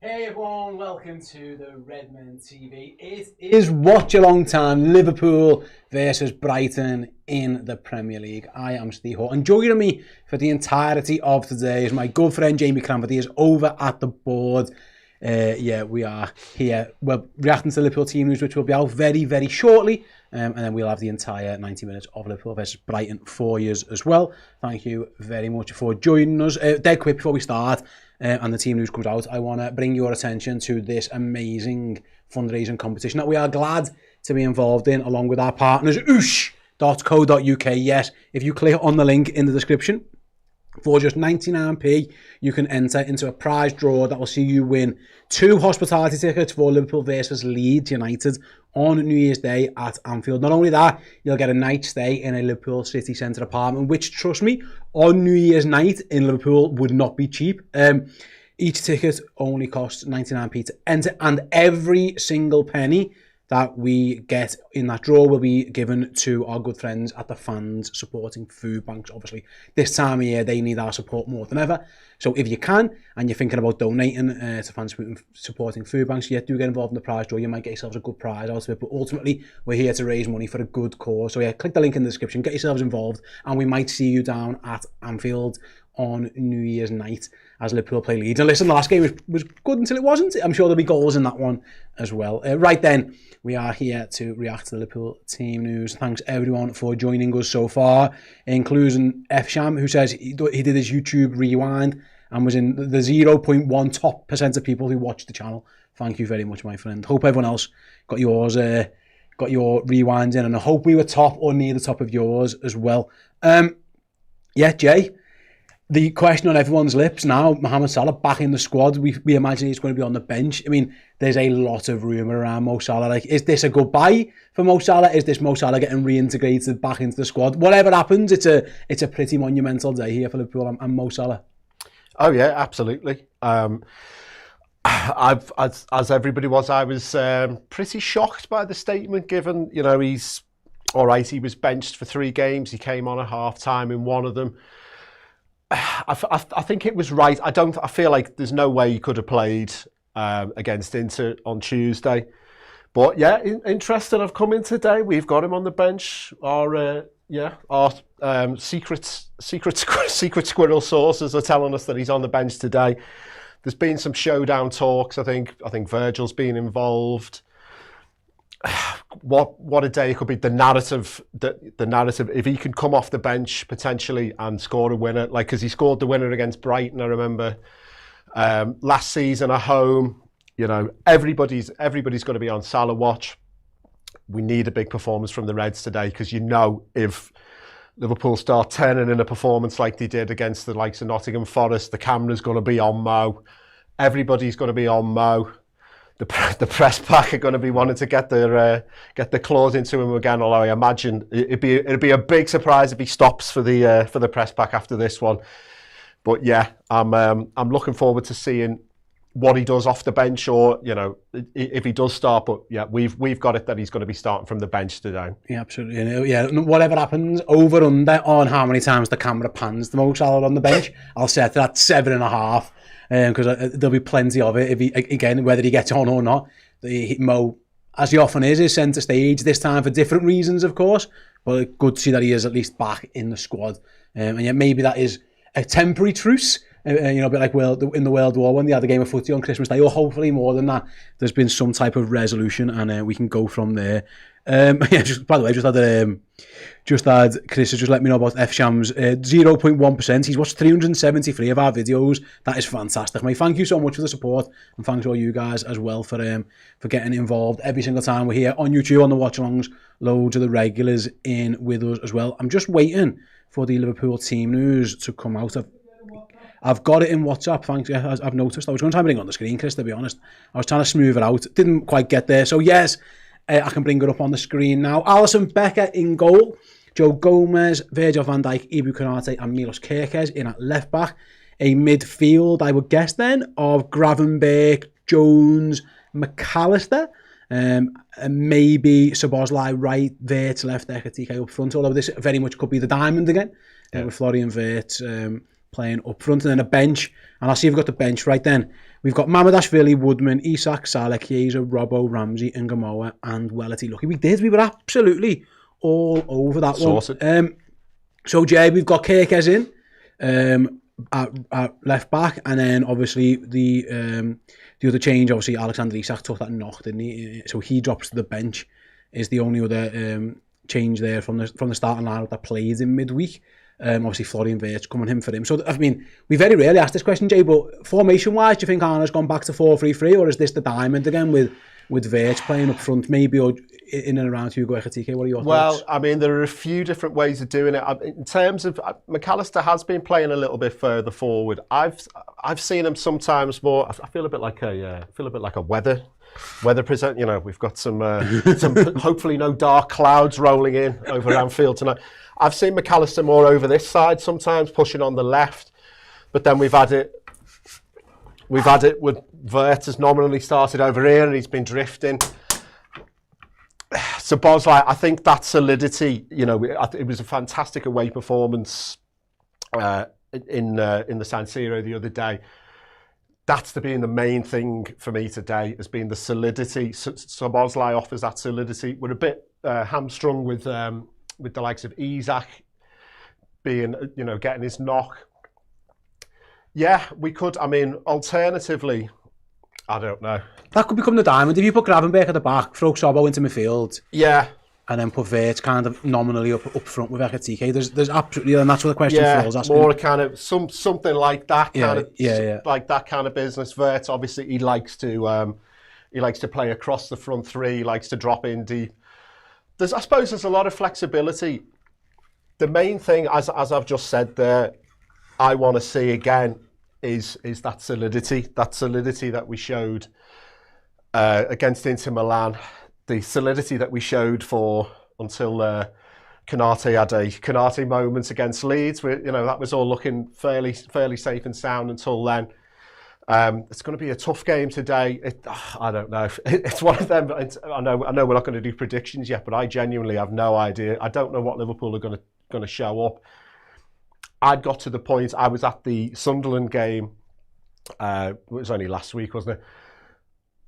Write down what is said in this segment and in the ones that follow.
Hey everyone, welcome to the Redmen TV. It is watch along time, Liverpool versus Brighton in the Premier League. I am Steve Hall, and joining me for the entirety of today is my good friend Jamie Cranford. He is over at the board. We are here. We're reacting to the Liverpool team news, which will be out very, very shortly. And then we'll have the entire 90 minutes of Liverpool versus Brighton for you as well. Thank you very much for joining us. Dead quick before we start and the team news comes out, I want to bring your attention to this amazing fundraising competition that we are glad to be involved in, along with our partners, oosh.co.uk. Yes, if you click on the link in the description, for just 99p, you can enter into a prize draw that will see you win 2 hospitality tickets for Liverpool versus Leeds United on New Year's Day at Anfield. Not only that, you'll get a night stay in a Liverpool city centre apartment, which, trust me, on New Year's night in Liverpool would not be cheap. Each ticket only costs 99p to enter, and every single penny that we get in that draw will be given to our good friends at the Fans Supporting Food Banks. Obviously, this time of year, they need our support more than ever. So if you can, and you're thinking about donating to Fans Supporting Food Banks, do get involved in the prize draw. You might get yourselves a good prize out of it. But ultimately, we're here to raise money for a good cause. So click the link in the description, get yourselves involved, and we might see you down at Anfield on New Year's night as Liverpool play Leeds. And listen, the last game was good until it wasn't. I'm sure there'll be goals in that one as well. Right then, we are here to react to the Liverpool team news. Thanks everyone for joining us so far, including F Sham, who says he did his YouTube rewind and was in the 0.1 top % of people who watched the channel. Thank you very much, my friend. Hope everyone else got your rewinds in, and I hope we were top or near the top of yours as well. Jay, the question on everyone's lips now, Mohamed Salah back in the squad. We imagine he's going to be on the bench. I mean, there's a lot of rumour around Mo Salah. Like, is this a goodbye for Mo Salah? Is this Mo Salah getting reintegrated back into the squad? Whatever happens, it's a pretty monumental day here for Liverpool and Mo Salah. Oh yeah, absolutely. As everybody was, I was pretty shocked by the statement given. You know, he's all right. He was benched for 3 games. He came on at half time in one of them. I think it was right. I feel like there's no way he could have played against Inter on Tuesday. But yeah, interesting. I've come in today. We've got him on the bench. Our secret squirrel sources are telling us that he's on the bench today. There's been some showdown talks. I think Virgil's been involved. What a day it could be. The narrative, if he can come off the bench potentially and score a winner, like, because he scored the winner against Brighton, I remember last season at home. You know, everybody's going to be on Salah watch. We need a big performance from the Reds today, because you know, if Liverpool start turning in a performance like they did against the likes of Nottingham Forest, the camera's going to be on Mo. Everybody's going to be on Mo. The press pack are going to be wanting to get their claws into him again. Although I imagine it'd be a big surprise if he stops for the press pack after this one. But yeah, I'm looking forward to seeing what he does off the bench, or, you know, if he does start. But yeah, we've got it that he's going to be starting from the bench today. Yeah, absolutely. You know, yeah, whatever happens, over under on how many times the camera pans the Mo Salah on the bench, I'll set that 7.5. Because there'll be plenty of it. If he, again, whether he gets on or not, Mo, as he often is centre stage this time for different reasons, of course. But good to see that he is at least back in the squad. And yet maybe that is a temporary truce. You know, a bit like in the World War when they had a game of footy on Christmas Day, or hopefully more than that. There's been some type of resolution, and we can go from there. Yeah, by the way, just had Chris has just let me know about F Sham's 0.1%. He's watched 373 of our videos. That is fantastic, mate. Thank you so much for the support, and thanks to all you guys as well for getting involved every single time we're here on YouTube on the watch alongs. Loads of the regulars in with us as well. I'm just waiting for the Liverpool team news to come out. I've got it in WhatsApp, thanks. Yeah, I've noticed. I was going to try and bring it on the screen, Chris, to be honest. I was trying to smooth it out. Didn't quite get there. So yes, I can bring it up on the screen now. Alisson Becker in goal. Joe Gomez, Virgil van Dijk, Ibu Konate and Milos Kerkez in at left back. A midfield, I would guess then, of Gravenberch, Jones, McAllister. And maybe Szoboszlai right, Wirtz left, Ekitike up front. Although this very much could be the diamond again. With Florian Wirtz, playing up front, and then a bench. And I'll see if we've got the bench right then. We've got Mamadashvili, Woodman, Isak, Salah, Chiesa, Robbo, Ramsey, Ngamoa, and Welity. Lucky we were absolutely all over that one. So Jay, we've got Kirkes in at left back, and then obviously the other change, obviously Alexander Isak took that knock, didn't he? So he drops to the bench. Is the only other change there from the starting lineup that plays in midweek. Obviously Florian Wirtz coming in for him. So I mean, we very rarely ask this question, Jay, but formation-wise, do you think Arna's gone back to 4-3-3, or is this the diamond again with Wirtz playing up front, maybe, or in and around Hugo Ekitike? What are your thoughts? Well, I mean, there are a few different ways of doing it. In terms of McAllister has been playing a little bit further forward. I've seen him sometimes more. I feel a bit like a weather present. You know, we've got some hopefully no dark clouds rolling in over Anfield tonight. I've seen McAllister more over this side sometimes, pushing on the left, but then we've had it with Wirtz has nominally started over here and he's been drifting. So Bosley, I think that solidity, you know, it was a fantastic away performance in the San Siro the other day. That's been the main thing for me today, has been the solidity. So Bosley offers that solidity. We're a bit hamstrung with the likes of Isak being, you know, getting his knock. Yeah, we could. I mean, alternatively, I don't know. That could become the diamond. If you put Gravenberch at the back, throw Sobbo into midfield. Yeah. And then put Wirtz kind of nominally up front with Ekitike. There's absolutely, and that's what the question Phil's asking. More kind of something like that like that kind of business. Wirtz, obviously, he likes to play across the front three. He likes to drop in deep. I suppose there's a lot of flexibility. The main thing, as I've just said there, I want to see again is that solidity that we showed against Inter Milan, the solidity that we showed until Canate had a Canate moment against Leeds. That was all looking fairly safe and sound until then. It's going to be a tough game today. I don't know. It's one of them. I know we're not going to do predictions yet, but I genuinely have no idea. I don't know what Liverpool are going to show up. I'd got to the point. I was at the Sunderland game. It was only last week, wasn't it?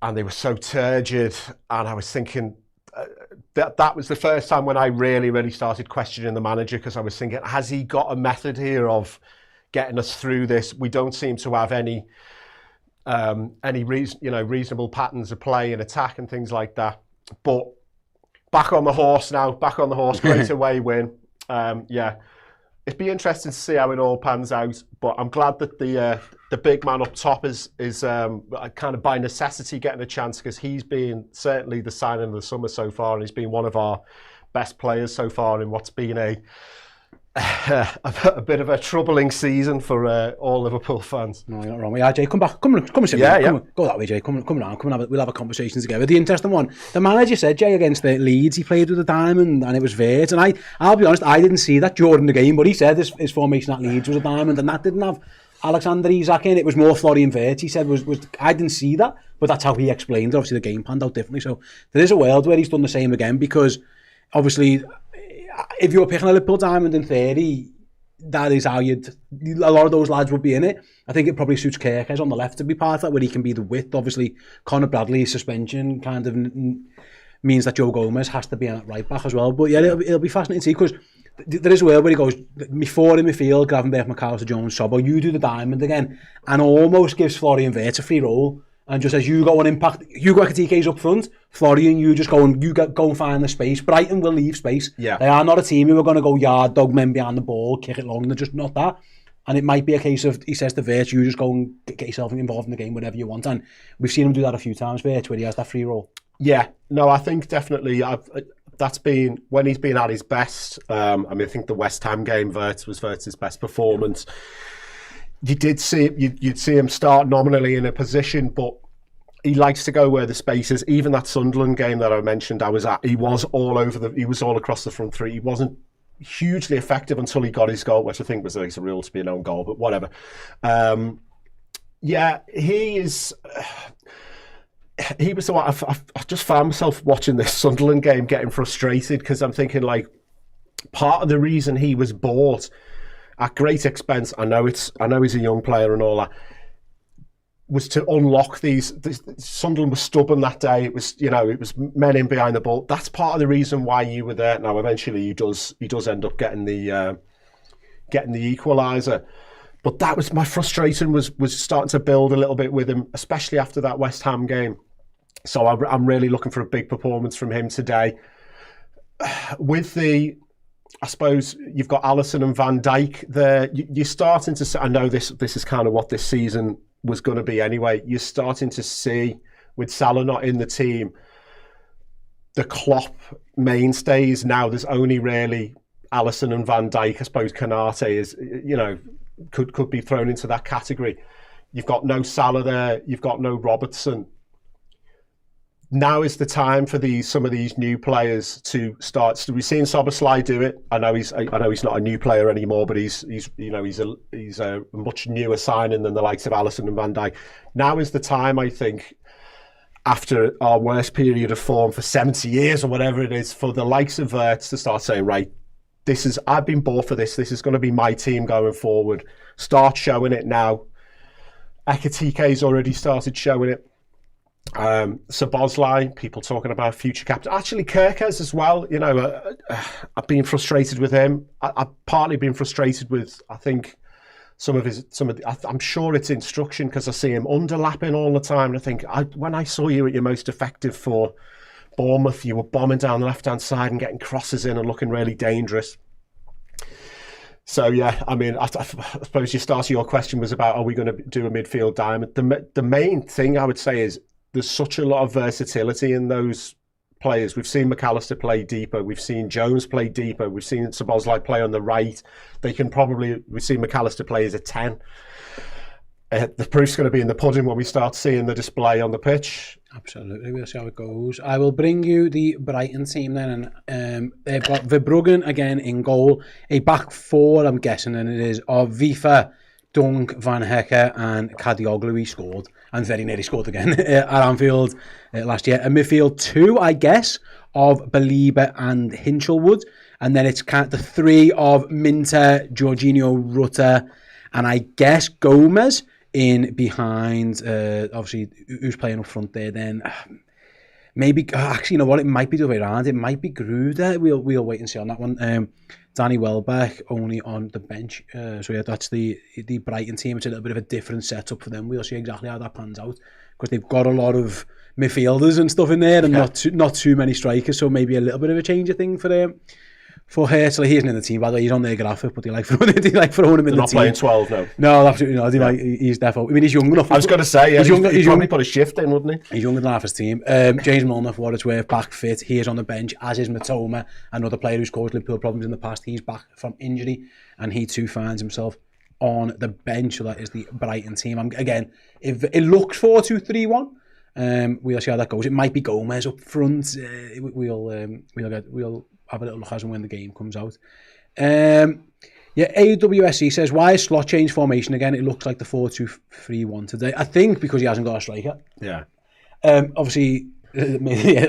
And they were so turgid, and I was thinking that was the first time when I really started questioning the manager, because I was thinking, has he got a method here of getting us through this? We don't seem to have any reasonable patterns of play and attack and things like that. But back on the horse now, great away win. It'd be interesting to see how it all pans out, but I'm glad that the big man up top is kind of by necessity getting a chance, because he's been certainly the signing of the summer so far, and he's been one of our best players so far in what's been a bit of a troubling season for all Liverpool fans. No, you're not wrong. Yeah, Jay, come back. Come and sit. Go that way, Jay. Come around. We'll have a conversation together. The interesting one. The manager said, Jay, against the Leeds, he played with a diamond, and it was Wirtz. And I'll be honest, I didn't see that during the game, but he said his formation at Leeds was a diamond, and that didn't have Alexander Isak in. It was more Florian Wirtz. He said I didn't see that, but that's how he explained it. Obviously, the game panned out differently. So there is a world where he's done the same again, because obviously, if you're picking a Liverpool diamond in theory, that is how a lot of those lads would be in it. I think it probably suits Kirkes on the left to be part of that, where he can be the width. Obviously, Conor Bradley's suspension kind of means that Joe Gomez has to be in at right back as well. But yeah, it'll be fascinating to see, because there is a world where he goes, me four in midfield, Gravenberch, McAllister, Jones, Sobbo, you do the diamond again, and almost gives Florian Wirtz a free role, and just as you go and impact, Hugo Ekitike's up front, Florian, you just go and find the space. Brighton will leave space. Yeah. They are not a team who are going to go yard dog men behind the ball, kick it long. They're just not that. And it might be a case of, he says to Wirtz, you just go and get yourself involved in the game whenever you want. And we've seen him do that a few times, Wirtz, where he has that free role. Yeah, no, I think definitely that's been when he's been at his best. I think the West Ham game, Wirtz was Wirtz's best performance. You'd see him start nominally in a position, but he likes to go where the space is. Even that Sunderland game that I mentioned I was at, he was all across the front three. He wasn't hugely effective until he got his goal, which I think was a rule to be an own goal, but whatever. He is. He was the one. I just found myself watching this Sunderland game getting frustrated, because I'm thinking, like, part of the reason he was bought at great expense. I know he's a young player and all that. Was to unlock these. Sunderland was stubborn that day. It was men in behind the ball. That's part of the reason why you were there. Now eventually he does end up getting the equaliser. But that was my frustration was starting to build a little bit with him, especially after that West Ham game. So I'm really looking for a big performance from him today. I suppose you've got Alisson and Van Dijk there. You're starting to. I know this is kind of what this season was going to be anyway. You're starting to see, with Salah not in the team, the Klopp mainstays now. There's only really Alisson and Van Dijk. I suppose Kanate is, could be thrown into that category. You've got no Salah there. You've got no Robertson. Now is the time for some of these new players to start. So we've seen Szoboszlai do it. I know he's not a new player anymore, but he's a much newer signing than the likes of Alisson and Van Dijk. Now is the time, I think, after our worst period of form for 70 years or whatever it is, for the likes of Wirtz to start saying, right, I've been bought for this. This is going to be my team going forward. Start showing it now. Ekitike's already started showing it. Szoboszlai, people talking about future captain. Actually, Kirkes as well. I've been frustrated with him. I've partly been frustrated with, I think, I'm sure it's instruction because I see him underlapping all the time. And I think, when I saw you at your most effective for Bournemouth, you were bombing down the left-hand side and getting crosses in and looking really dangerous. So, yeah, I mean, I suppose your start of your question was about, are we going to do a midfield diamond? The main thing I would say is, there's such a lot of versatility in those players. We've seen McAllister play deeper. We've seen Jones play deeper. We've seen Szoboszlai play on the right. We've seen McAllister play as a 10. The proof's going to be in the pudding when we start seeing the display on the pitch. Absolutely, we'll see how it goes. I will bring you the Brighton team then, and they've got Verbruggen again in goal. A back four, I'm guessing, and it is of Vifa, Dunk, Van Hecke and Kadioglu. He scored and very nearly scored again at Anfield last year. A midfield two, I guess, of Belieber and Hinchelwood. And then it's the three of Minter, Jorginho, Rutter, and I guess Gomez in behind. Obviously, who's playing up front there then? Maybe, actually, you know what? It might be the other way around. It might be Gruder. We'll wait and see on that one. Danny Welbeck only on the bench. So yeah, that's the Brighton team. It's a little bit of a different setup for them. We'll see exactly how that pans out because they've got a lot of midfielders and stuff in there, and not too many strikers. So maybe a little bit of a change of thing for them. For Hertzler, he isn't in the team, by the way. He's on their graphic, but they like throwing him in the team. Not playing 12, no. No, absolutely not. He's definitely. I mean, he's young enough. I was going to say, yeah, he's probably put a shift in, wouldn't he? He's younger than half his team. James Milner, for what it's worth, back fit. He is on the bench, as is Matoma, another player who's caused Liverpool problems in the past. He's back from injury, and he too finds himself on the bench. So that is the Brighton team. Again, if it looks 4-2-3-1, we'll see how that goes. It might be Gomez up front. We'll have a little look as and when the game comes out. AWSC says, why is Slot change formation again? It looks like the 4-2-3-1 today. I think because he hasn't got a striker. Yeah. Obviously,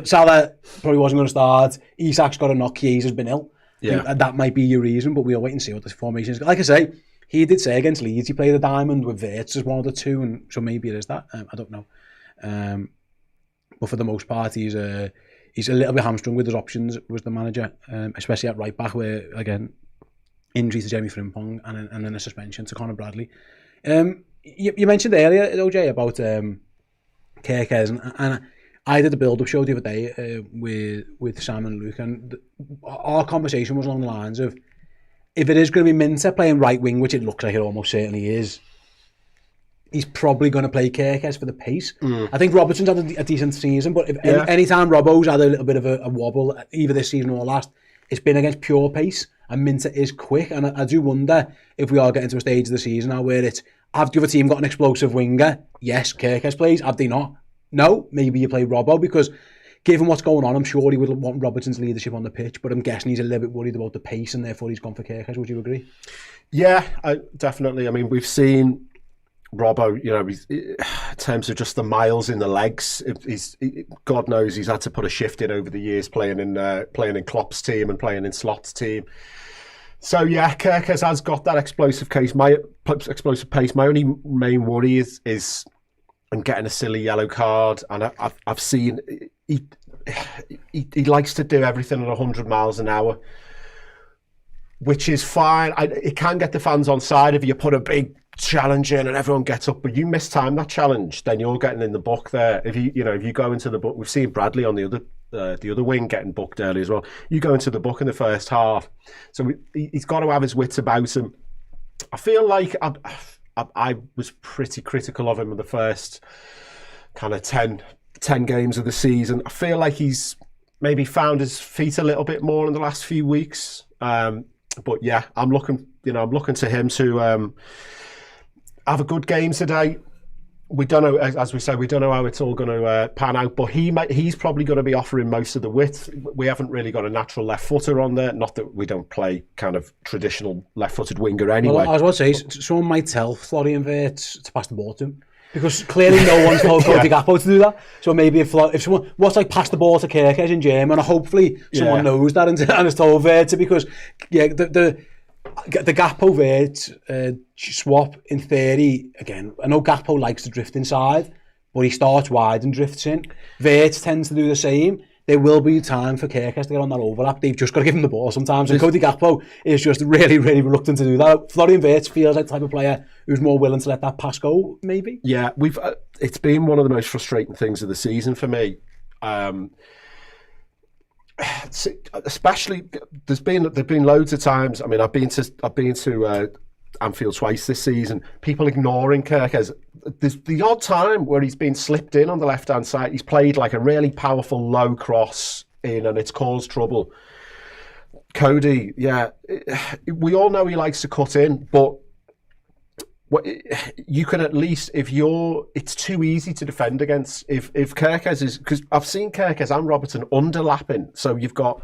Salah probably wasn't going to start. Isak's got a knock. Chiesa's been ill. Yeah. That might be your reason, but we'll wait and see what the formation is. Like I say, he did say against Leeds he played a diamond with Wirtz as one of the two, and so maybe it is that. I don't know. But for the most part, he's a little bit hamstrung with his options, was the manager, especially at right back, where, again, injury to Jeremy Frimpong and then a suspension to Conor Bradley. You mentioned earlier, OJ, about Kirkes, and I did a build-up show the other day with Sam and Luke, and our conversation was along the lines of, if it is going to be Minter playing right wing, which it looks like it almost certainly is, he's probably going to play Kirkes for the pace. I think Robertson's had a decent season, but if any time Robbo's had a little bit of a wobble, either this season or last, it's been against pure pace, and Minter is quick. And I do wonder if we are getting to a stage of the season now where it's, have the other team got an explosive winger? Yes, Kirkes plays. Have they not? No, maybe you play Robbo, because given what's going on, I'm sure he would want Robertson's leadership on the pitch, but I'm guessing he's a little bit worried about the pace, and therefore he's gone for Kirkes. Would you agree? Yeah, definitely. I mean, we've seen Robbo, in terms of just the miles in the legs, God knows he's had to put a shift in over the years playing in Klopp's team and playing in Slot's team. So yeah, Kirkes has got that explosive pace. My only main worry is I'm getting a silly yellow card, and I've seen he likes to do everything at 100 miles an hour, which is fine. It can get the fans on side if you put a big challenge in and everyone gets up, but you mistime that challenge, then you're getting in the book there. If you go into the book, we've seen Bradley on the other wing getting booked early as well. You go into the book in the first half, so he's got to have his wits about him. I feel like I was pretty critical of him in the first kind of 10 games of the season. I feel like he's maybe found his feet a little bit more in the last few weeks. But yeah, I'm looking to him to have a good game today. We don't know, as we say, we don't know how it's all going to pan out, but he's probably going to be offering most of the width. We haven't really got a natural left footer on there. Not that we don't play kind of traditional left-footed winger anyway. Well, I was about to say, someone might tell Florian Wirtz to pass the ball to him, because clearly no one's told Cody Gakpo to do that. So maybe if someone what's like pass the ball to Kirkes in German, and hopefully someone knows that and has told Wirtz, because the Gakpo Wirtz swap, in theory, again, I know Gakpo likes to drift inside, but he starts wide and drifts in. Wirtz tends to do the same. There will be time for Kirkes to get on that overlap. They've just got to give him the ball sometimes. And Cody Gakpo is just really, really reluctant to do that. Florian Wirtz feels like the type of player who's more willing to let that pass go, maybe. Yeah, it's been one of the most frustrating things of the season for me. Especially, there've been loads of times. I mean, I've been to Anfield twice this season. People ignoring Kirkes. There's the odd time where he's been slipped in on the left hand side. He's played like a really powerful low cross in, and it's caused trouble. Cody, yeah, we all know he likes to cut in, but you can at least, it's too easy to defend against. If Kirkes is, because I've seen Kirkes and Robertson underlapping, so you've got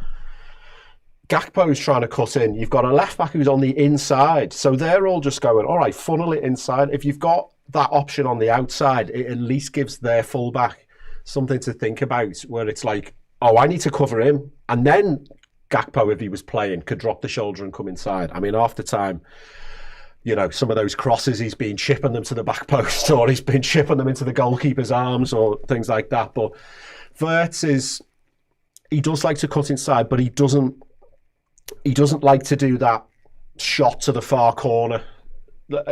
Gakpo who's trying to cut in, you've got a left back who's on the inside, so they're all just going, all right, funnel it inside. If you've got that option on the outside, it at least gives their fullback something to think about, where it's like, oh, I need to cover him, and then Gakpo, if he was playing, could drop the shoulder and come inside. I mean, half the time, some of those crosses, he's been chipping them to the back post, or he's been chipping them into the goalkeeper's arms, or things like that. But Wirtz he does like to cut inside, but he doesn't like to do that shot to the far corner,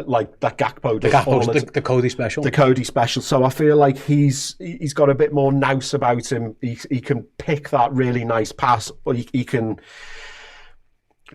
like that Gakpo does. The Cody special. The Cody special. So I feel like he's got a bit more nous about him. He can pick that really nice pass, or he can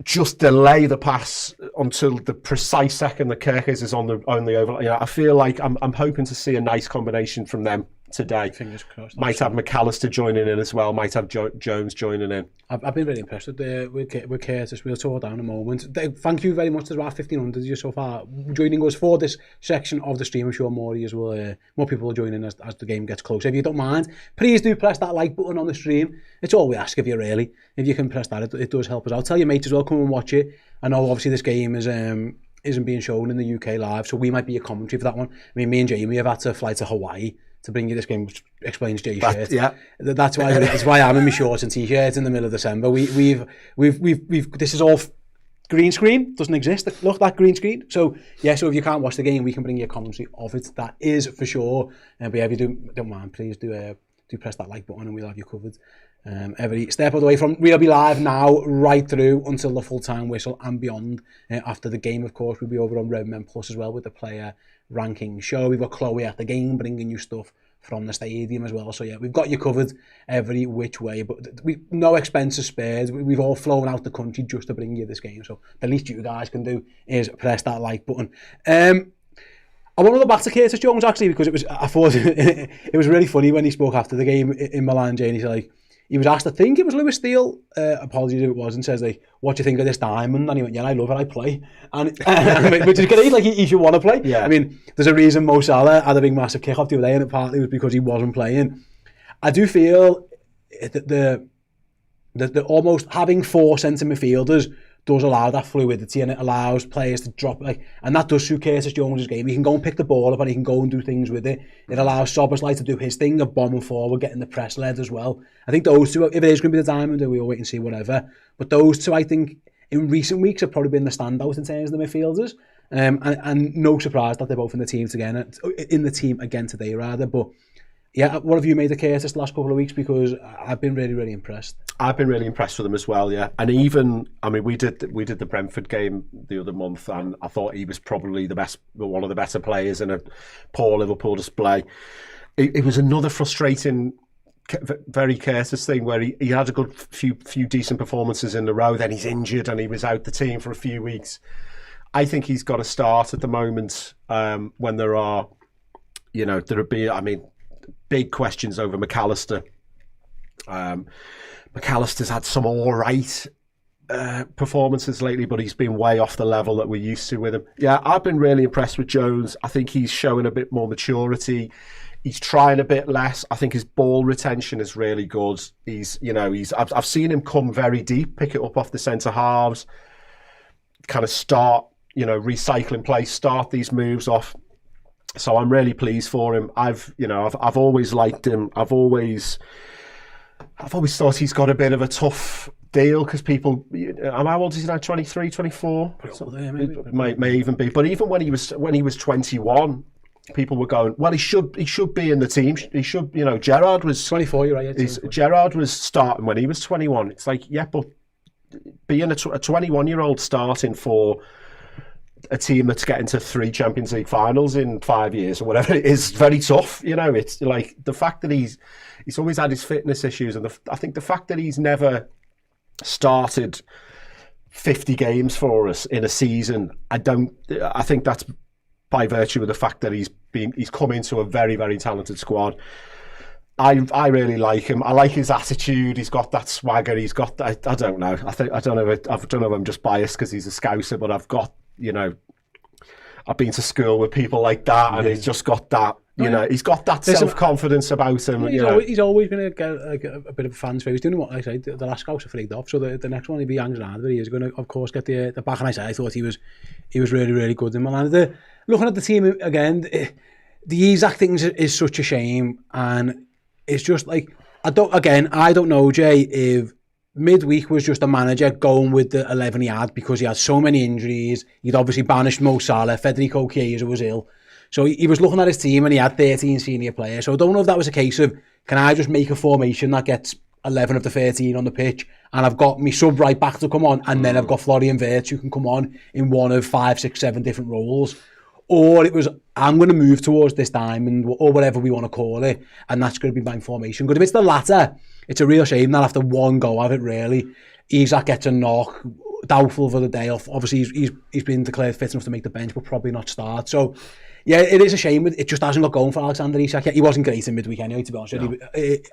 just delay the pass until the precise second that Kirkes is on the overlap. I feel like I'm hoping to see a nice combination from them today. Fingers crossed. Might have McAllister joining in as well. Might have Jones joining in. I've been really impressed with Curtis. We'll talk down in a moment. Thank you very much to about 1,500 of you so far joining us for this section of the stream. I'm sure more people will join in as the game gets closer. If you don't mind, please do press that like button on the stream. It's all we ask of you, really. If you can press that, it does help us out. Tell your mates as well, come and watch it. I know obviously this game isn't being shown in the UK live, so we might be a commentary for that one. I mean, me and Jamie have had to fly to Hawaii to bring you this game, which explains Jay's shirt. Yeah, that's why I'm in my shorts and t-shirts in the middle of December. We've this is all green screen, doesn't exist. Look, that green screen. So yeah, so if you can't watch the game, we can bring you a commentary of it. That is for sure. But yeah, if you don't mind, please do press that like button, and we'll have you covered every step of the way. From we'll be live now right through until the full-time whistle and beyond. After the game, of course, we'll be over on Redmen Plus as well with the player ranking show. We've got Chloe at the game bringing you stuff from the stadium as well. So yeah, we've got you covered every which way, but no expenses spared. We've all flown out the country just to bring you this game. So the least you guys can do is press that like button. I want to go back to Curtis Jones actually, because I thought it was really funny when he spoke after the game in Milan, Jane. He's like, he was asked, I think it was Lewis Steele, apologies if it was, and says like, what do you think of this diamond? And he went, yeah, I love it, I play. And which is great, like he should want to play. Yeah. I mean, there's a reason Mo Salah had a big massive kickoff the other day, and it partly was because he wasn't playing. I do feel that the almost having 4 centre midfielders does allow that fluidity, and it allows players to drop, and that does suit Curtis Jones' game. He can go and pick the ball up, and he can go and do things with it. It allows Szoboszlai to do his thing of bombing forward, getting the press led as well. I think those two, if it is going to be the diamond, we'll wait and see, whatever. But those two, I think, in recent weeks have probably been the standout in terms of the midfielders. And no surprise that they're both in the team again today, rather. But yeah, what have you made of Curtis the last couple of weeks? Because I've been really, really impressed. I've been really impressed with him as well, yeah. And even, I mean, we did the Brentford game the other month, and I thought he was probably one of the better players in a poor Liverpool display. It was another frustrating, very Curtis thing where he had a good few decent performances in a row, then he's injured and he was out the team for a few weeks. I think he's got to start at the moment when there are, big questions over McAllister. McAllister's had some all right performances lately, but he's been way off the level that we're used to with him. Yeah, I've been really impressed with Jones. I think he's showing a bit more maturity. He's trying a bit less. I think his ball retention is really good. I've seen him come very deep, pick it up off the centre halves, kind of start, recycling play, start these moves off. So I'm really pleased for him. I've always liked him. I've always thought he's got a bit of a tough deal because people, how old is he now? 23, 24? May even be. But even when he was 21, people were going, well, he should be in the team. He should, Gerrard was 24. You're right. Gerrard was starting when he was 21. It's like, yeah, but being a 21-year-old starting for a team that's getting to 3 Champions League finals in 5 years or whatever, it is very tough. It's like the fact that he's always had his fitness issues, and I think the fact that he's never started 50 games for us in a season, I think that's by virtue of the fact that he's come into a very, very talented squad. I really like him. I like his attitude. He's got that swagger. He's got that. I don't know. I don't know if I'm just biased because he's a Scouser, but I've been to school with people like that, and he's just got that. He's got that self-confidence about him. He's always going to get a bit of a fan's favourite. He's doing what I say. The last Scouser flagged off, so the next one he hangs around with, he is going to, of course, get the back. And I thought he was really, really good in Milan. Looking at the team again, the Isak thing is such a shame, and it's just like I don't know, Jay, if midweek was just a manager going with the 11 he had because he had so many injuries. He'd obviously banished Mo Salah. Federico Chiesa was ill. So he was looking at his team and he had 13 senior players. So I don't know if that was a case of, can I just make a formation that gets 11 of the 13 on the pitch, and I've got me sub right back to come on, and then I've got Florian Wirtz who can come on in one of 5, 6, 7 different roles. Or it was, I'm going to move towards this diamond, or whatever we want to call it, and that's going to be my formation. But if it's the latter, it's a real shame that after one go of it, really, Isak gets a knock, doubtful for the day off. Obviously, he's been declared fit enough to make the bench, but probably not start. So, yeah, it is a shame. It just hasn't got going for Alexander Isak. He wasn't great in midweek anyway, to be honest. No.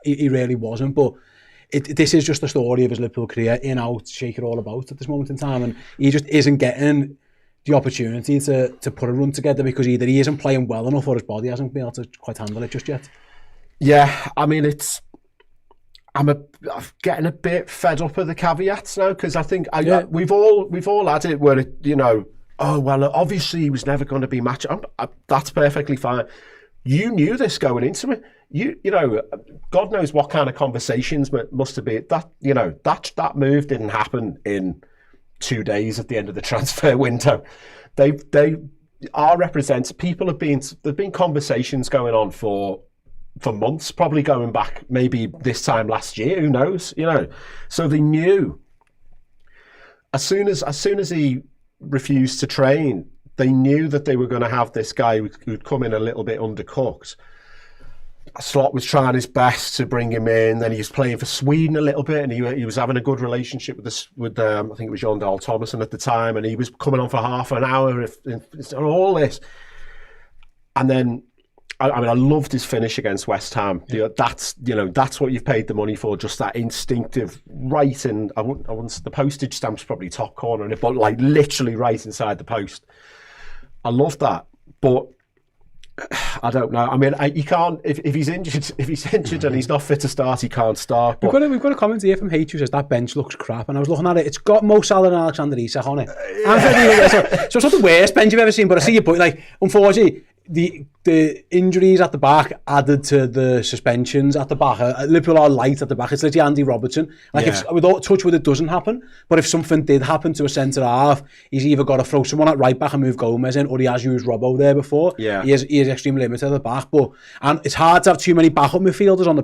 He really wasn't. But this is just the story of his Liverpool career, in, out, shake it all about at this moment in time. And he just isn't getting the opportunity to put a run together because either he isn't playing well enough or his body hasn't been able to quite handle it just yet. Yeah, I mean, I'm getting a bit fed up of the caveats now, because I think we've all had it where oh well, obviously he was never going to be matched. That's perfectly fine. You knew this going into it. You know, God knows what kind of conversations must have been. That move didn't happen in 2 days at the end of the transfer window. Our representatives, there've been conversations going on for months, probably going back maybe this time last year, who knows, so they knew as soon as he refused to train, they knew that they were going to have this guy who'd come in a little bit undercooked. Slot was trying his best to bring him in. Then he was playing for Sweden a little bit, and he was having a good relationship with I think it was Jon Dahl Tomasson at the time, and he was coming on for half an hour, all this. And then, I loved his finish against West Ham. Yeah. That's what you've paid the money for, just that instinctive right in. I wouldn't. The postage stamp's probably top corner in it, but like literally right inside the post. I love that, but I don't know. I mean, you can't if he's injured and he's not fit to start, he can't start. But we've got a comment here from H who says that bench looks crap, and I was looking at it. It's got Mo Salah and Alexander Isak on it. So it's not the worst bench you've ever seen. But I see your point. Like, unfortunately, the injuries at the back added to the suspensions at the back. Liverpool are light at the back. It's literally Andy Robertson. Like, if without touch wood, it doesn't happen. But if something did happen to a centre half, he's either got to throw someone at right back and move Gomez in, or he has used Robbo there before. Yeah. He is extremely limited at the back. And it's hard to have too many backup midfielders on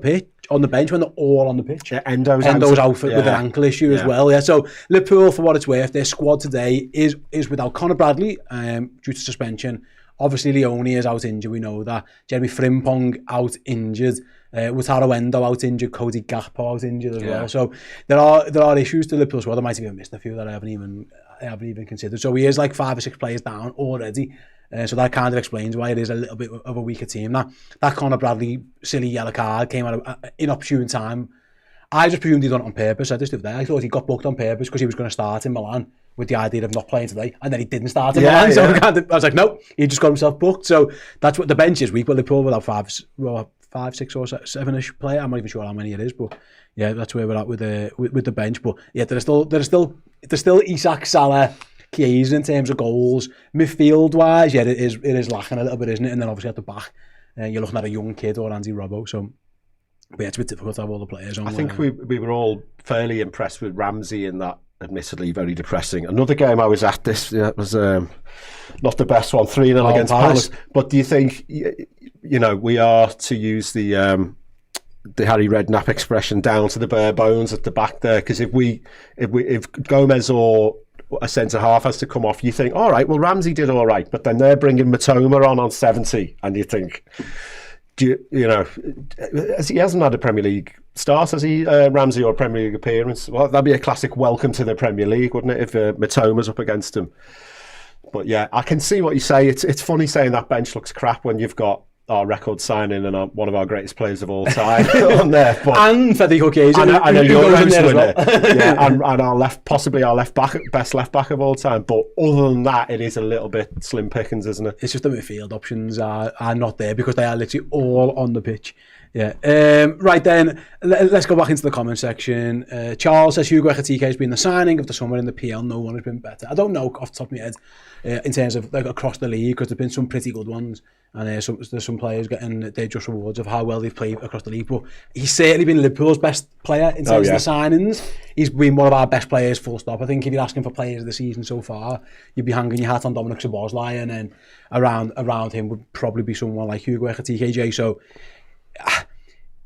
the bench when they're all on the pitch. Yeah, Endo's out with an ankle issue as well. Yeah. So Liverpool, for what it's worth, their squad today is without Conor Bradley due to suspension. Obviously, Leone is out injured, we know that. Jeremy Frimpong out injured. Wataru Endo out injured. Cody Gakpo out injured as well. So there are issues to Liverpool as well. There might have even missed a few that I haven't even considered. So he is like 5 or 6 players down already. So that kind of explains why it is a little bit of a weaker team. That Conor Bradley silly yellow card came at an inopportune time. I just presumed he'd done it on purpose. I thought he got booked on purpose because he was going to start in Milan with the idea of not playing today, and then he didn't start in Milan. So I was like, no, he just got himself booked. So that's what the bench is weak. But Liverpool without 5, 6 or 7-ish player. I'm not even sure how many it is, but yeah, that's where we're at with the bench. But yeah, there's still Isak, Salah, Chiesa in terms of goals. Midfield wise, yeah, it is lacking a little bit, isn't it? And then obviously at the back, you're looking at a young kid or Andy Robbo. So but yeah, it's a bit difficult to have all the players on. I think we were all fairly impressed with Ramsey in that, admittedly very depressing. Another game I was at, this was not the best one, 3-0 against Palace. But do you think, we are, to use the Harry Redknapp expression, down to the bare bones at the back there? Because if Gomez or a centre half has to come off, you think, all right, well, Ramsey did all right, but then they're bringing Matoma on 70, and you think, he hasn't had a Premier League start, has he, Ramsey, or a Premier League appearance? Well, that'd be a classic welcome to the Premier League, wouldn't it, if Matoma's up against him? But yeah, I can see what you say. It's funny saying that bench looks crap when you've got our record signing and one of our greatest players of all time on there. But, and Federico Chiesa. I know you're in there as well. Yeah, and our possibly our best left back of all time. But other than that, it is a little bit slim pickings, isn't it? It's just the midfield options are not there because they are literally all on the pitch. Yeah. Right then, let's go back into the comment section. Charles says Hugo Ekitike has been the signing of the summer in the PL. No one has been better. I don't know off the top of my head in terms of like across the league, because there've been some pretty good ones, and there's some players getting their just rewards of how well they've played across the league. But he's certainly been Liverpool's best player in terms of the signings. He's been one of our best players, full stop. I think if you're asking for players of the season so far, you'd be hanging your hat on Dominic Szoboszlai, and then around him would probably be someone like Hugo Ekitike. So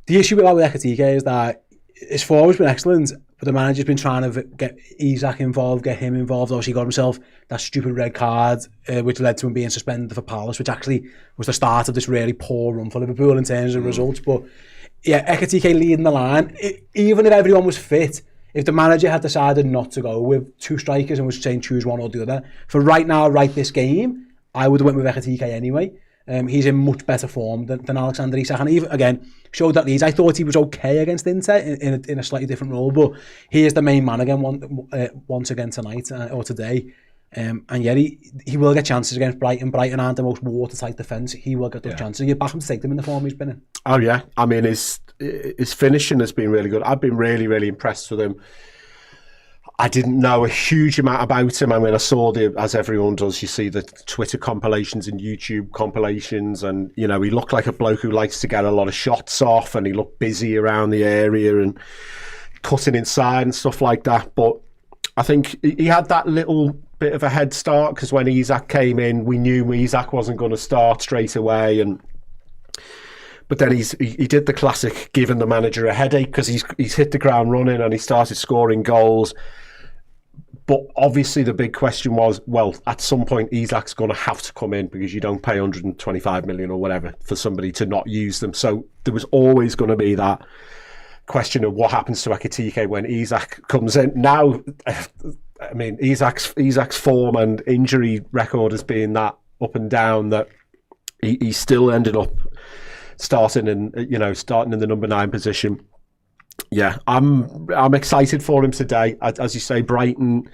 the issue with Ekitike is that his form's been excellent, but the manager's been trying to get Isak involved, get him involved. Obviously, he got himself that stupid red card, which led to him being suspended for Palace, which actually was the start of this really poor run for Liverpool in terms of results. But yeah, Ekitike leading the line. Even if everyone was fit, if the manager had decided not to go with 2 strikers and was saying choose one or the other, for right now, this game, I would have went with Ekitike anyway. He's in much better form than Alexander Isak, and even again showed that Leeds. I thought he was okay against Inter in a slightly different role, but he is the main man again once again tonight or today. And yet he will get chances against Brighton. Brighton aren't the most watertight defence. He will get those chances. You back him to take them in the form he's been in. Oh yeah, I mean his finishing has been really good. I've been really, really impressed with him. I didn't know a huge amount about him. I mean, I saw as everyone does, you see the Twitter compilations and YouTube compilations, and he looked like a bloke who likes to get a lot of shots off, and he looked busy around the area and cutting inside and stuff like that. But I think he had that little bit of a head start, because when Isak came in, we knew Isak wasn't going to start straight away, but then he did the classic giving the manager a headache, because he's hit the ground running and he started scoring goals. But obviously the big question was, well, at some point Isak's going to have to come in, because you don't pay 125 million or whatever for somebody to not use them. So there was always going to be that question of what happens to Ekitike when Isak comes in. Now, I mean, Isak's form and injury record has been that up and down that he still ended up starting in the number 9 position. Yeah, I'm excited for him today. As you say, Brighton.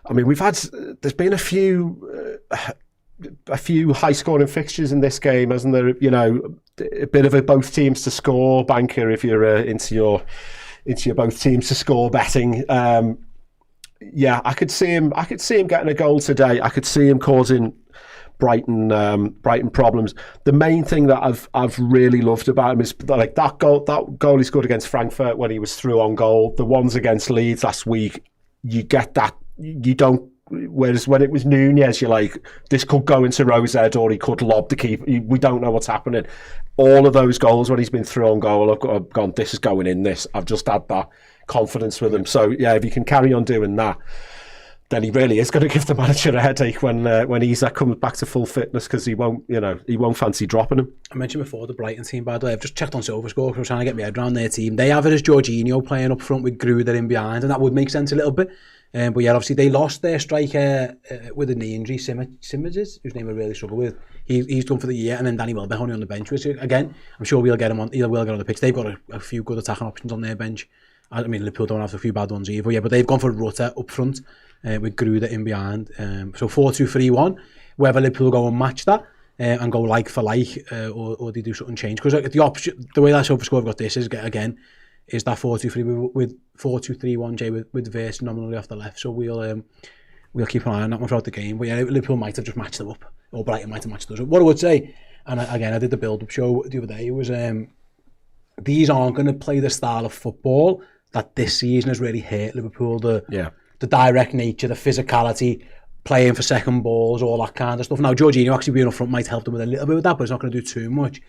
I mean, there's been a few high-scoring fixtures in this game, hasn't there? A bit of both teams to score banker if you're into your both teams to score betting. Yeah, I could see him getting a goal today. I could see him causing Brighton problems. The main thing that I've really loved about him is like that goal he scored against Frankfurt when he was through on goal. The ones against Leeds last week, you get that. You don't. Whereas when it was Nunez, you're like, this could go into Rosette or he could lob the keeper. We don't know what's happening. All of those goals when he's been through on goal, I've gone, this is going in this. I've just had that confidence with him. So yeah, if he can carry on doing that, then he really is going to give the manager a headache when Isak comes back to full fitness, because he won't fancy dropping him. I mentioned before the Brighton team, by the way. I've just checked on SofaScore because I was trying to get my head around their team. They have it as Jorginho playing up front with Gruder in behind, and that would make sense a little bit. But yeah, obviously they lost their striker with a knee injury, Simmons, whose name I really struggle with. He's done for the year, and then Danny Welbeck only on the bench, which again, I'm sure we'll get him on. He will get on the pitch. They've got a few good attacking options on their bench. I mean, Liverpool don't have a few bad ones either. Yeah, but they've gone for Rutter up front with Gruder in behind. So 4-2-3-1. Whether Liverpool go and match that and go like for like, or they do something change. Because the way that SofaScore have got this is again. Is that 4-2-3 with 4-2-3-1 Jay with Verse nominally off the left, so we'll keep an eye on that one throughout the game. But yeah, Liverpool might have just matched them up, or Brighton might have matched us up. What I would say, and I did the build-up show the other day, was these aren't going to play the style of football that this season has really hurt Liverpool. The direct nature, the physicality, playing for second balls, all that kind of stuff. Now Jorginho actually being up front might help them with a little bit with that, but it's not going to do too much.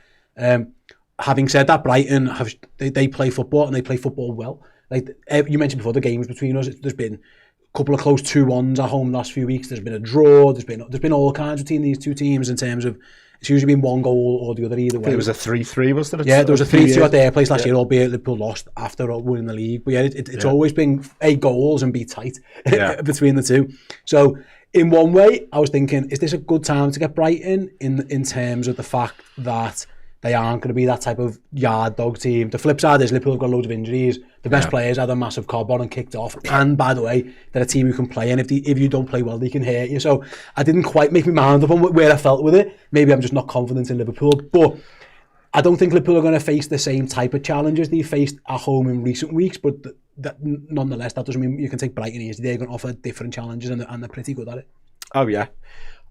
Having said that, Brighton they play football, and they play football well. Like you mentioned before, the games between us, there's been a couple of close 2-1s at home the last few weeks. There's been a draw. There's been all kinds between these two teams in terms of it's usually been one goal or the other either way. It was a 3-3, wasn't it? Yeah, there was a 3-2 at their place last year, albeit Liverpool lost after winning the league. But yeah, it's always been goals and be tight between the two. So in one way, I was thinking, is this a good time to get Brighton in terms of the fact that they aren't going to be that type of yard dog team? The flip side is Liverpool have got loads of injuries. The best players had a massive cob on and kicked off. And by the way, they're a team who can play, and if you don't play well, they can hurt you. So I didn't quite make my mind up on where I felt with it. Maybe I'm just not confident in Liverpool. But I don't think Liverpool are going to face the same type of challenges they faced at home in recent weeks. But nonetheless, that doesn't mean you can take Brighton easy. They're going to offer different challenges, and they're pretty good at it. Oh, yeah.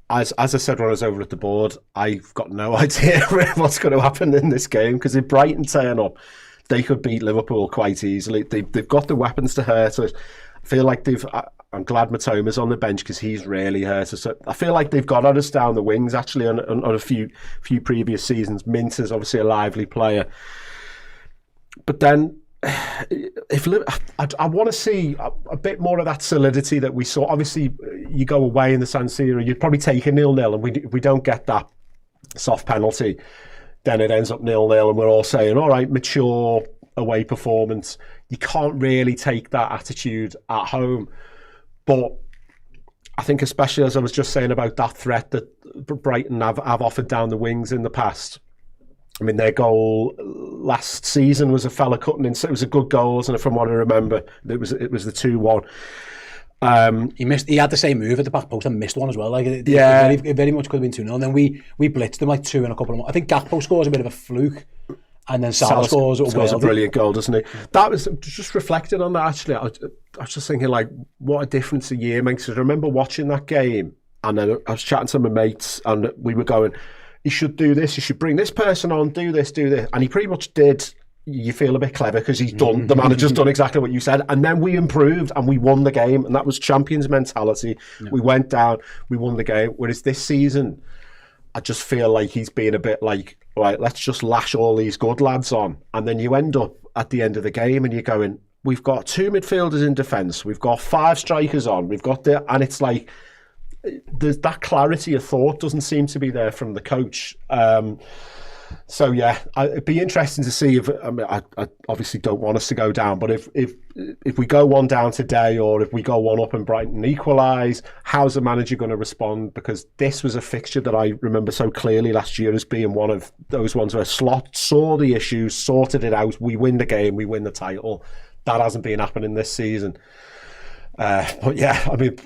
As I said when I was over at the board, I've got no idea what's going to happen in this game, because if Brighton turn up, they could beat Liverpool quite easily. They've got the weapons to hurt us. I feel like I'm glad Matoma's on the bench, because he's really hurt us. So I feel like they've got us down the wings actually on a few previous seasons. Mint is obviously a lively player, but then I want to see a bit more of that solidity that we saw. Obviously, you go away in the San Siro, you'd probably take a 0-0, and we don't get that soft penalty, then it ends up 0-0, and we're all saying, all right, mature away performance. You can't really take that attitude at home. But I think, especially as I was just saying about that threat that Brighton have offered down the wings in the past. I mean, their goal last season was a fella cutting in. It was a good goal, wasn't it? From what I remember, it was the 2-1. He had the same move at the back post and missed one as well. Like it very much could have been 2-0. And then we blitzed them like 2 in a couple of months. I think Gakpo scores a bit of a fluke, and then Salah scores a brilliant goal, doesn't he? That was just reflecting on that. Actually, I was just thinking, like, what a difference a year makes. I remember watching that game, and then I was chatting to my mates, and we were going, you should do this, you should bring this person on, do this, and he pretty much did. You feel a bit clever because the manager's done exactly what you said, and then we improved and we won the game, and that was champions mentality. We went down, we won the game. Whereas this season, I just feel like he's been a bit like, right, let's just lash all these good lads on, and then you end up at the end of the game and you're going, we've got 2 midfielders in defence, we've got 5 strikers on, and it's like, there's that clarity of thought doesn't seem to be there from the coach. So yeah, it'd be interesting to see if I obviously don't want us to go down, but if we go 1 down today, or if we go 1 up and Brighton equalise, how's the manager going to respond? Because this was a fixture that I remember so clearly last year as being one of those ones where Slot saw the issues, sorted it out, we win the game, we win the title. That hasn't been happening this season. But yeah, I mean,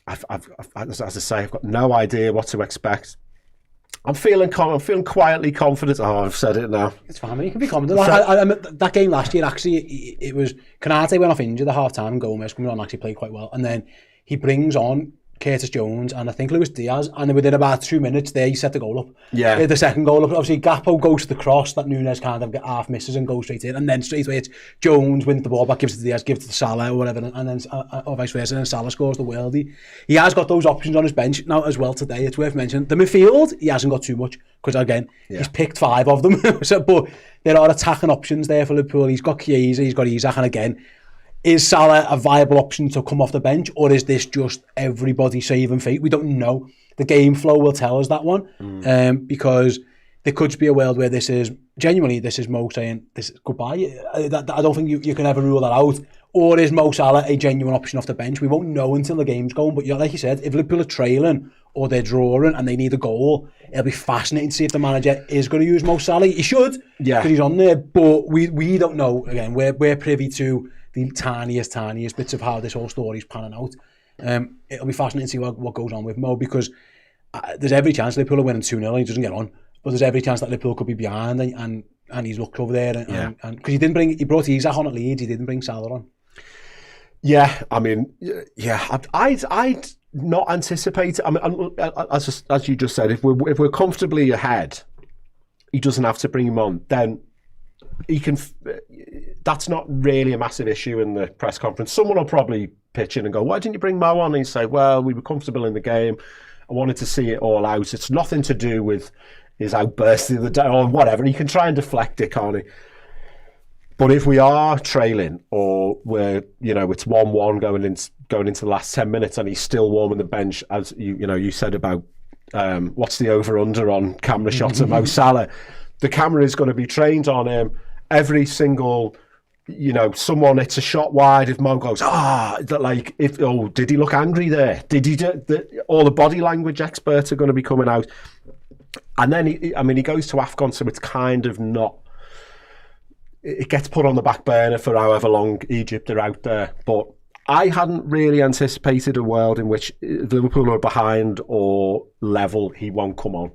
as I say, I've got no idea what to expect. I'm feeling quietly confident. Oh, I've said it now. It's fine, you can be confident. That game last year, actually, it was Konate went off injured at half time, and Gomez coming on actually played quite well, and then he brings on Curtis Jones and I think Luis Diaz, and within about 2 minutes there, he set the goal up. Yeah. The second goal up. Obviously, Gakpo goes to the cross that Nunes kind of half misses and goes straight in, and then straight away it's Jones wins the ball back, gives it to Diaz, gives it to Salah or whatever, and then or vice versa, and then Salah scores the worldie. He has got those options on his bench now as well today. It's worth mentioning. The midfield, he hasn't got too much because again, he's picked 5 of them. But there are attacking options there for Liverpool. He's got Chiesa, he's got Isak, and again, is Salah a viable option to come off the bench, or is this just everybody saving fate? We don't know. The game flow will tell us that one, because there could be a world where this is Mo saying this is goodbye. I don't think you can ever rule that out. Or is Mo Salah a genuine option off the bench? We won't know until the game's going. But like you said, if Liverpool are trailing or they're drawing and they need a goal, it'll be fascinating to see if the manager is going to use Mo Salah. He should, because he's on there. But we don't know. Again, we're privy to the tiniest bits of how this whole story's panning out. It'll be fascinating to see what goes on with Mo, because there's every chance Liverpool are winning 2-0 and he doesn't get on. But there's every chance that Liverpool could be behind and he's looked over there. And because he brought Isak on at Leeds, he didn't bring Salah on. Yeah, I mean, I'd not anticipate. I mean, as you just said, if we're comfortably ahead, he doesn't have to bring him on. Then he can. That's not really a massive issue in the press conference. Someone will probably pitch in and go, "Why didn't you bring Mo on?" And you say, "Well, we were comfortable in the game. I wanted to see it all out. It's nothing to do with his outburst the other day or whatever." He can try and deflect it, can't he? But if we are trailing, or we're, it's 1-1 going into the last 10 minutes, and he's still warming the bench, as you said about what's the over/under on camera shots of Mo Salah, the camera is going to be trained on him. Every single, someone hits a shot wide. If Mo goes, did he look angry there? Did he? All the body language experts are going to be coming out, and then he goes to AFCON, so it's kind of not. It gets put on the back burner for however long Egypt are out there. But I hadn't really anticipated a world in which if Liverpool are behind or level, he won't come on.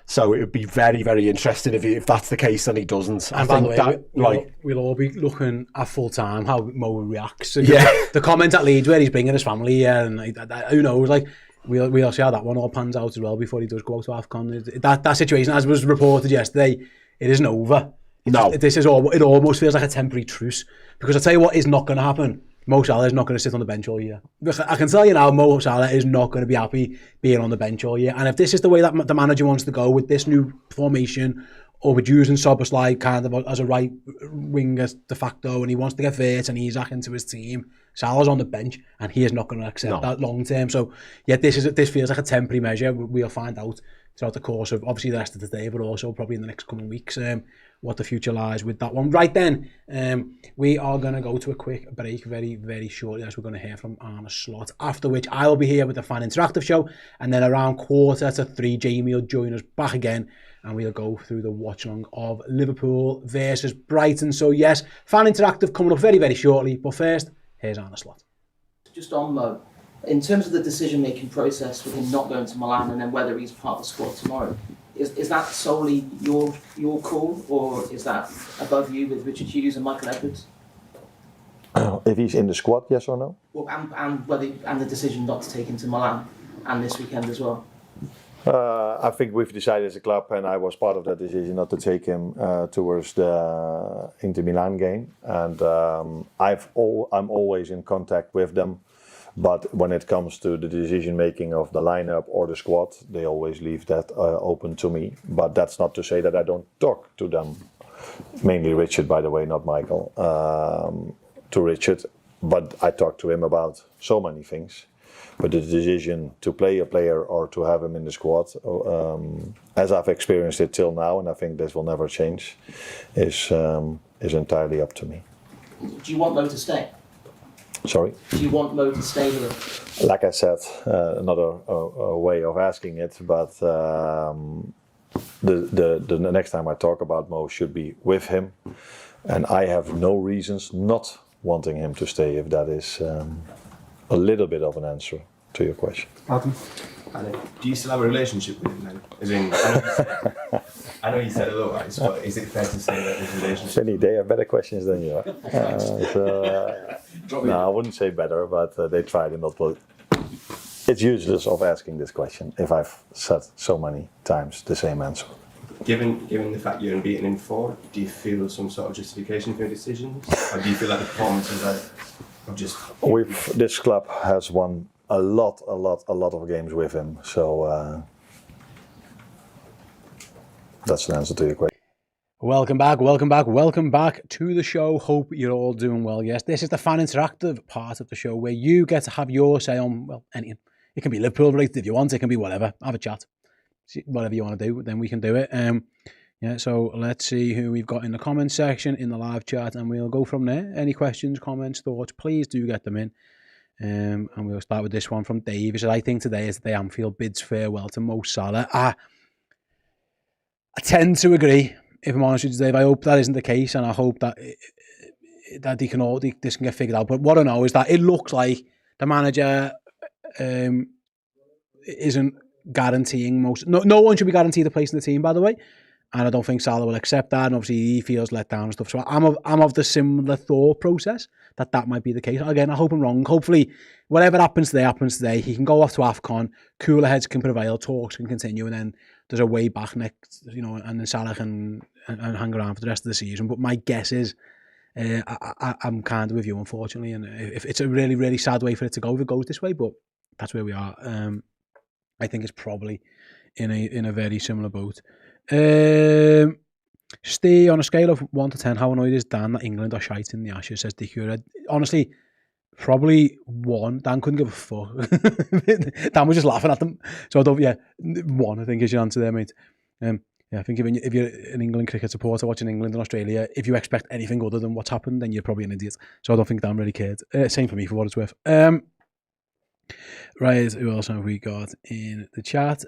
So it would be very, very interesting if that's the case and he doesn't. And by the way, we'll all be looking at full time how Mo reacts. The comment at Leeds where he's bringing his family here, and who knows, we'll see how that one all pans out as well before he does go out to AFCON. That situation, as was reported yesterday, it isn't over. It almost feels like a temporary truce, because I tell you what is not going to happen. Mo Salah is not going to sit on the bench all year. I can tell you now, Mo Salah is not going to be happy being on the bench all year. And if this is the way that the manager wants to go with this new formation, or with using Szoboszlai kind of as a right winger de facto, and he wants to get Vert and Isak into his team, Salah's on the bench, and he is not going to accept that long term. So, this feels like a temporary measure. We'll find out throughout the course of obviously the rest of the day, but also probably in the next coming weeks, what the future lies with that one. Right then, we are going to go to a quick break very, very shortly, as we're going to hear from Arne Slot, after which I will be here with the Fan Interactive Show, and then around 2:45, Jamie will join us back again, and we'll go through the watch-along of Liverpool versus Brighton. So yes, Fan Interactive coming up very, very shortly, but first, here's Arne Slot. Just on Mo, in terms of the decision-making process with him not going to Milan and then whether he's part of the squad tomorrow, is that solely your call, or is that above you with Richard Hughes and Michael Edwards? If he's in the squad, yes or no? Well, and the decision not to take him to Milan and this weekend as well. I think we've decided as a club, and I was part of that decision, not to take him towards the Inter Milan game. And I'm always in contact with them. But when it comes to the decision making of the lineup or the squad, they always leave that open to me. But that's not to say that I don't talk to them. Mainly Richard, by the way, not Michael. To Richard, but I talk to him about so many things. But the decision to play a player or to have him in the squad, as I've experienced it till now, and I think this will never change, is entirely up to me. Do you want Mo to stay? Sorry? Do you want Mo to stay here? Like I said, another way of asking it, but the next time I talk about Mo should be with him, and I have no reasons not wanting him to stay, if that is a little bit of an answer to your question. Adam? Do you still have a relationship with him then? As in, I know you said otherwise, but is it fair to say that there's a relationship? Finny, they have better questions than you. No, I wouldn't say better, but they tried and not put. it's useless of asking this question if I've said so many times the same answer. Given the fact you're unbeaten in 4, do you feel some sort of justification for your decisions, or do you feel like the performances are just? This club has won a lot of games with him, so that's the answer to your question. Welcome back to the show. Hope you're all doing well. Yes, this is the fan interactive part of the show where you get to have your say on, well, anything. It can be Liverpool related if you want. It can be whatever. Have a chat. See, whatever you want to do, then we can do it. Yeah, so let's see who we've got in the comments section, in the live chat, and we'll go from there. Any questions, comments, thoughts, please do get them in. And we'll start with this one from Dave. He said, I think today is the day Anfield bids farewell to Mo Salah. I tend to agree, if I'm honest with you, Dave. I hope that isn't the case, and I hope that this can get figured out. But what I know is that it looks like the manager isn't guaranteeing no one should be guaranteed a place in the team, by the way, and I don't think Salah will accept that, and obviously he feels let down and stuff, so I'm of the similar thought process that might be the case. Again, I hope I'm wrong. Hopefully whatever happens today. He can go off to AFCON, cooler heads can prevail, talks can continue, and then there's a way back next, and then Salah can hang around for the rest of the season. But my guess is I'm kind of with you, unfortunately, and if it's a really, really sad way for it to go if it goes this way, but that's where we are. I think it's probably in a very similar boat. Stay on a scale of 1 to 10. How annoyed is Dan that England are shite in the Ashes? Says Dicura. Honestly, probably 1. Dan couldn't give a fuck. Dan was just laughing at them. So I don't. Yeah, 1. I think is your answer there, mate. Yeah, I think if you're an England cricket supporter watching England and Australia, if you expect anything other than what's happened, then you're probably an idiot. So I don't think Dan really cared. Same for me, for what it's worth. Right, who else have we got in the chat?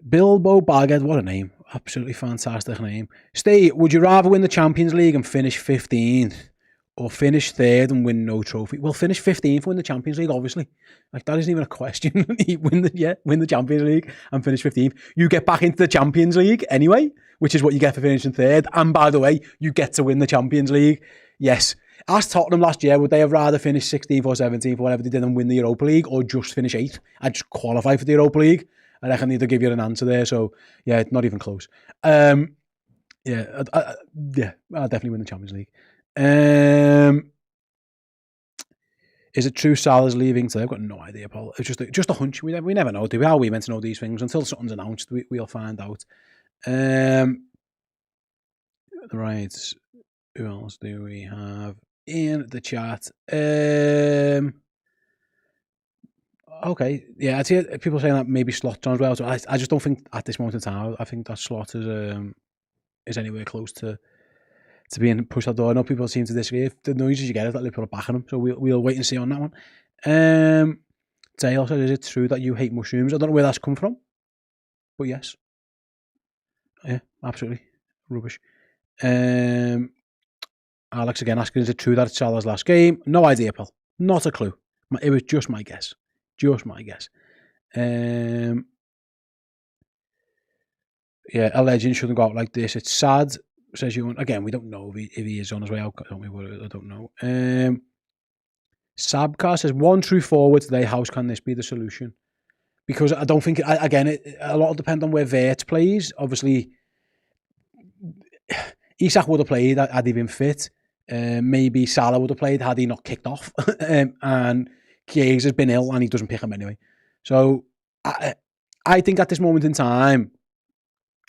Bilbo Baggett, what a name. Absolutely fantastic name. Steve, would you rather win the Champions League and finish 15th, or finish 3rd and win no trophy? Well, finish 15th, win the Champions League, obviously. Like, that isn't even a question. win the Champions League and finish 15th. You get back into the Champions League anyway, which is what you get for finishing 3rd. And by the way, you get to win the Champions League. Yes. Asked Tottenham last year, would they have rather finished 16th or 17th or whatever they did and win the Europa League, or just finish 8th and just qualify for the Europa League? I reckon they'd give you an answer there. So, yeah, not even close. I'll definitely win the Champions League. Is it true Salah's leaving today? I've got no idea, Paul. It's just a hunch. We never know, do we? How are we meant to know these things? Until something's announced, we'll find out. Right. Who else do we have in the chat? Okay, yeah, I see people saying that maybe Slot's on as well. So I just don't think at this moment in time, I think that Slot is anywhere close to being pushed out the door. I know people seem to disagree. If the noises you get is that Liverpool are backing him, so we'll wait and see on that one. Dale said, is it true that you hate mushrooms? I don't know where that's come from, but yes. Yeah, absolutely. Rubbish. Alex again asking, is it true that it's Salah's last game? No idea, Paul. Not a clue. It was just my guess. Just my guess. Yeah, a legend shouldn't go out like this. It's sad, says you. Again, we don't know if he is on his way out, don't we? I don't know. Sabcar says, 1 true forward today. How can this be the solution? Because I don't think, again, a lot will depend on where Vert plays. Obviously, Isak would have played had he been fit. Maybe Salah would have played had he not kicked off. And Kies has been ill and he doesn't pick him anyway. So I think at this moment in time,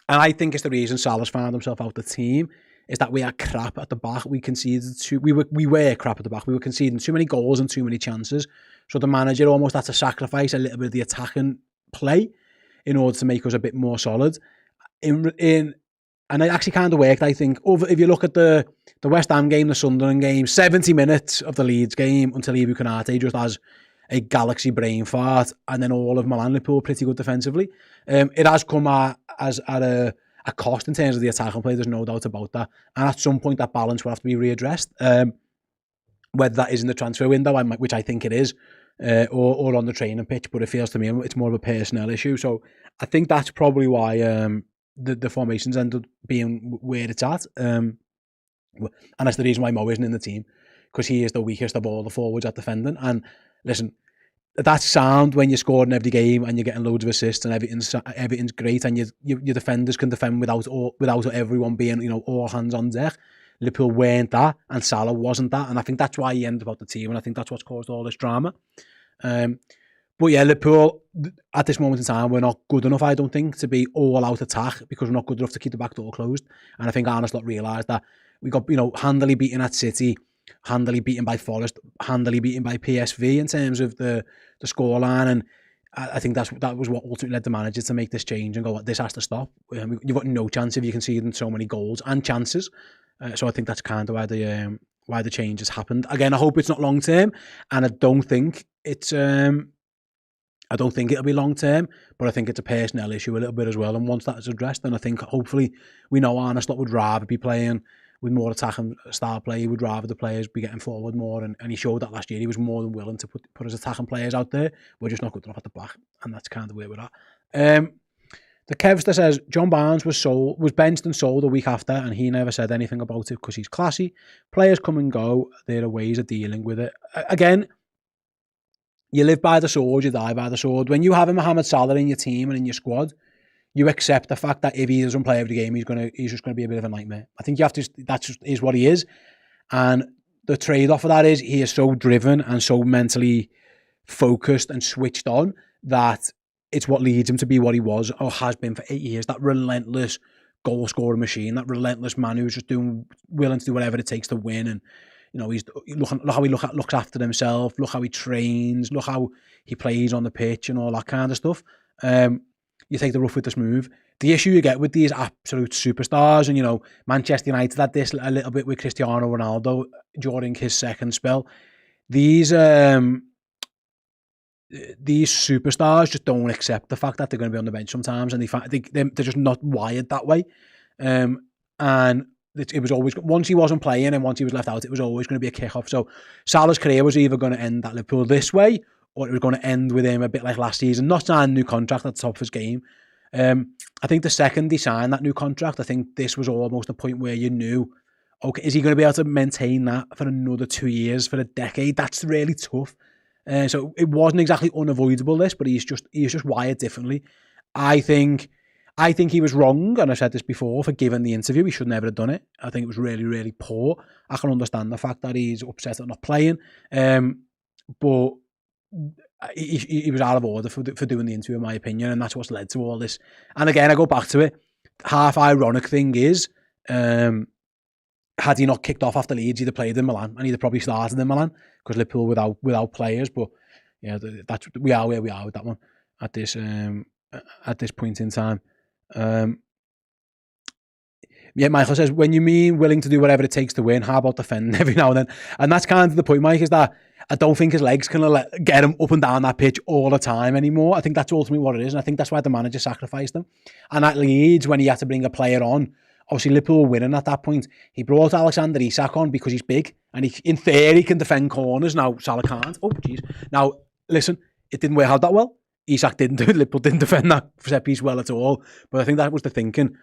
and I think it's the reason Salah's found himself out the team, is that we are crap at the back. We conceded we were crap at the back. We were conceding too many goals and too many chances. So the manager almost had to sacrifice a little bit of the attacking play in order to make us a bit more solid. And it actually kind of worked, I think. If you look at the West Ham game, the Sunderland game, 70 minutes of the Leeds game until Ibu Konate just has a galaxy brain fart, and then all of Milan Liverpool pretty good defensively. It has come at a cost in terms of the attacking play, there's no doubt about that. And at some point that balance will have to be readdressed. Whether that is in the transfer window, which I think it is, or on the training pitch, but it feels to me it's more of a personnel issue. So I think that's probably why the formations end up being where it's at. And that's the reason why Mo isn't in the team, because he is the weakest of all the forwards at defending. And listen, that's sound when you're scoring every game and you're getting loads of assists and everything's great, and your defenders can defend without everyone being, you know, all hands on deck. Liverpool weren't that, and Salah wasn't that, and I think that's why he ended up out the team, and I think that's what's caused all this drama. But yeah, Liverpool, at this moment in time, we're not good enough, I don't think, to be all-out attack, because we're not good enough to keep the back door closed. And I think Arne Slot realised that. We got, you know, handily beaten at City, handily beaten by Forest, handily beaten by PSV in terms of the scoreline. And I think that was what ultimately led the manager to make this change and go, this has to stop. You've got no chance if you concede so many goals and chances. So I think that's kind of why the change has happened. Again, I hope it's not long-term, and I don't think it's... I don't think it'll be long term, but I think it's a personnel issue a little bit as well. And once that is addressed, then I think hopefully we know Arne Slot would rather be playing with more attacking style play. He would rather the players be getting forward more, and he showed that last year. He was more than willing to put his attacking players out there. We're just not good enough at the back, and that's kind of where we're at. The Kevster says John Barnes was benched and sold a week after, and he never said anything about it because he's classy. Players come and go. There are ways of dealing with it. Again, you live by the sword, you die by the sword. When you have a Mohamed Salah in your team and in your squad, you accept the fact that if he doesn't play every game, he's just gonna be a bit of a nightmare. I think you have to. That just is what he is, and the trade-off of that is he is so driven and so mentally focused and switched on that it's what leads him to be what he was or has been for 8 years. That relentless goal-scoring machine, that relentless man who's just willing to do whatever it takes to win. And you know, look how he looks after himself. Look how he trains. Look how he plays on the pitch and all that kind of stuff. You take the rough with the smooth. The issue you get with these absolute superstars, and you know, Manchester United had this a little bit with Cristiano Ronaldo during his second spell. These superstars just don't accept the fact that they're going to be on the bench sometimes, and they're just not wired that way. And it was always, once he wasn't playing and once he was left out, it was always going to be a kick-off. So Salah's career was either going to end at Liverpool this way, or it was going to end with him a bit like last season, not signing a new contract at the top of his game. I think the second he signed that new contract, I think this was almost a point where you knew, okay, is he going to be able to maintain that for another 2 years, for a decade? That's really tough. So it wasn't exactly unavoidable, this, but he's just wired differently. I think he was wrong, and I said this before, for giving the interview. He should never have done it. I think it was really, really poor. I can understand the fact that he's upset at not playing, but he was out of order for doing the interview, in my opinion, and that's what's led to all this. And again, I go back to it. Half ironic thing is, had he not kicked off after Leeds, he'd have played in Milan, and he'd have probably started in Milan, because Liverpool without players. But yeah, we are where we are with that one at this point in time. Yeah, Michael says, when you mean willing to do whatever it takes to win, how about defending every now and then? And that's kind of the point, Mike, is that I don't think his legs can get him up and down that pitch all the time anymore. I think that's ultimately what it is, and I think that's why the manager sacrificed him. And at Leeds, when he had to bring a player on, obviously Liverpool were winning at that point. He brought Alexander Isak on because he's big, and he, in theory, can defend corners. Now, Salah can't. Oh, jeez. Now, listen, it didn't work out that well. Isak didn't do it. Liverpool didn't defend that set piece well at all. But I think that was the thinking.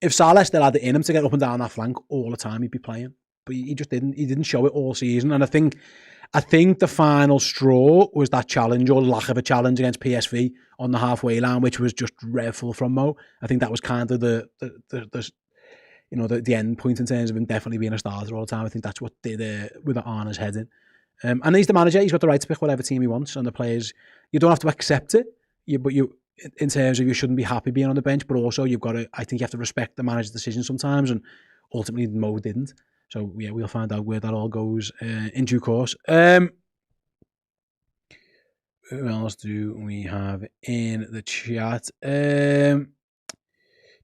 If Salah still had it in him to get up and down that flank all the time, he'd be playing. But he just didn't. He didn't show it all season. And I think the final straw was that challenge, or lack of a challenge, against PSV on the halfway line, which was just dreadful from Mo. I think that was kind of the end point in terms of him definitely being a starter all the time. I think that's what did with the Arne's head in. And he's the manager. He's got the right to pick whatever team he wants, and the players, you don't have to accept it. But in terms of, you shouldn't be happy being on the bench, but also I think you have to respect the manager's decision sometimes, and ultimately Mo didn't. So yeah, we'll find out where that all goes in due course. Who else do we have in the chat?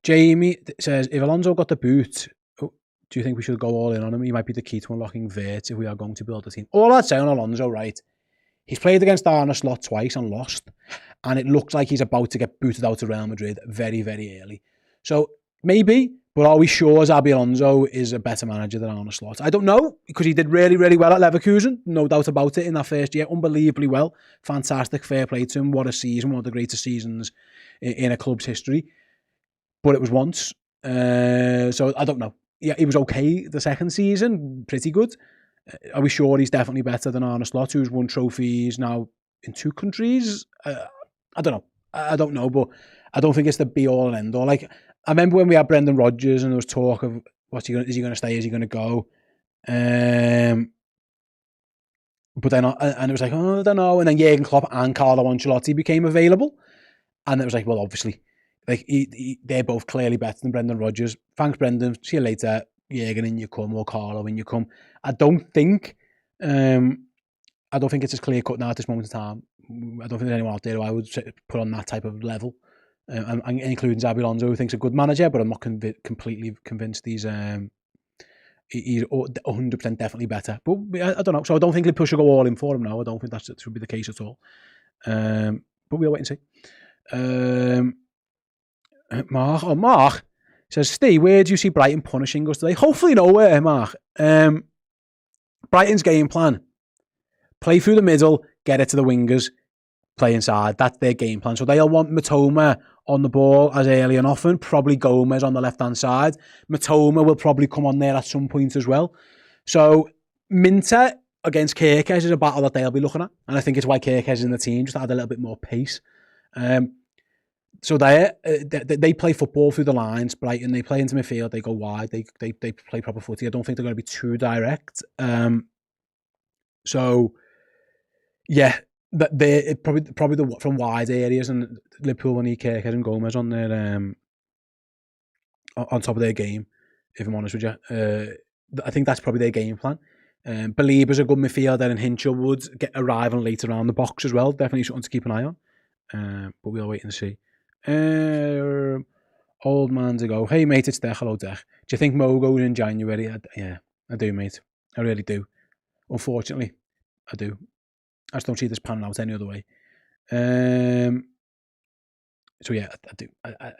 Jamie says, if Alonso got the boot, do you think we should go all in on him? He might be the key to unlocking Vert if we are going to build a team. All I'd say on Alonso, right, he's played against Arne Slot twice and lost, and it looks like he's about to get booted out of Real Madrid very, very early. So maybe, but are we sure Xabi Alonso is a better manager than Arne Slot? I don't know, because he did really, really well at Leverkusen, no doubt about it, in that first year, unbelievably well. Fantastic, fair play to him. What a season, one of the greatest seasons in a club's history. But it was once, so I don't know. Yeah, he was okay the second season, pretty good. Are we sure he's definitely better than Arne Slot, who's won trophies now in 2 countries? I don't know. I don't know, but I don't think it's the be all and end all. Like, I remember when we had Brendan Rodgers and there was talk of is he going to stay? Is he going to go? But then, and it was like, oh, I don't know. And then Jurgen Klopp and Carlo Ancelotti became available. And it was like, well, obviously, like they're both clearly better than Brendan Rodgers. Thanks, Brendan. See you later. Jurgen, in you come, or Carlo, in you come. I don't think it's as clear cut now at this moment in time. I don't think there's anyone out there who I would put on that type of level, including Xabi Alonso, who thinks a good manager, but I'm not completely convinced he's 100% definitely better. But I don't know. So I don't think Liverpool should go all in for him now. I don't think that should be the case at all. But we'll wait and see. Mark says, Steve, where do you see Brighton punishing us today? Hopefully nowhere, Mark. Brighton's game plan: play through the middle, get it to the wingers, play inside. That's their game plan. So they'll want Matoma on the ball as early and often, probably Gomez on the left-hand side. Matoma will probably come on there at some point as well. So Minter against Kirkes is a battle that they'll be looking at. And I think it's why Kirkes is in the team, just to add a little bit more pace. So they play football through the lines, Brighton. They play into midfield, they go wide, they play proper footy. I don't think they're going to be too direct. So, yeah, they're probably the from wide areas, and Liverpool will need Kirkes and Gomez on their on top of their game, if I'm honest with you. I think that's probably their game plan. Belieber's a good midfielder, and Hinchell would arriving later around the box as well. Definitely something to keep an eye on. But we'll wait and see. Old man to go. Hey mate, it's Dech. Hello Dech. Do you think Mo goes in January? Yeah, I do, mate. I really do. Unfortunately, I do. I just don't see this panning out any other way. So yeah, I do.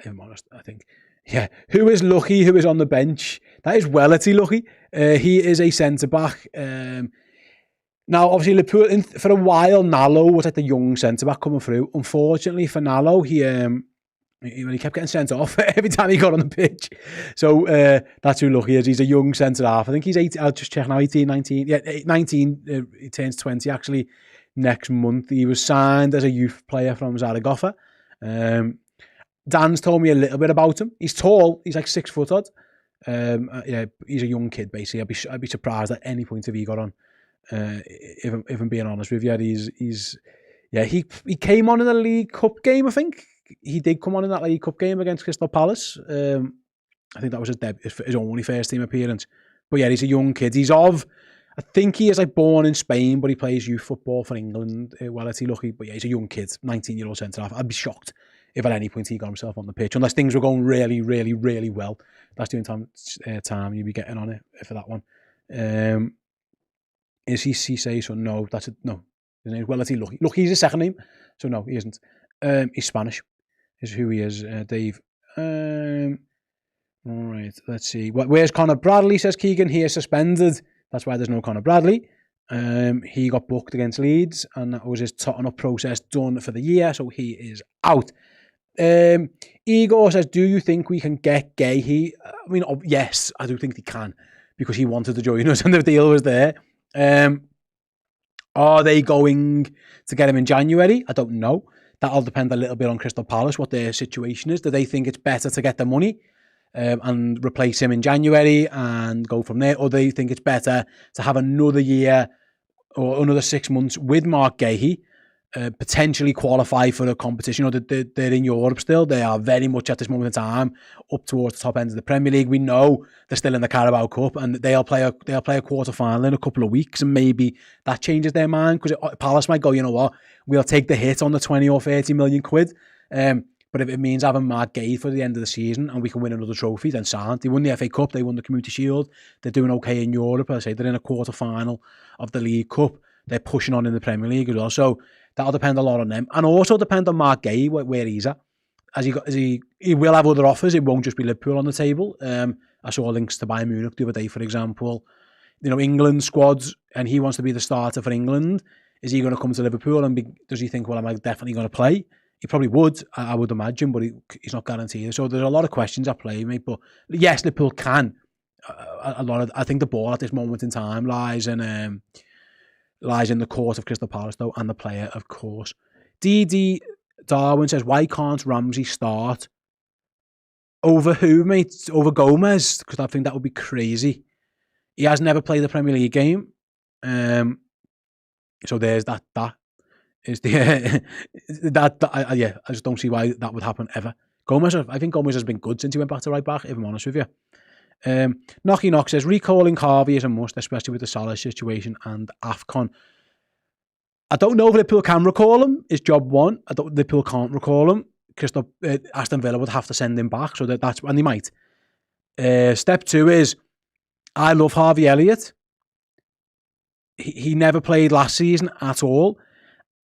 I'm honest. I think. Yeah. Who is lucky? Who is on the bench? That is Wellerty lucky. He is a centre back. Now, obviously, Liverpool, for a while, Nallo was like the young centre-back coming through. Unfortunately for Nallo, he kept getting sent off every time he got on the pitch. So that's who lucky is. He's a young centre-half. I think he's 18. I'll just check now, 18, 19. Yeah, 19. He turns 20, actually, next month. He was signed as a youth player from Zaragoza. Dan's told me a little bit about him. He's tall. He's like 6 foot odd. Yeah, he's a young kid, basically. I'd be surprised at any point if he got on. If I'm being honest with you, he came on in the League Cup game. I think he did come on in that League Cup game against Crystal Palace. I think that was his only first team appearance. But yeah, he's a young kid. I think he is like born in Spain, but he plays youth football for England. Wellerty lucky, but yeah, he's a young kid, 19-year-old centre half. I'd be shocked if at any point he got himself on the pitch, unless things were going really, really, really well. That's the only time you'd be getting on it for that one. Is he Cisse? So no, no. His name is Wellerty Lucky. Lucky's his second name, so no, he isn't. He's Spanish, is who he is, Dave. All right, let's see. Where's Conor Bradley, says Keegan. He is suspended. That's why there's no Conor Bradley. He got booked against Leeds, and that was his totting up process done for the year, so he is out. Igor says, do you think we can get Gahey? I mean, yes, I do think they can, because he wanted to join us and the deal was there. Are they going to get him in January? I don't know. That'll depend a little bit on Crystal Palace, what their situation is. Do they think it's better to get the money and replace him in January and go from there? Or do they think it's better to have another year or another 6 months with Mark Gahey, potentially qualify for a competition? They're in Europe still. They are very much at this moment in time up towards the top end of the Premier League. We know they're still in the Carabao Cup, and they'll play a quarter final in a couple of weeks, and maybe that changes their mind, because Palace might go, you know what, we'll take the hit on the 20 or 30 million quid. But if it means having Mark Gahey for the end of the season and we can win another trophy, then sound. They won the FA Cup, they won the Community Shield, they're doing okay in Europe. As I say, they're in a quarter final of the League Cup. They're pushing on in the Premier League as well. So that'll depend a lot on them, and also depend on Mark Gahey, where he's at. He will have other offers. It won't just be Liverpool on the table. I saw links to Bayern Munich the other day, for example. England squads, and he wants to be the starter for England. Is he going to come to Liverpool and does he think, well, am I definitely going to play? He probably would, I would imagine, but he's not guaranteed. So there's a lot of questions at play, mate. But yes, Liverpool can I think the ball at this moment in time lies in the court of Crystal Palace though, and the player, of course. DD Darwin says, why can't Ramsey start? Over who, mate? Over Gomez? Because I think that would be crazy. He has never played a Premier League game. So there's that. That is the yeah. I just don't see why that would happen ever. I think Gomez has been good since he went back to right back, if I'm honest with you. Knocky Knock says, recalling Harvey is a must, especially with the Salah situation and AFCON. I don't know if Liverpool can recall him. Is job one. Liverpool can't recall him. Aston Villa would have to send him back, so that's when they might. Step two is, I love Harvey Elliott. He never played last season at all,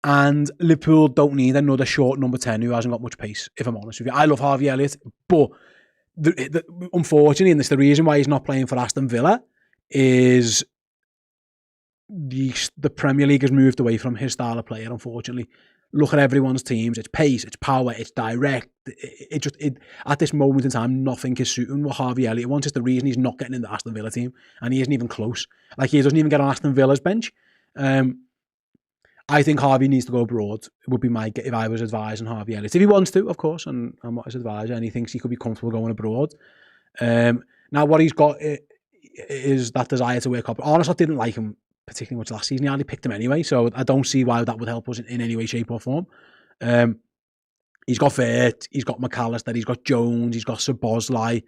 and Liverpool don't need another short number 10 who hasn't got much pace, if I'm honest with you. I love Harvey Elliott, but unfortunately, and it's the reason why he's not playing for Aston Villa, is the Premier League has moved away from his style of player, unfortunately. Look at everyone's teams. It's pace, it's power, it's direct. At this moment in time, nothing is suiting what Harvey Elliott wants. It's the reason he's not getting in the Aston Villa team, and he isn't even close. Like, he doesn't even get on Aston Villa's bench. I think Harvey needs to go abroad. It would be my, if I was advising Harvey Elliott. If he wants to, of course, and I'm not his advisor, and he thinks he could be comfortable going abroad. Now, what he's got is that desire to work up. Honestly, I didn't like him particularly much last season. He hardly picked him anyway, so I don't see why that would help us in any way, shape or form. He's got Vert, he's got McAllister, he's got Jones, he's got Szoboszlai,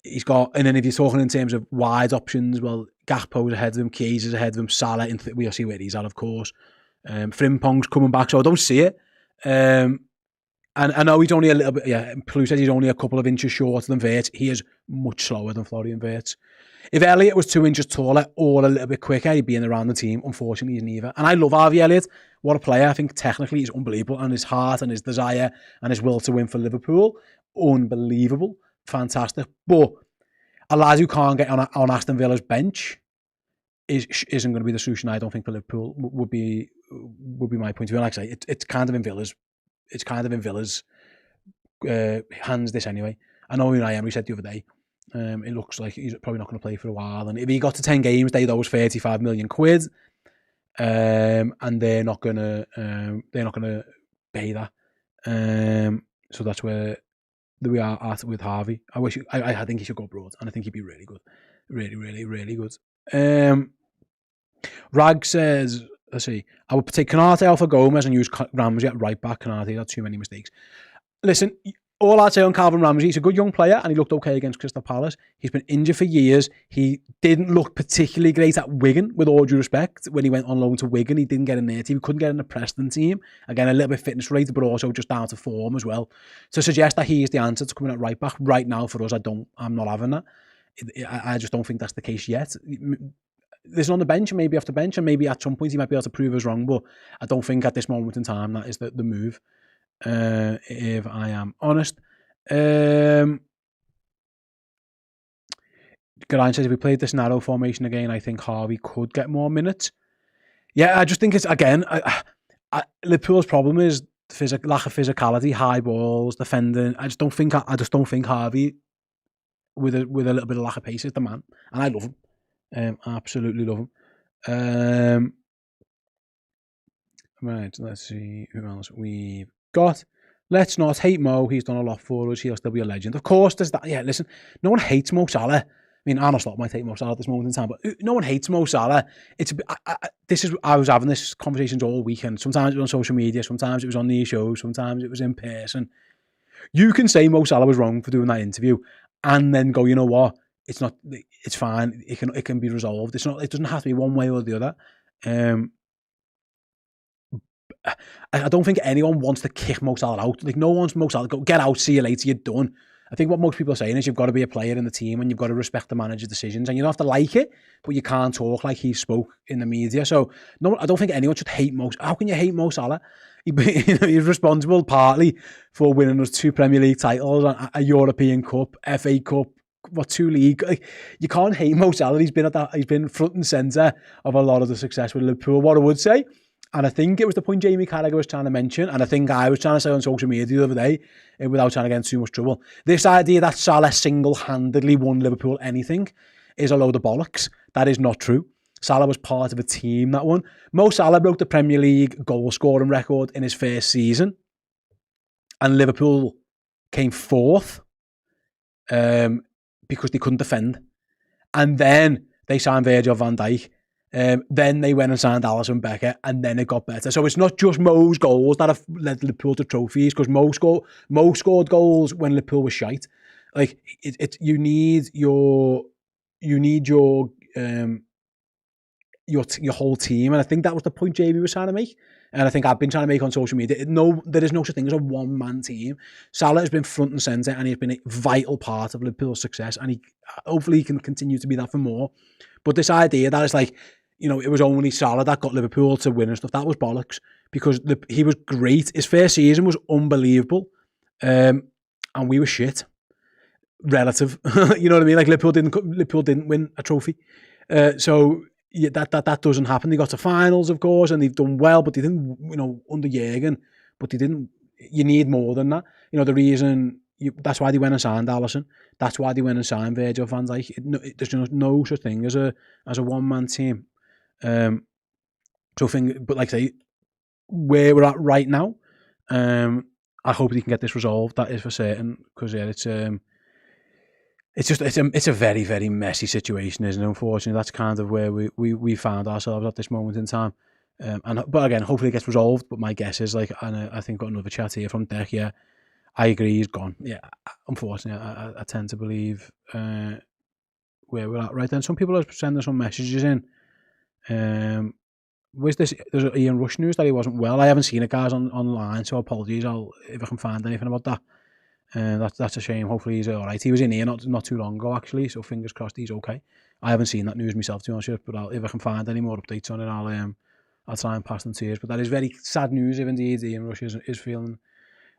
he's got, and then if you're talking in terms of wide options, well, Gakpo's ahead of him, Kiese's ahead of him, Salah, we'll see where he's at, of course. Frimpong's coming back, so I don't see it. And I know he's only a little bit, Plu says he's only a couple of inches shorter than Vert. He is much slower than Florian Wirtz. If Elliott was 2 inches taller or a little bit quicker, he'd be in around the team. Unfortunately, he's neither. And I love Harvey Elliott. What a player. I think technically he's unbelievable. And his heart and his desire and his will to win for Liverpool, unbelievable. Fantastic. But a lad who can't get on Aston Villa's bench isn't going to be the solution, I don't think, for Liverpool. Would be my point of view. Like I say, it's kind of in Villa's hands, this anyway. I know Unai Emery said the other day, it looks like he's probably not going to play for a while, and if he got to 10 games, they'd owe us 35 million quid, and they're not going to pay that. So that's where we are at with Harvey. I think he should go abroad, and I think he'd be really good, really, really, really good. Rag says, let's see, I would take Konate out for Gomez and use Ramsey at right back. Konate had too many mistakes. Listen, all I'd say on Calvin Ramsey, he's a good young player and he looked okay against Crystal Palace. He's been injured for years. He didn't look particularly great at Wigan, with all due respect. When he went on loan to Wigan, he didn't get in their team. He couldn't get in the Preston team. Again, a little bit fitness related, but also just down to form as well. To suggest that he is the answer to coming at right back right now for us, I'm not having that. I just don't think that's the case yet. Listen, on the bench, maybe off the bench, and maybe at some point he might be able to prove us wrong, but I don't think at this moment in time that is the move, if I am honest. Geraint says, if we played this narrow formation again, I think Harvey could get more minutes. Yeah, I just think it's, again, Liverpool's problem is lack of physicality, high balls, defending. I just don't think Harvey, with a little bit of lack of pace, is the man, and I love him. Absolutely love him. Right, let's see who else we've got. Let's not hate Mo. He's done a lot for us. He'll still be a legend. Of course, there's that. Yeah, listen, no one hates Mo Salah. I mean, Arnold Slot might hate Mo Salah at this moment in time, but no one hates Mo Salah. I was having this conversations all weekend. Sometimes it was on social media, sometimes it was on these shows, sometimes it was in person. You can say Mo Salah was wrong for doing that interview, and then go, you know what? It's not. It's fine. It can be resolved. It's not. It doesn't have to be one way or the other. I don't think anyone wants to kick Mo Salah out. Like, no one wants Mo Salah to go, get out, see you later, you're done. I think what most people are saying is you've got to be a player in the team and you've got to respect the manager's decisions, and you don't have to like it, but you can't talk like he spoke in the media. So no, I don't think anyone should hate Mo. How can you hate Mo Salah? He's responsible partly for winning us 2 Premier League titles, a European Cup, FA Cup, 2 league. Like, you can't hate Mo Salah. He's been front and centre of a lot of the success with Liverpool. What I would say, And I think it was the point Jamie Carragher was trying to mention, and I think I was trying to say on social media the other day, without trying to get into too much trouble. This idea that Salah single-handedly won Liverpool anything is a load of bollocks. That is not true. Salah was part of a team that won. Mo Salah broke the Premier League goal-scoring record in his first season, and Liverpool came fourth because they couldn't defend. And then they signed Virgil van Dijk. Then they went and signed Alisson Becker, and then it got better. So it's not just Mo's goals that have led Liverpool to trophies, because Mo scored goals when Liverpool was shite. Like you need your whole team, and I think that was the point JB was trying to make, and I think I've been trying to make on social media. There is no such thing as a one-man team. Salah has been front and centre, and he's been a vital part of Liverpool's success, and hopefully he can continue to be that for more. But this idea that it's like, it was only Salah that got Liverpool to win and stuff, that was bollocks, because he was great. His first season was unbelievable, and we were shit. Relative, you know what I mean? Like Liverpool didn't win a trophy, so yeah, that doesn't happen. They got to finals, of course, and they've done well, but they didn't, under Jurgen. But they didn't. You need more than that. The reason. That's why they went and signed Alisson. That's why they went and signed Virgil van Dijk. There's no such thing as a one-man team. But like I say, where we're at right now, I hope they can get this resolved. That is for certain, because it's a very, very messy situation, isn't it? Unfortunately, that's kind of where we found ourselves at this moment in time. But again, hopefully it gets resolved. But my guess is, and I think got another chat here from Deck. Yeah, I agree, he's gone. Yeah, unfortunately, I tend to believe where we're at right then. Some people are sending some messages in. There's Ian Rush news that he wasn't well. I haven't seen it, guys, online, so apologies. If I can find anything about that. That's a shame. Hopefully he's all right. He was in here not too long ago, actually, so fingers crossed he's okay. I haven't seen that news myself, to be honest, but if I can find any more updates on it, I'll try and pass them to you. But that is very sad news, if indeed Ian Rush is feeling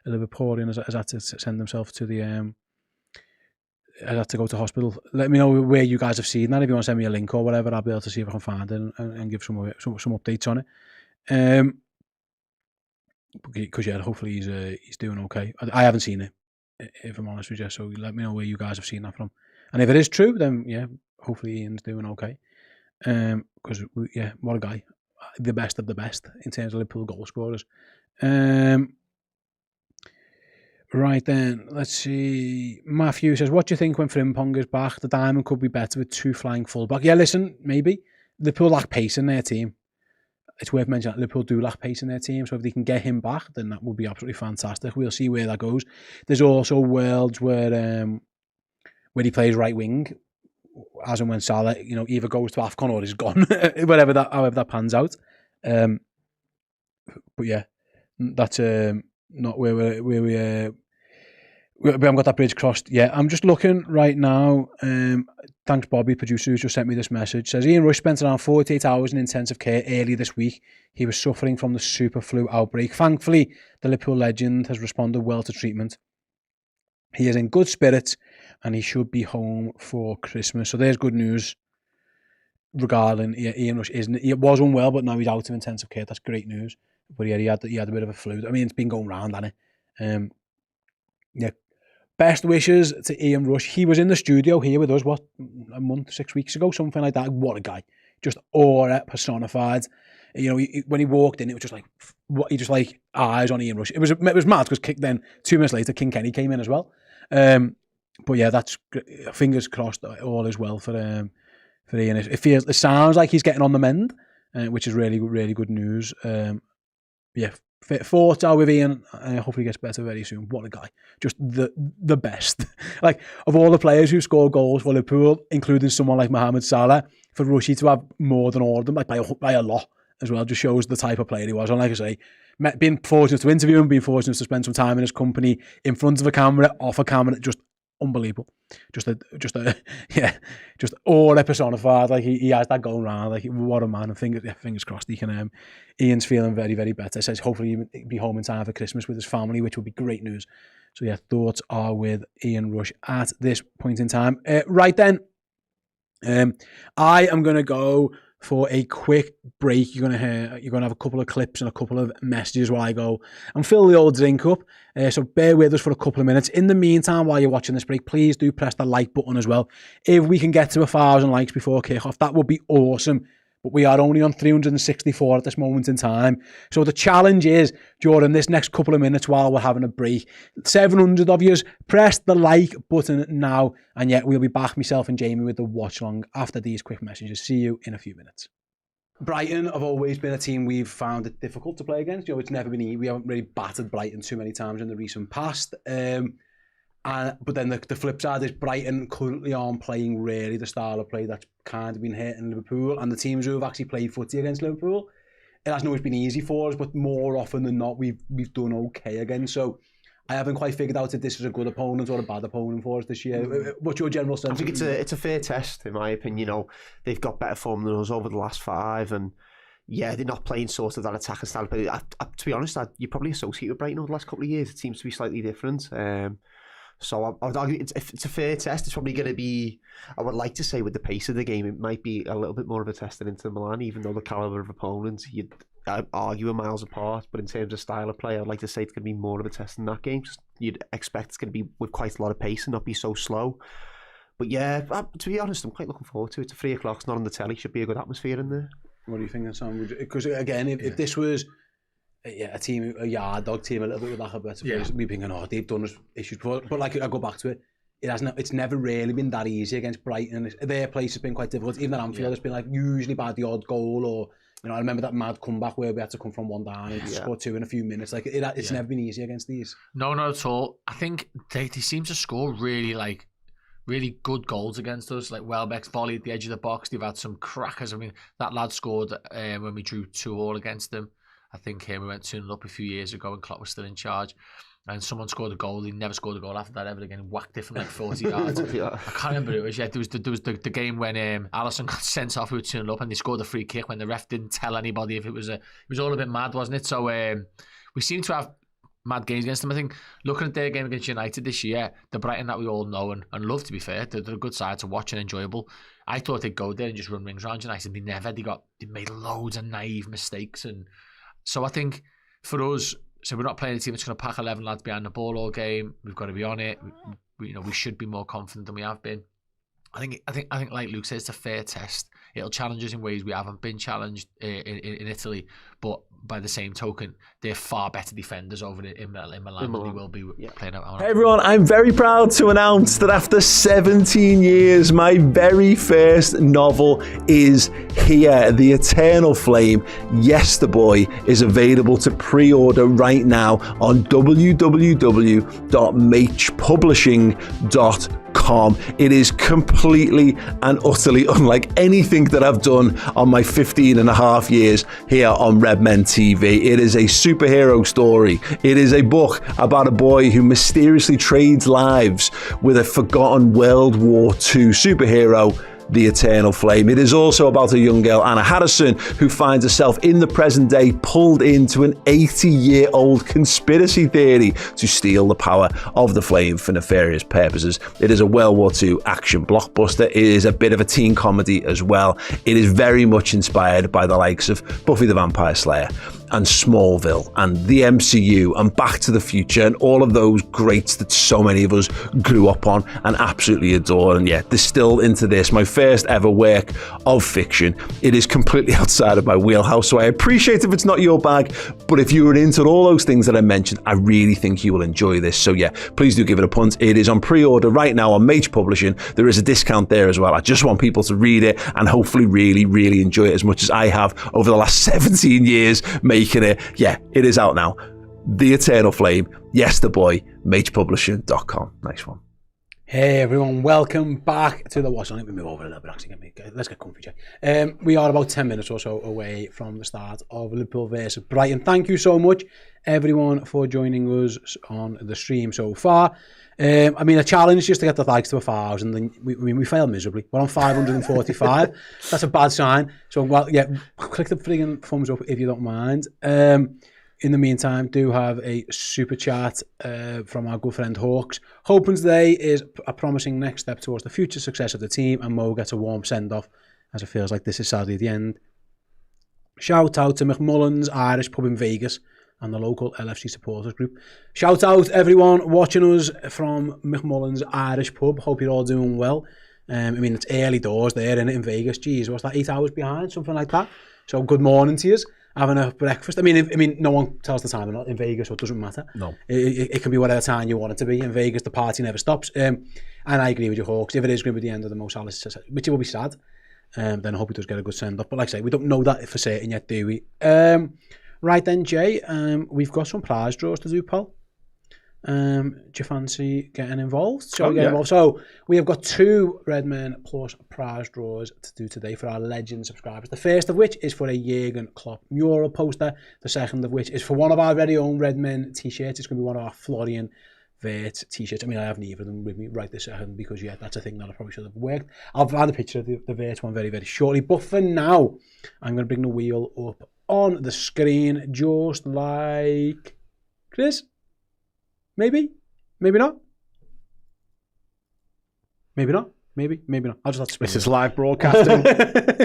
a little bit poor and has had to send himself to the has had to go to hospital. Let me know where you guys have seen that. If you want to send me a link or whatever, I'll be able to see if I can find it and give some updates on it. Because yeah, hopefully he's doing okay. I haven't seen it, if I'm honest with you. So let me know where you guys have seen that from. And if it is true, then yeah, hopefully Ian's doing okay. Because yeah, what a guy, the best of the best in terms of Liverpool goal scorers. Right then, let's see. Matthew says, what do you think when Frimpong is back? The diamond could be better with two flying fullback. Yeah, listen, maybe. Liverpool lack pace in their team. It's worth mentioning that Liverpool do lack pace in their team, so if they can get him back, then that would be absolutely fantastic. We'll see where that goes. There's also worlds where he plays right wing, as and when Salah, either goes to AFCON or is gone, however that pans out. But yeah, that's not where we haven't got that bridge crossed yet. I'm just looking right now. Thanks, Bobby, producer, who just sent me this message. Says, Ian Rush spent around 48 hours in intensive care earlier this week. He was suffering from the super flu outbreak. Thankfully, the Liverpool legend has responded well to treatment. He is in good spirits and he should be home for Christmas. So there's good news regarding Ian Rush. He was unwell, but now he's out of intensive care. That's great news. But yeah, he had a bit of a flu. I mean, it's been going round, hasn't it? Yeah. Best wishes to Ian Rush. He was in the studio here with us, a month, 6 weeks ago, something like that. What a guy. Just aura personified. When he walked in, it was just like, eyes on Ian Rush. It was mad, because then 2 minutes later, King Kenny came in as well. But yeah, that's fingers crossed, all is well for Ian. It sounds like he's getting on the mend, which is really, really good news. Yeah, thoughts are with Ian. Hopefully he gets better very soon. What a guy. Just the best. Like, of all the players who scored goals for Liverpool, including someone like Mohamed Salah, for Rushy to have more than all of them, like by a lot as well, just shows the type of player he was. And like I say, being fortunate to interview him, being fortunate to spend some time in his company, in front of a camera, off a camera, just unbelievable. Just aura personified. Like he has that going around. Like, what a man. And fingers crossed he can. Ian's feeling very, very better. Says hopefully he'll be home in time for Christmas with his family, which would be great news. So yeah, thoughts are with Ian Rush at this point in time. Right then, I am going to go for a quick break. You're gonna have a couple of clips and a couple of messages while I go and fill the old drink up. So bear with us for a couple of minutes. In the meantime, while you're watching this break, please do press the like button as well. If we can get to 1,000 likes before kickoff, that would be awesome. But we are only on 364 at this moment in time. So the challenge is, during this next couple of minutes while we're having a break, 700 of you, press the like button now. And yet we'll be back, myself and Jamie, with the watch along after these quick messages. See you in a few minutes. Brighton have always been a team we've found it difficult to play against. It's never been easy. We haven't really battered Brighton too many times in the recent past. But then the flip side is Brighton currently aren't playing really the style of play that's kind of been hit in Liverpool, and the teams who have actually played footy against Liverpool, it hasn't always been easy for us, but more often than not we've done okay again. So I haven't quite figured out if this is a good opponent or a bad opponent for us this year. What's your general sense? I think it's a fair test in my opinion. They've got better form than us over the last 5, and yeah, they're not playing sort of that attacking style. But to be honest, you probably associate with Brighton over the last couple of years. It seems to be slightly different. So I would argue it's a fair test. It's probably going to be, I would like to say, with the pace of the game, it might be a little bit more of a test than Inter Milan, even though the calibre of opponents, I'd argue, are miles apart. But in terms of style of play, I'd like to say it's going to be more of a test in that game. Just, you'd expect it's going to be with quite a lot of pace and not be so slow. But yeah, to be honest, I'm quite looking forward to it. It's 3 o'clock, it's not on the telly, should be a good atmosphere in there. What do you think, Sam? Because again, if this was a team, a yard dog team, a little bit with that better players, we'd be thinking, oh, they've done us issues before. But like, I go back to it, it's never really been that easy against Brighton. Their place has been quite difficult. Even at Anfield, it's been like usually by the odd goal, or I remember that mad comeback where we had to come from 1 down and score 2 in a few minutes. Like it's never been easy against these. No, not at all. I think they seem to score really good goals against us. Like Welbeck's volley at the edge of the box. They've had some crackers. I mean, that lad scored when we drew 2-2 against them. I think we went 2-0 up a few years ago and Klopp was still in charge. And someone scored a goal. He never scored a goal after that ever again. Whacked it from like 40 yards. I can't remember who it was yet. There was the game when Alisson got sent off. We were 2-0 up and they scored a free kick when the ref didn't tell anybody if it was all a bit mad, wasn't it? So we seem to have mad games against them. I think looking at their game against United this year, the Brighton that we all know and love, to be fair, they're a good side to watch and enjoyable. I thought they'd go there and just run rings around United. They never. They made loads of naive mistakes, and so I think for us, so we're not playing a team that's going to pack 11 lads behind the ball all game. We've got to be on it. We should be more confident than we have been. I think like Luke says, it's a fair test. It'll challenge us in ways we haven't been challenged in Italy, but by the same token, they're far better defenders over in Milan than they will be playing out. Hey everyone, I'm very proud to announce that after 17 years, my very first novel is here. The Eternal Flame, Yes the Boy, is available to pre-order right now on www.matechpublishing.com. It is completely and utterly unlike anything that I've done on my 15 and a half years here on Red Men TV. It is a superhero story. It is a book about a boy who mysteriously trades lives with a forgotten World War II superhero, the Eternal Flame. It is also about a young girl, Anna Harrison, who finds herself in the present day pulled into an 80-year-old conspiracy theory to steal the power of the flame for nefarious purposes. It is a World War II action blockbuster. It is a bit of a teen comedy as well. It is very much inspired by the likes of Buffy the Vampire Slayer and Smallville and the MCU and Back to the Future and all of those greats that so many of us grew up on and absolutely adore, and yet distilled into this, my first ever work of fiction. It is completely outside of my wheelhouse, so I appreciate if it's not your bag, but if you were into all those things that I mentioned, I really think you will enjoy this. So yeah, please do give it a punt. It is on pre-order right now on Mage Publishing. There is a discount there as well. I just want people to read it and hopefully really, really enjoy it as much as I have over the last 17 years making it. Yeah, it is out now. The Eternal Flame, Yes the Boy, magepublishing.com. Nice one. Hey everyone, welcome back to the Watch On. Let me move over a little bit, actually. Let's get comfy, Jack. We are about 10 minutes or so away from the start of Liverpool versus Brighton. Thank you so much, everyone, for joining us on the stream so far. I mean, a challenge just to get the likes to 1,000, and we failed miserably. We're on 545. That's a bad sign. So, well, yeah, click the friggin' thumbs up if you don't mind. In the meantime, do have a super chat from our good friend Hawks. Hoping today is a promising next step towards the future success of the team, and Mo gets a warm send-off as it feels like this is sadly the end. Shout out to McMullen's Irish Pub in Vegas and the local LFC supporters group. Shout out everyone watching us from McMullen's Irish Pub. Hope you're all doing well. I mean, it's early doors there in Vegas. Jeez, what's that, 8 hours behind? Something like that. So good morning to you. Having a breakfast. I mean, no one tells the time in Vegas, so it doesn't matter. No. It can be whatever time you want it to be. In Vegas, the party never stops. And I agree with you, Hawks. If it is going to be the end of the Mo Salah, which it will be sad, then I hope he does get a good send-off. But like I say, we don't know that for certain yet, do we? Right then, Jay, we've got some prize draws to do, pal. Do you fancy getting involved? Shall we get involved? So we have got 2 Redmen Plus prize draws to do today for our legend subscribers. The first of which is for a Jurgen Klopp mural poster. The second of which is for one of our very own Redmen t-shirts. It's going to be one of our Florian Wirtz t-shirts. I mean, I haven't either of them with me right this second because, yeah, that's a thing that I probably should have worked. I'll add a picture of the Wirtz one very, very shortly. But for now, I'm going to bring the wheel up on the screen just like Chris. Maybe, maybe not. Maybe not. Maybe not. I'll just have to spin. This is live broadcasting.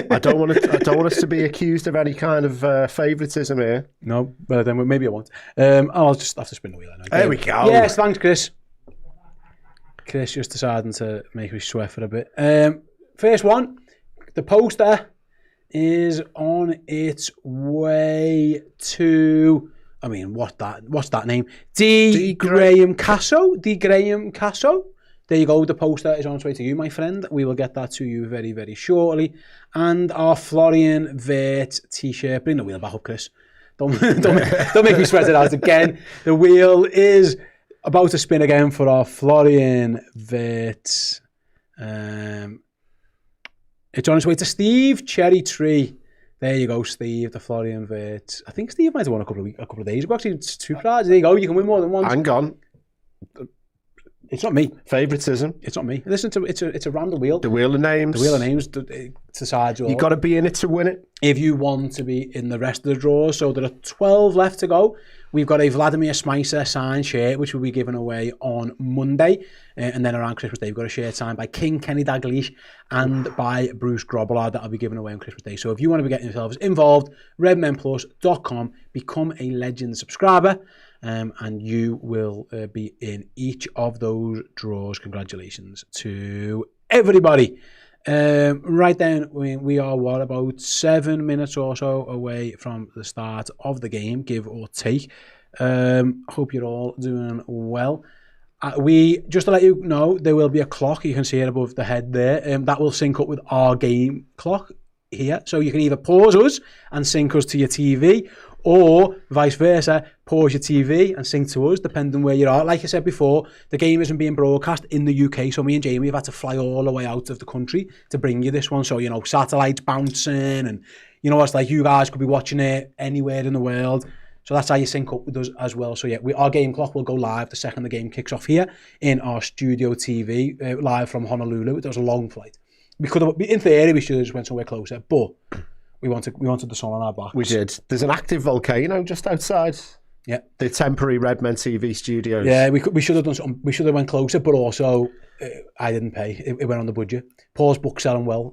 I don't want us to be accused of any kind of favouritism here. No, but then maybe I won't. I'll just have to spin the wheel. There we go. Yes, thanks, Chris. Chris just deciding to make me sweat for a bit. First one, the poster is on its way to. I mean, what's that name? D. Graham Casso. D. Graham Casso. There you go. The poster is on its way to you, my friend. We will get that to you very, very shortly. And our Florian Wirtz t-shirt. Bring the wheel back up, Chris. Don't make me sweat it out again. The wheel is about to spin again for our Florian Wirtz. It's on its way to Steve Cherry Tree. There you go, Steve, the Florian Wirtz. I think Steve might have won a couple of days ago. Actually, it's 2 prizes. There you go. You can win more than one. Hang on. It's not me. Favouritism. It's not me. Listen to it's a random wheel. The wheel of names. The wheel of names decides. You got to be in it to win it. If you want to be in the rest of the draws, so there are 12 left to go. We've got a Vladimir Smicer signed shirt, which will be given away on Monday. And then around Christmas Day, we've got a shirt signed by King Kenny Dalglish and by Bruce Grobbelaar that I'll be giving away on Christmas Day. So if you want to be getting yourselves involved, redmenplus.com, become a legend subscriber, and you will be in each of those draws. Congratulations to everybody. Right then, we are about 7 minutes or so away from the start of the game, give or take. Hope you're all doing well. We just to let you know, there will be a clock. You can see it above the head there. That will sync up with our game clock here. So you can either pause us and sync us to your TV, or vice versa, pause your TV and sync to us, depending where you are. Like I said before, the game isn't being broadcast in the UK, so me and Jamie have had to fly all the way out of the country to bring you this one. So, you know, satellites bouncing, and you know what it's like, you guys could be watching it anywhere in the world. So that's how you sync up with us as well. So yeah, our game clock will go live the second the game kicks off here in our studio TV, live from Honolulu. It was a long flight. We could have, in theory, we should have just went somewhere closer, but we wanted the sun on our backs. We did. There's an active volcano just outside. Yeah. The temporary Redmen TV studios. Yeah, we should have done something. We should have went closer, but also I didn't pay. It went on the budget. Paul's book selling well.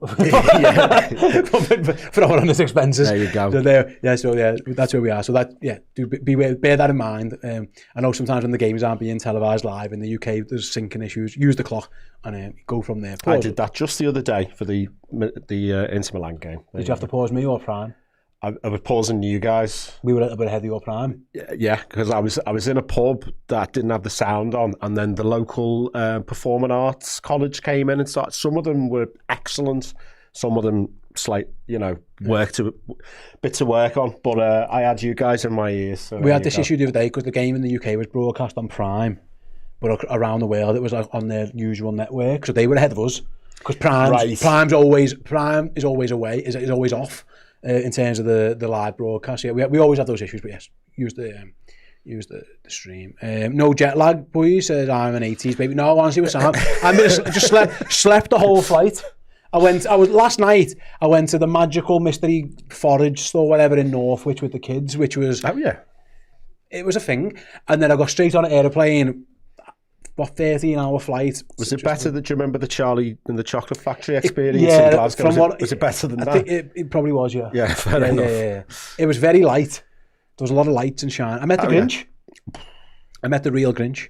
For all on his expenses. There you go. So that's where we are. So that, bear that in mind. I know sometimes when the games aren't being televised live in the UK, there's syncing issues. Use the clock and go from there. Pause. I did that just the other day for the Inter Milan game. Did you have to pause me or Prime? I was pausing you guys. We were a little bit ahead of your Prime. Yeah, because I was in a pub that didn't have the sound on, and then the local performing arts college came in and started. Some of them were excellent, some of them slight, bit to work on. But I had you guys in my ears. So we had this issue the other day because the game in the UK was broadcast on Prime, but around the world it was on their usual network, so they were ahead of us. Because Prime is always away, is always off. In terms of the live broadcast, yeah, we always have those issues, but yes, use the stream. No jet lag, boys. Says I'm an 80s baby. No, honestly, with Sam, I just slept the whole flight. Last night. I went to the magical mystery forage store, whatever, in Northwich with the kids, which was it was a thing. And then I got straight on an aeroplane What 13-hour flight. Was it better that, do you remember the Charlie and the Chocolate Factory experience yeah, in Glasgow? from Was it better than I that? think it probably was, yeah. Yeah, fair enough. Yeah. It was very light. There was a lot of lights and shine. I met the Grinch. I met the real Grinch.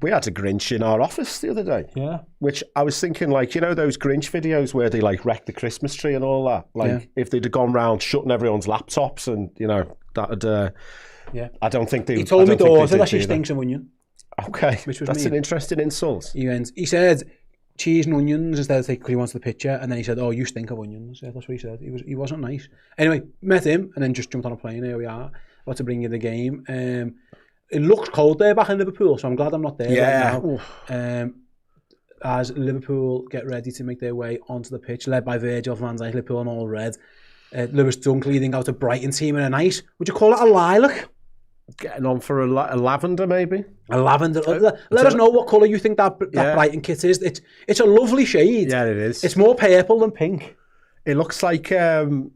We had a Grinch in our office the other day. Yeah. Which I was thinking, like, you know those Grinch videos where they like wreck the Christmas tree and all that? Like, if they'd have gone round shutting everyone's laptops and, you know, that'd... yeah. I don't think they... He told me daughter that she either. stinks of onion. Okay, which was that's mean. an interesting insult. He said cheese and onions instead of because he wants the picture, and then he said, "Oh, you stink of onions." Yeah, that's what he said. He wasn't nice. Anyway, met him and then just jumped on a plane. Here we are, about to bring you the game. It looks cold there back in Liverpool, so I'm glad I'm not there right now. As Liverpool get ready to make their way onto the pitch, led by Virgil van Dijk, Liverpool in all red. Lewis Dunk leading out a Brighton team in a nice, would you call it a lilac? Getting on for a lavender, maybe? A lavender. Let us know what colour you think that Brighton kit is. It's a lovely shade. Yeah, it is. It's more purple than pink. It looks like, do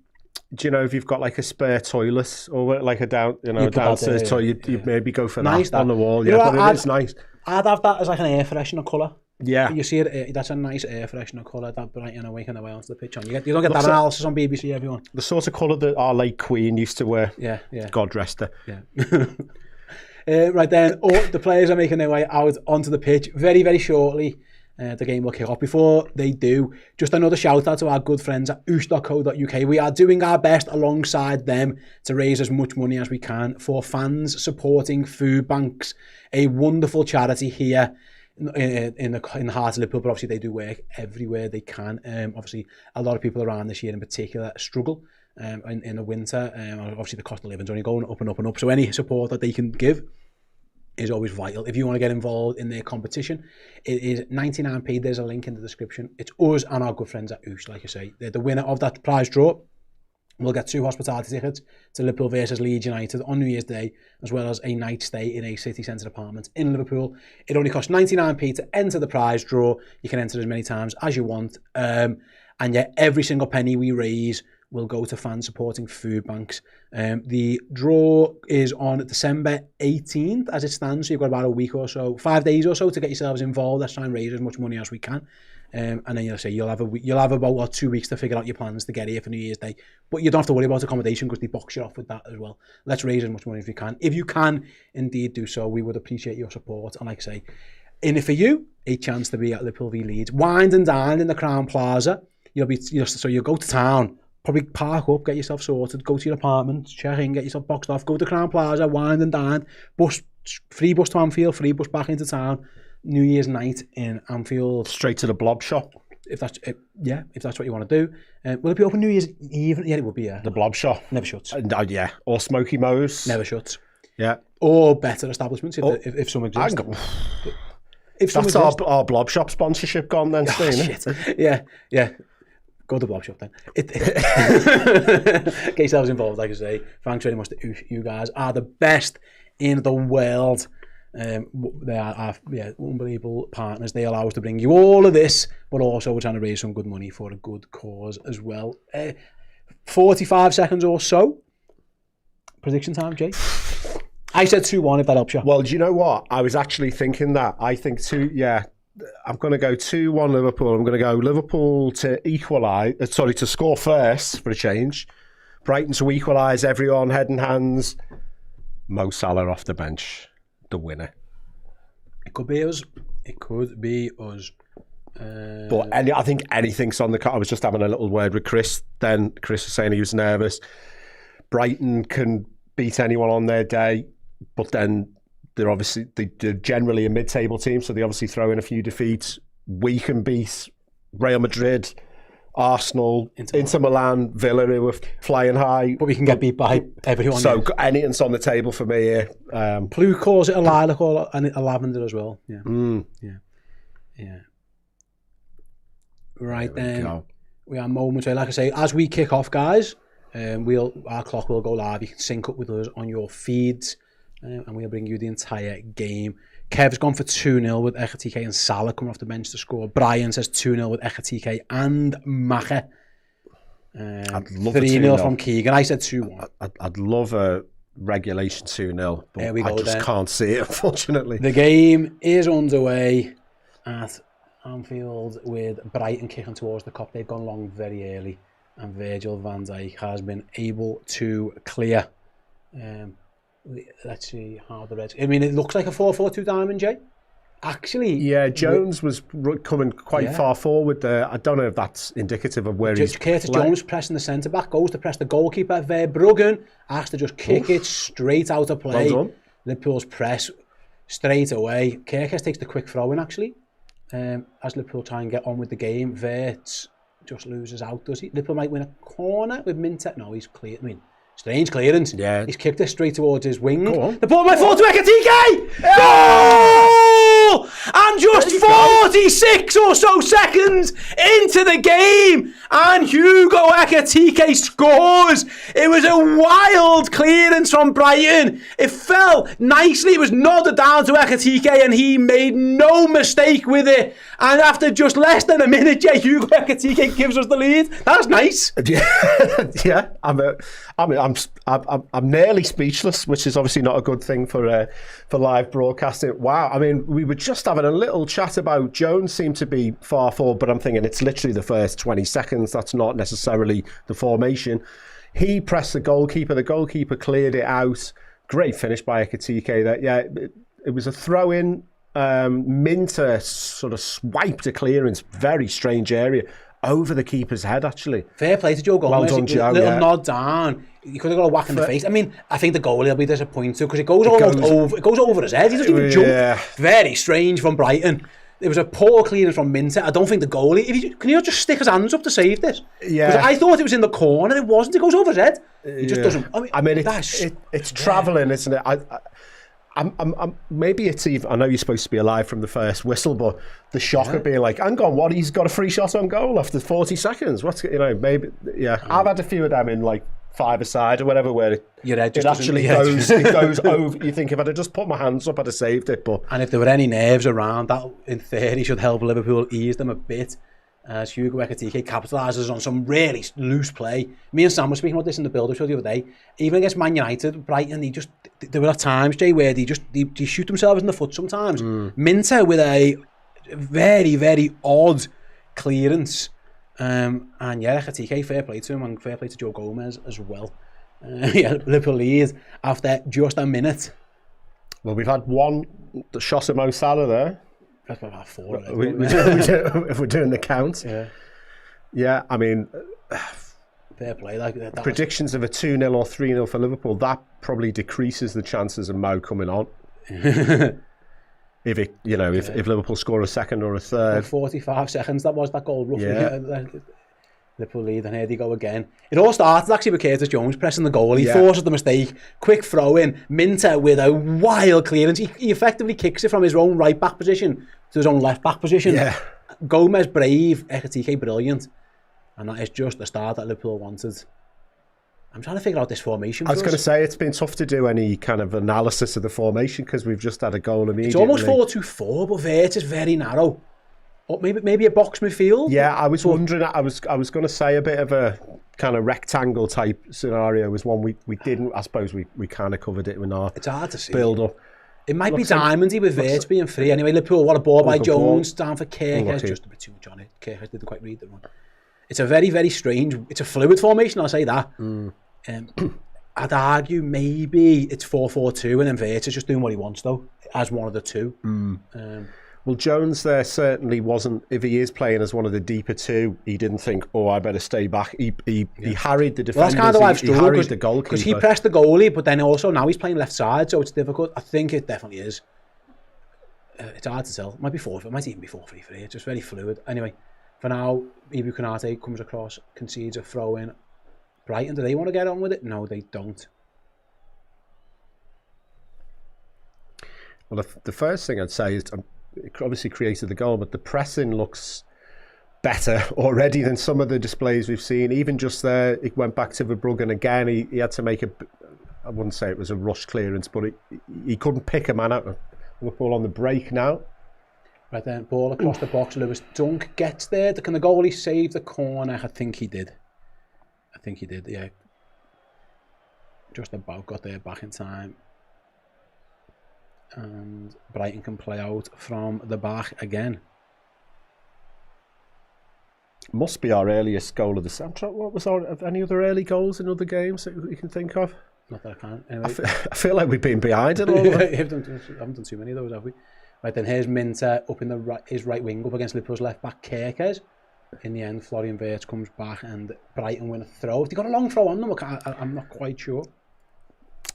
you know, if you've got like a spare toilet or like a downstairs toilet, you'd maybe go for that on the wall. Yeah, but it is nice. I'd have that as like an air freshener colour. Yeah. You see it, that's a nice air freshener colour, that Brighton are waking their way onto the pitch on. You don't get that analysis on BBC, everyone. The sort of colour that our late Queen used to wear. Yeah. God rest her. Yeah. Right then, the players are making their way out onto the pitch very, very shortly. The game will kick off. Before they do, just another shout out to our good friends at oosh.co.uk. We are doing our best alongside them to raise as much money as we can for fans supporting food banks, a wonderful charity here in the heart of Liverpool, but obviously they do work everywhere they can. Obviously, a lot of people around this year in particular struggle in the winter. Obviously, the cost of living is only going up and up and up. So any support that they can give is always vital. If you want to get involved in their competition, it is 99p. There's a link in the description. It's us and our good friends at Oosh, like I say. They're the winner of that prize draw. We'll get 2 hospitality tickets to Liverpool versus Leeds United on New Year's Day, as well as a night stay in a city centre apartment in Liverpool. It only costs 99p to enter the prize draw. You can enter as many times as you want. And yet every single penny we raise will go to fans supporting food banks. The draw is on December 18th as it stands, so you've got about a week or so, 5 days or so to get yourselves involved. Let's try and raise as much money as we can. And then you'll have about 2 weeks to figure out your plans to get here for New Year's Day. But you don't have to worry about accommodation because they box you off with that as well. Let's raise as much money as we can. If you can indeed do so, we would appreciate your support. And like I say, in it for you, a chance to be at Liverpool v Leeds. Wined and dined in the Crown Plaza. So you'll go to town, probably park up, get yourself sorted, go to your apartment, check in, get yourself boxed off, go to Crown Plaza, wined and dined, free bus to Anfield, free bus back into town. New Year's night in Anfield. Straight to the blob shop. If that's what you want to do. Will it be open New Year's Eve? Yeah, it will be, yeah. The blob shop. Never shuts. Yeah. Or Smoky Mo's. Never shuts. Yeah. Or better establishments if some exist. That's our blob shop sponsorship gone then, Steve. Yeah. Go to the blob shop then. Get yourselves involved, like I say. Thanks very much to you guys. Are the best in the world. They are unbelievable partners. They allow us to bring you all of this, but also we're trying to raise some good money for a good cause as well. 45 seconds or so. Prediction time, Jay. I said 2-1 if that helps you. Well, do you know what? I was actually thinking that. I think I'm going to go 2-1 Liverpool. I'm going to go Liverpool to to score first for a change. Brighton to equalise, everyone head and hands. Mo Salah off the bench. The winner. It could be us. But I think anything's on the card. I was just having a little word with Chris. Then Chris was saying he was nervous. Brighton can beat anyone on their day, but then they're generally a mid-table team, so they obviously throw in a few defeats. We can beat Real Madrid, Arsenal, Inter Milan, Villa, who are flying high. But we can get beat by everyone. So anything's on the table for me here. Blue calls it a lilac or a lavender as well. Yeah. Yeah. Right then, we are moments away. Like I say, as we kick off, guys, our clock will go live. You can sync up with us on your feeds, and we'll bring you the entire game. Kev's gone for 2-0 with Ekatike and Salah coming off the bench to score. Brian says 2-0 with Ekatike and Maka. 3-0 from Keegan. I said 2-1. I'd love a regulation 2-0. But There we go I just then. can't see it, unfortunately. The game is underway at Anfield with Brighton kicking towards the Kop. They've gone long very early, and Virgil van Dijk has been able to clear. Let's see how the Reds... I mean, it looks like a 4-4-2 diamond, Jay. Actually... Yeah, Jones was coming quite far forward there. I don't know if that's indicative of where he's... Curtis Jones pressing the centre-back, goes to press the goalkeeper. Verbruggen has to just kick it straight out of play. Well done. Liverpool's press straight away. Kirkes takes the quick throw-in, actually. As Liverpool try and get on with the game, Wirtz just loses out, does he? Liverpool might win a corner with Minter. No, he's clear. I mean, strange clearance. Yeah. He's kicked it straight towards his wing. Go on. The ball by forward to Ekatike! Goal! And just 46 or so seconds into the game, and Hugo Ekatike scores. It was a wild clearance from Brighton. It fell nicely. It was nodded down to Ekatike, and he made no mistake with it. And after just less than a minute, Hugo Ekatike gives us the lead. That's nice. Yeah, I'm nearly speechless, which is obviously not a good thing for live broadcasting. Wow, I mean, we were just having a little chat about Jones seemed to be far forward, but I'm thinking it's literally the first 20 seconds. That's not necessarily the formation. He pressed the goalkeeper cleared it out. Great finish by Ekatike there. Yeah, it was a throw-in. Minter sort of swiped a clearance, very strange area, over the keeper's head, actually. Fair play to Joe Gomez. Well done, Joe. Little nod down. He could have got a whack in the face. I mean, I think the goalie will be disappointed because it goes over his head. He doesn't even jump. Very strange from Brighton. It was a poor clearance from Minter. I don't think the goalie... Can you just stick his hands up to save this? Yeah. Because I thought it was in the corner. It wasn't. It goes over his head. He just doesn't... I mean it's travelling, isn't it? I'm maybe it's even... I know you're supposed to be alive from the first whistle, but the shock of being like, hang on, what? He's got a free shot on goal after 40 seconds. What's... maybe... Yeah. I've had a few of them in, like, five-a-side or whatever, where it actually goes over. You think if I'd have just put my hands up, I'd have saved it. But and if there were any nerves around, that in theory should help Liverpool ease them a bit. As Hugo Ekatike capitalises on some really loose play. Me and Sam were speaking about this in the build-up show the other day. Even against Man United, Brighton, there were times, Jay, where they shoot themselves in the foot sometimes. Minter with a very, very odd clearance. And yeah, Ekatike, fair play to him, and fair play to Joe Gomez as well. Liverpool lead after just a minute. Well, we've had the shot of Mo Salah there. That's about 4. If we're doing the count. Yeah, I mean... Fair play. Predictions of a 2-0 or 3-0 for Liverpool, that probably decreases the chances of Mo coming on. If Liverpool score a second or a third. 45 seconds, that was that goal roughly. Yeah. Liverpool lead, and here they go again. It all started actually with Curtis Jones pressing the goal. He forces the mistake, quick throw in. Minter with a wild clearance. He effectively kicks it from his own right back position to his own left back position. Yeah. Gomez brave, Ekatike brilliant, and that is just the start that Liverpool wanted. I'm trying to figure out this formation. I was going to say, it's been tough to do any kind of analysis of the formation because we've just had a goal immediately. It's almost 4-2-4, but Wirtz is very narrow. Or maybe a box midfield. Yeah, I was wondering. I was going to say a bit of a kind of rectangle type scenario was one we didn't. I suppose we kind of covered it in our it's hard to see. Build up. It might be diamondy with Wirtz being free. Anyway, Liverpool, what a ball by Jones down for Kirkes. Just a bit too much on it. Kirkes didn't quite read the one. It's a very, very strange. It's a fluid formation. I'll say that. I'd argue maybe it's 4-4-2 and then Wirtz is just doing what he wants though, as one of the two. Well, Jones there certainly wasn't. If he is playing as one of the deeper two, he didn't think, "Oh, I better stay back." He harried the defenders. Well, that's kind of why I've struggled because he pressed the goalie, but then also now he's playing left side, so it's difficult. I think it definitely is. It's hard to tell. It might be 4. It might even be 4-3-3. It's just very fluid. Anyway, for now, Ibu Konate comes across, concedes a throw in. Brighton, do they want to get on with it? No, they don't. Well, the first thing I'd say is it obviously created the goal, but the pressing looks better already than some of the displays we've seen. Even just there, it went back to Verbruggen again. He had to make I wouldn't say it was a rush clearance, but he couldn't pick a man out. Liverpool on the break now. Right then, ball across the box. Lewis Dunk gets there. Can the goalie save the corner? I think he did. Yeah. just about got there back in time. And Brighton can play out from the back again. Must be our earliest goal of the season. What was any other early goals in other games that you can think of? Not that I can. Anyway. I feel like we've been behind it all. I haven't done too many of those, have we? Right, then here's Minter up in his right wing up against Liverpool's left back, Kerkez. In the end, Florian Wirtz comes back and Brighton win a throw. Have they got a long throw on them? I'm not quite sure.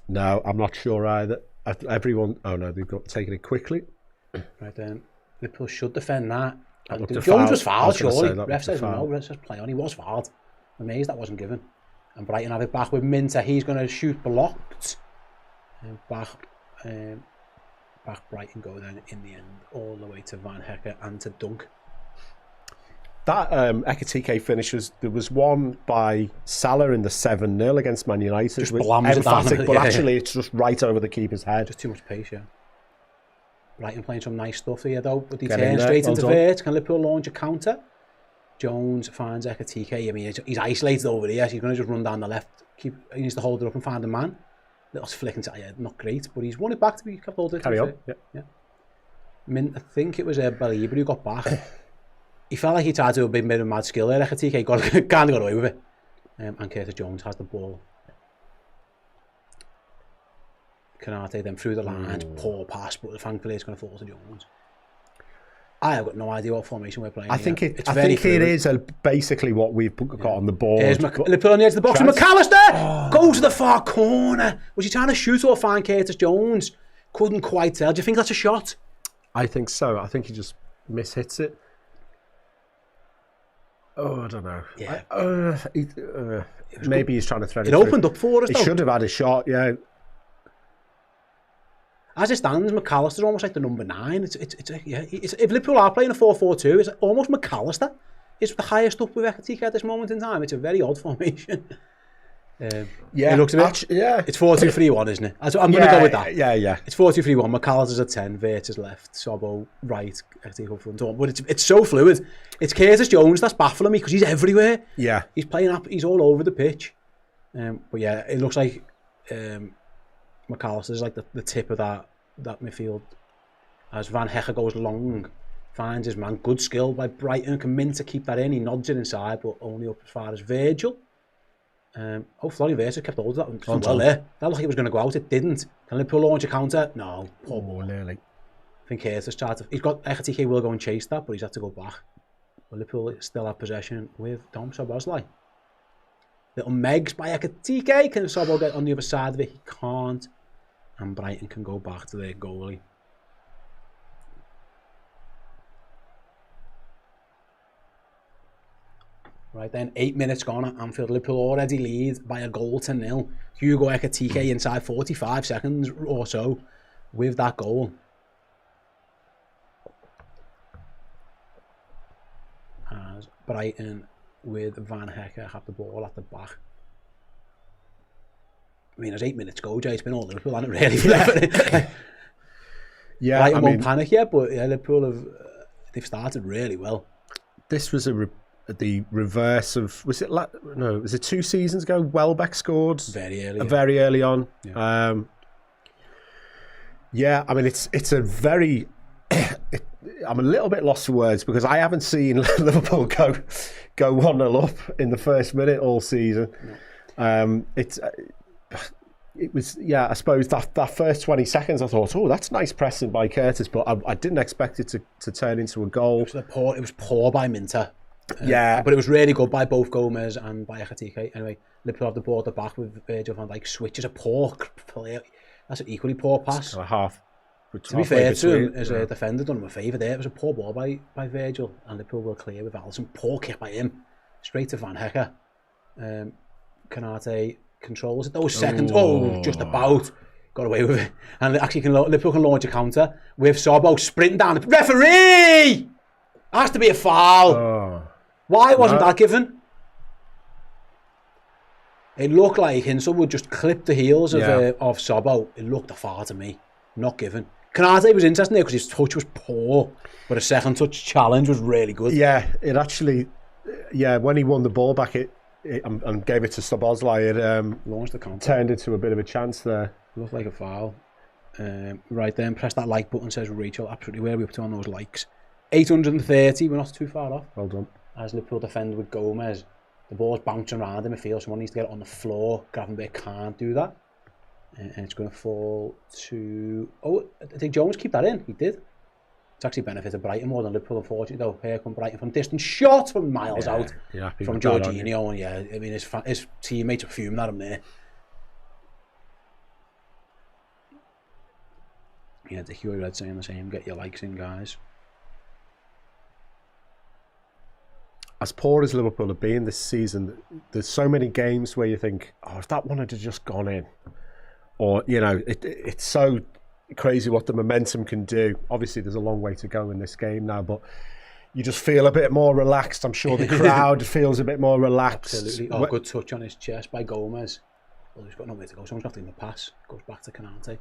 No, I'm not sure either. Everyone... Oh no, they've got taken it quickly. Right then, Liverpool should defend that. Jones was fouled, surely. Ref says no, ref says play on. He was fouled. Amazed that wasn't given. And Brighton have it back with Minter. He's going to shoot blocked. And back Brighton go then in the end, all the way to Van Hecker and to Dunk. That Ekitike finishes, there was one by Salah in the 7-0 against Man United. Just with blams emphatic, it but down. actually it's just right over the keeper's head. Just too much pace, yeah. Brighton playing some nice stuff here though, but they Get turn in there, straight well into done. Wirtz. Can Liverpool launch a counter? Jones finds Ekitike. I mean, he's isolated over here, so he's going to just run down the left. He needs to hold it up and find a man. Little flick into the head, not great, but he's won it back to be kept holding it. Carry on. Yeah. I think it was Baliba who got back. He felt like he tried to do a bit of mad skill there. Ekitike kind of got away with it. And Curtis Jones has the ball. Kanate then through the lines, poor pass, but thankfully it's going to fall to Jones. I have got no idea what formation we're playing. I think it fluid. is basically what we've got on the board. Liverpool on the edge of the box. And McAllister goes to the far corner. Was he trying to shoot or find Curtis Jones? Couldn't quite tell. Do you think that's a shot? I think so. I think he just mishits it. Oh, I don't know. Yeah. Maybe he's trying to thread it. It opened up for us, He though. should have had a shot, yeah. As it stands, McAllister's almost like the number 9. If Liverpool are playing a 4-4-2, it's almost McAllister. It's the highest up with Ekitike at this moment in time. It's a very odd formation. Yeah, it looks a bit. It's 4-2-3-1, isn't it? I'm going to go with that. Yeah. It's 4-2-3-1. McAllister's at 10, Wirtz is left, Sobbo right, Ekitike up front. But it's so fluid. It's Curtis Jones that's baffling me because he's everywhere. Yeah. He's playing up. He's all over the pitch. But yeah, it looks like McAllister's like the tip of that midfield. As Van Hecker goes long, finds his man. Good skill by Brighton. Can Minter keep that in? He nods it inside, but only up as far as Virgil. Florian Wirtz kept hold of that. Well there. That looked like it was going to go out. It didn't. Can Liverpool launch a counter? No. Poor boy. Nearly. I think Curtis tried to. He's got Ekitike will go and chase that, but he's had to go back. But Liverpool still have possession with Dom Szoboszlai. Little Megs by Ekitike. Can Sobbo get on the other side of it? He can't. And Brighton can go back to their goalie. Right then, 8 minutes gone at Anfield. Liverpool already lead by a goal to 0. Hugo Ekitike inside 45 seconds or so with that goal. As Brighton with Van Hecker have the ball at the back. I mean, there's 8 minutes go, Jay. It's been all Liverpool, hasn't it, really? Yeah, Brighton won't panic yet, but yeah, Liverpool they've started really well. This was the reverse of, was it 2 seasons ago? Welbeck scored very early on. Yeah, I mean it's a very. I'm a little bit lost for words because I haven't seen Liverpool go 1-0 up in the first minute all season. No. It was, I suppose that first 20 seconds I thought, oh, that's nice pressing by Curtis, but I didn't expect it to turn into a goal. It was poor by Minter. But it was really good by both Gomez and by Ekitike. Anyway, Liverpool have the ball at the back with Virgil van Dijk. Switches a poor play. That's an equally poor pass. Half. To be fair to him, as a defender, done him a favour there. It was a poor ball by Virgil, and Liverpool were clear with Alisson. Poor kick by him, straight to Van Hecker. Kanate controls it. Those seconds, just about got away with it. And actually, Liverpool can launch a counter with Sobbo sprinting down. Referee! Has to be a foul. Why wasn't that given? It looked like Hinsel would just clip the heels of Sobbo. It looked a foul to me. Not given. Kanate was interesting there because his touch was poor, but a second touch challenge was really good. Yeah, it actually, when he won the ball back, it and gave it to Szoboszlai, it Launched the counter. turned into a bit of a chance there. Looked like a foul. Right then, press that like button, says Rachel. Absolutely, where are we up to on those likes? 830, we're not too far off. Well done. As Liverpool defend with Gomez, the ball's bouncing around in midfield. Someone needs to get it on the floor. Gravenberch can't do that. And it's going to fall to... Oh, did Jones keep that in? He did. It's actually benefited Brighton more than Liverpool, unfortunately, though. Here come Brighton from distance. Shot from miles out from Jorginho. And yeah, I mean, his teammates are fuming at him there. Yeah, the Huey Red saying the same. Get your likes in, guys. As poor as Liverpool have been this season, there's so many games where you think, oh, if that one had just gone in. Or, you know, it's so crazy what the momentum can do. Obviously, there's a long way to go in this game now, but you just feel a bit more relaxed. I'm sure the crowd feels a bit more relaxed. Absolutely. Oh, good touch on his chest by Gomez. Well, he's got nowhere to go. Someone's got to give him a pass. Goes back to Canate.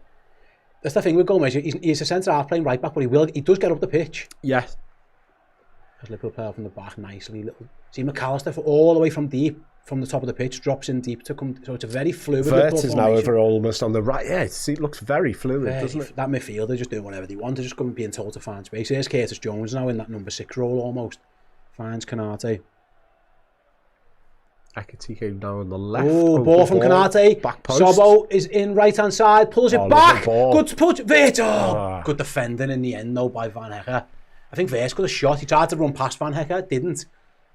That's the thing with Gomez. He's a centre-half playing right back, but he does get up the pitch. Yeah. As Liverpool play from the back nicely. See McAllister all the way from deep, from the top of the pitch, drops in deep to come. So it's a very fluid. Vert is now over almost on the right. Yeah, it looks very fluid, doesn't it? That midfield, they're just doing whatever they want. They're just being told to find space. Here's Curtis Jones now in that number 6 role almost. Finds Canate. Ekitike now on the left. Oh, ball from Canate. Back post. Sobo is in right hand side, pulls it back. Good push. Vert. Good defending in the end though by Van Hecker. I think Verts got a shot. He tried to run past Van Hecker, didn't.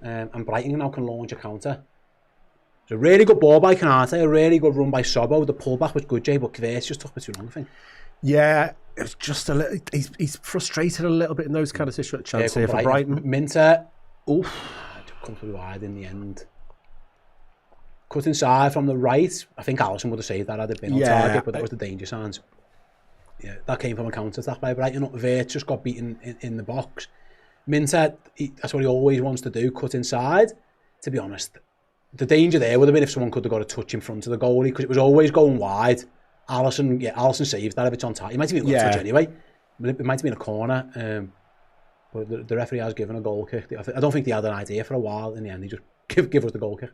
And Brighton now can launch a counter. It's a really good ball by Canate, a really good run by Sobo. The pullback was good, Jay, but Verts just took it too long, I think. Yeah, it was just a little. He's frustrated a little bit in those kind of situations here for Brighton. Minter, come through wide in the end. Cut inside from the right. I think Alisson would have saved that had it been on target, but that was the danger signs. Yeah, that came from a counter-attack by Brighton. Verts just got beaten in the box. Minter, that's what he always wants to do, cut inside. To be honest, the danger there would have been if someone could have got a touch in front of the goalie, because it was always going wide. Alisson saved that if it's on target. It might have been a touch anyway, but it might have been a corner. But the referee has given a goal kick. I don't think they had an idea for a while. In the end, he just give us the goal kick.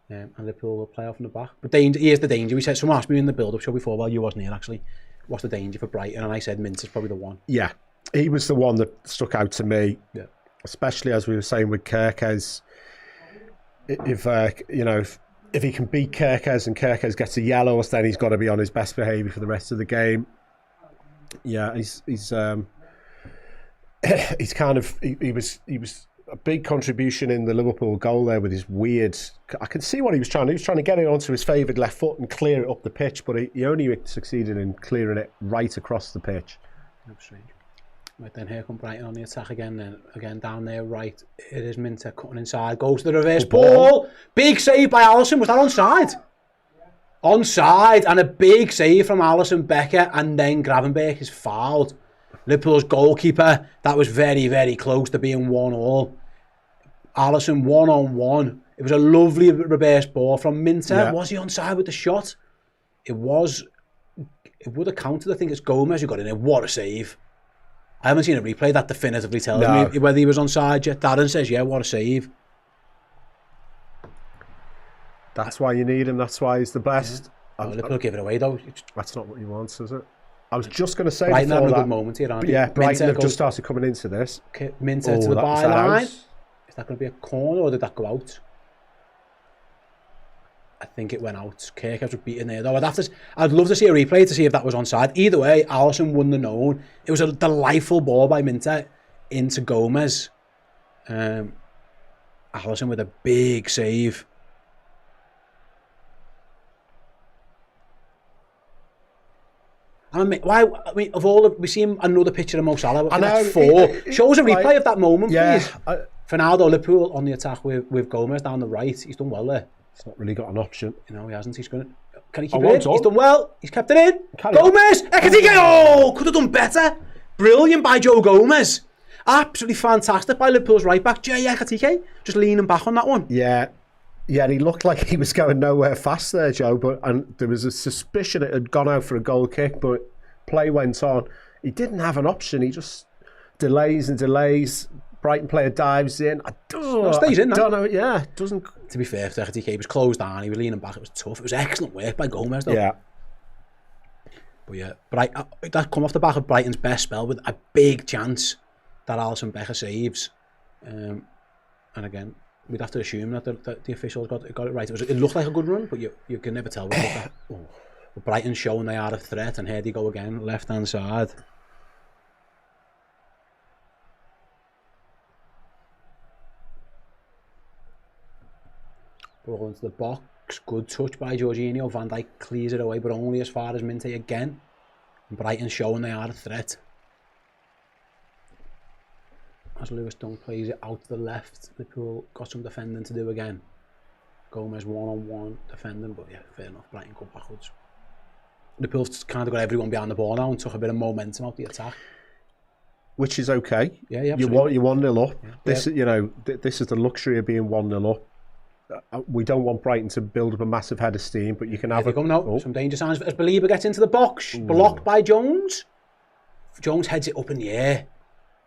And Liverpool will play off in the back. But here's the danger. We said, someone asked me in the build-up show before, well, you wasn't here actually. What's the danger for Brighton? And I said Minter's probably the one. Yeah, he was the one that stuck out to me. Yeah. Especially as we were saying with Kerkez. If he can beat Kerkez and Kerkez gets a yellow, then he's got to be on his best behaviour for the rest of the game. Yeah, he was a big contribution in the Liverpool goal there with his weird... I can see what he was trying to do. He was trying to get it onto his favoured left foot and clear it up the pitch, but he only succeeded in clearing it right across the pitch. That's strange. Right then, here come Brighton on the attack again. Then again down there, right. It is Minter cutting inside. Goes to the reverse ball. Big save by Alisson. Was that onside? Onside, and a big save from Alisson Becker, and then Gravenberch is fouled. Liverpool's goalkeeper. That was very, very close to being 1-1. Alisson 1-on-1. It was a lovely reverse ball from Minter. Yeah. Was he onside with the shot? It was. It would have counted. I think it's Gomez who got in there. What a save. I haven't seen a replay that definitively tells me whether he was onside yet. Darren says, yeah, what a save. That's why you need him. That's why he's the best. Yeah. Liverpool give it away though. That's not what he wants, is it? I was just going to say Brighton having a good moment here, aren't they? Yeah, Brighton have just started coming into this. Minter to the byline. Is that going to be a corner or did that go out? I think it went out. Kerkhoff was beaten there though. I'd love to see a replay to see if that was onside. Either way, Alisson wouldn't have known. It was a delightful ball by Minter into Gomez. Alisson with a big save. Of all we've seen another picture of Mo Salah. I know, 4. Shows a replay of that moment, please. For now, though, Liverpool on the attack with Gomez down the right. He's done well there. He's not really got an option. He hasn't. He's going to... Can he keep it in? He's done well. He's kept it in. Gomez! Ekitike! Oh! Could have done better. Brilliant by Joe Gomez. Absolutely fantastic by Liverpool's right back, Jay Ekitike. Just leaning back on that one. Yeah. Yeah, and he looked like he was going nowhere fast there, Joe. And there was a suspicion it had gone out for a goal kick, but play went on. He didn't have an option. He just delays and delays. Brighton player dives in. Stays in, I don't know. Yeah, it doesn't. To be fair, he was closed down. He was leaning back. It was tough. It was excellent work by Gomez, though. Yeah. But yeah, that come off the back of Brighton's best spell with a big chance that Alisson Becker saves. And again, we'd have to assume that the officials got it right. It looked like a good run, but you can never tell. But Brighton showing they are a threat, and here they go again, left hand side. Ball into the box, good touch by Jorginho. Van Dijk clears it away, but only as far as Minte again. And Brighton showing they are a threat. As Lewis Dunk plays it out to the left, Liverpool got some defending to do again. Gomez one-on-one defending, but yeah, fair enough, Brighton go backwards. Liverpool's kind of got everyone behind the ball now and took a bit of momentum out the attack. Which is okay. Yeah, you're 1-0 up. This is the luxury of being 1-0 up. We don't want Brighton to build up a massive head of steam, but you can have some danger signs as Belieber gets into the box, blocked by Jones. Jones heads it up in the air.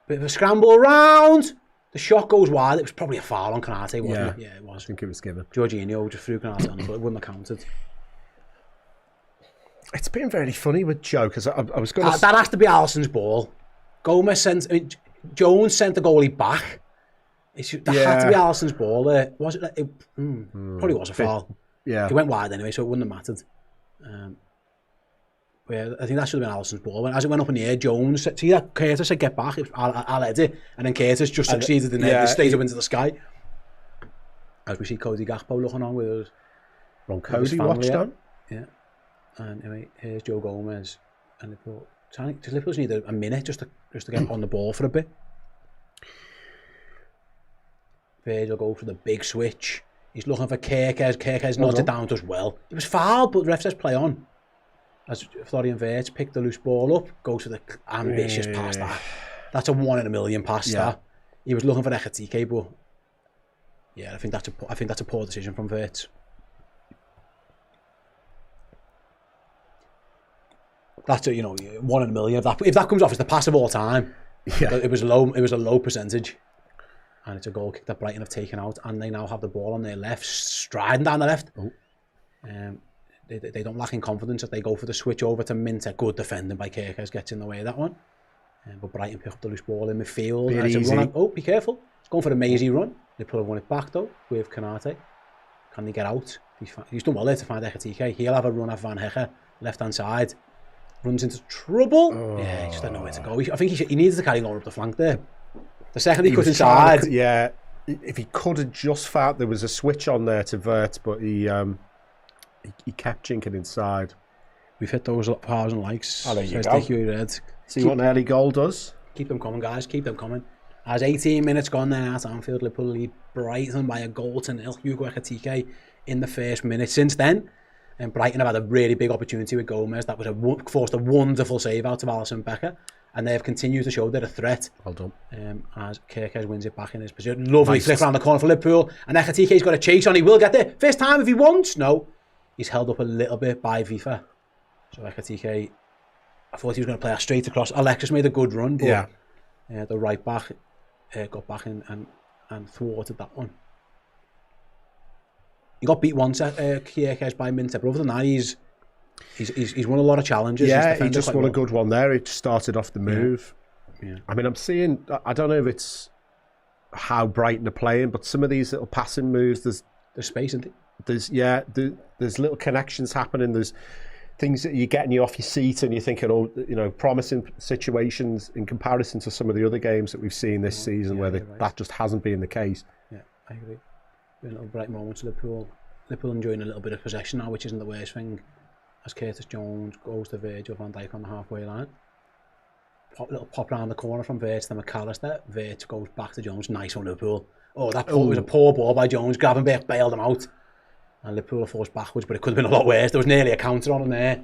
Bit of a scramble around. The shot goes wide. It was probably a foul on Konate, wasn't it? Yeah, it was. I think it was given. Jorginho just threw Konate on it, but it wouldn't have counted. It's been very funny with Joe, because I was going to... That has to be Alisson's ball. Jones sent the goalie back. That had to be Alisson's ball there. Was it? Probably was a foul. Yeah. He went wide anyway, so it wouldn't have mattered. Yeah, I think that should have been Alisson's ball. As it went up in the air, Jones, see that Curtis said get back, I'll head it, and then Curtis just succeeded in it, stays up into the sky. As we see Cody Gakpo looking on with us. Ron Cody watched on. Yeah. And anyway, here's Joe Gomez. And Liverpool need a minute just to get on the ball for a bit. Virgil go for the big switch. He's looking for Kerkez. Kerkez nods it down, does well. It was fouled, but the ref says play on. As Florian Wirtz picked the loose ball up, goes for the ambitious pass. That's a 1 in a million pass. That he was looking for Ekatike, but yeah, I think that's a poor decision from Wirtz. That's 1 in a million. If that comes off, it's the pass of all time. Yeah. It was a low percentage. And it's a goal kick that Brighton have taken out, and they now have the ball on their left, striding down the left. They don't lack in confidence if they go for the switch over to Minter. Good defending by Kerkez, gets in the way of that one. But Brighton pick up the loose ball in midfield. And it's a run be careful. It's going for a mazy run. They put won it back though with Konate. Can they get out? He's done well there to find Ekatike. He'll have a run at Van Hecker, left hand side. Runs into trouble. Yeah, he just had nowhere to go. I think he needed to carry on up the flank there. The second he cut inside. If he could have just found there was a switch on there to Wirtz, but he kept jinking inside. We've hit those 1,000 likes. Oh, there you go. See what an early goal does. Keep them coming, guys. Keep them coming. As 18 minutes gone there at Anfield, Liverpool lead Brighton by a goal to nil. Hugo Ekatike in the first minute. Since then, and Brighton have had a really big opportunity with Gomez. That was forced a wonderful save out of Alisson Becker. And they have continued to show they're a threat. Well done. As Kerkez wins it back in his position. Lovely flick around the corner for Liverpool. And Ekatike's got a chase on. He will get there. First time if he wants. No. He's held up a little bit by FIFA. So Ekatike, I thought he was going to play a straight across. Alexis made a good run. But the right back got back in and thwarted that one. He got beat once at Kerkez by Minter. But other than that, he's won a lot of challenges. Yeah, he just won a good one there. He started off the move. Yeah. I mean, I'm seeing, I don't know if it's how Brighton are playing, but some of these little passing moves, there's space, isn't it? There's little connections happening. There's things that you're getting you off your seat and you're thinking, promising situations in comparison to some of the other games that we've seen this season where that just hasn't been the case. Yeah, I agree. A little bright moments of Liverpool enjoying a little bit of possession now, which isn't the worst thing. As Curtis Jones goes to Virgil van Dijk on the halfway line. Little pop round the corner from Wirtz to McAllister. Wirtz goes back to Jones. Nice on Liverpool. Oh, that was a poor ball by Jones. Gravenberch bailed him out. And Liverpool are forced backwards, but it could have been a lot worse. There was nearly a counter on him there.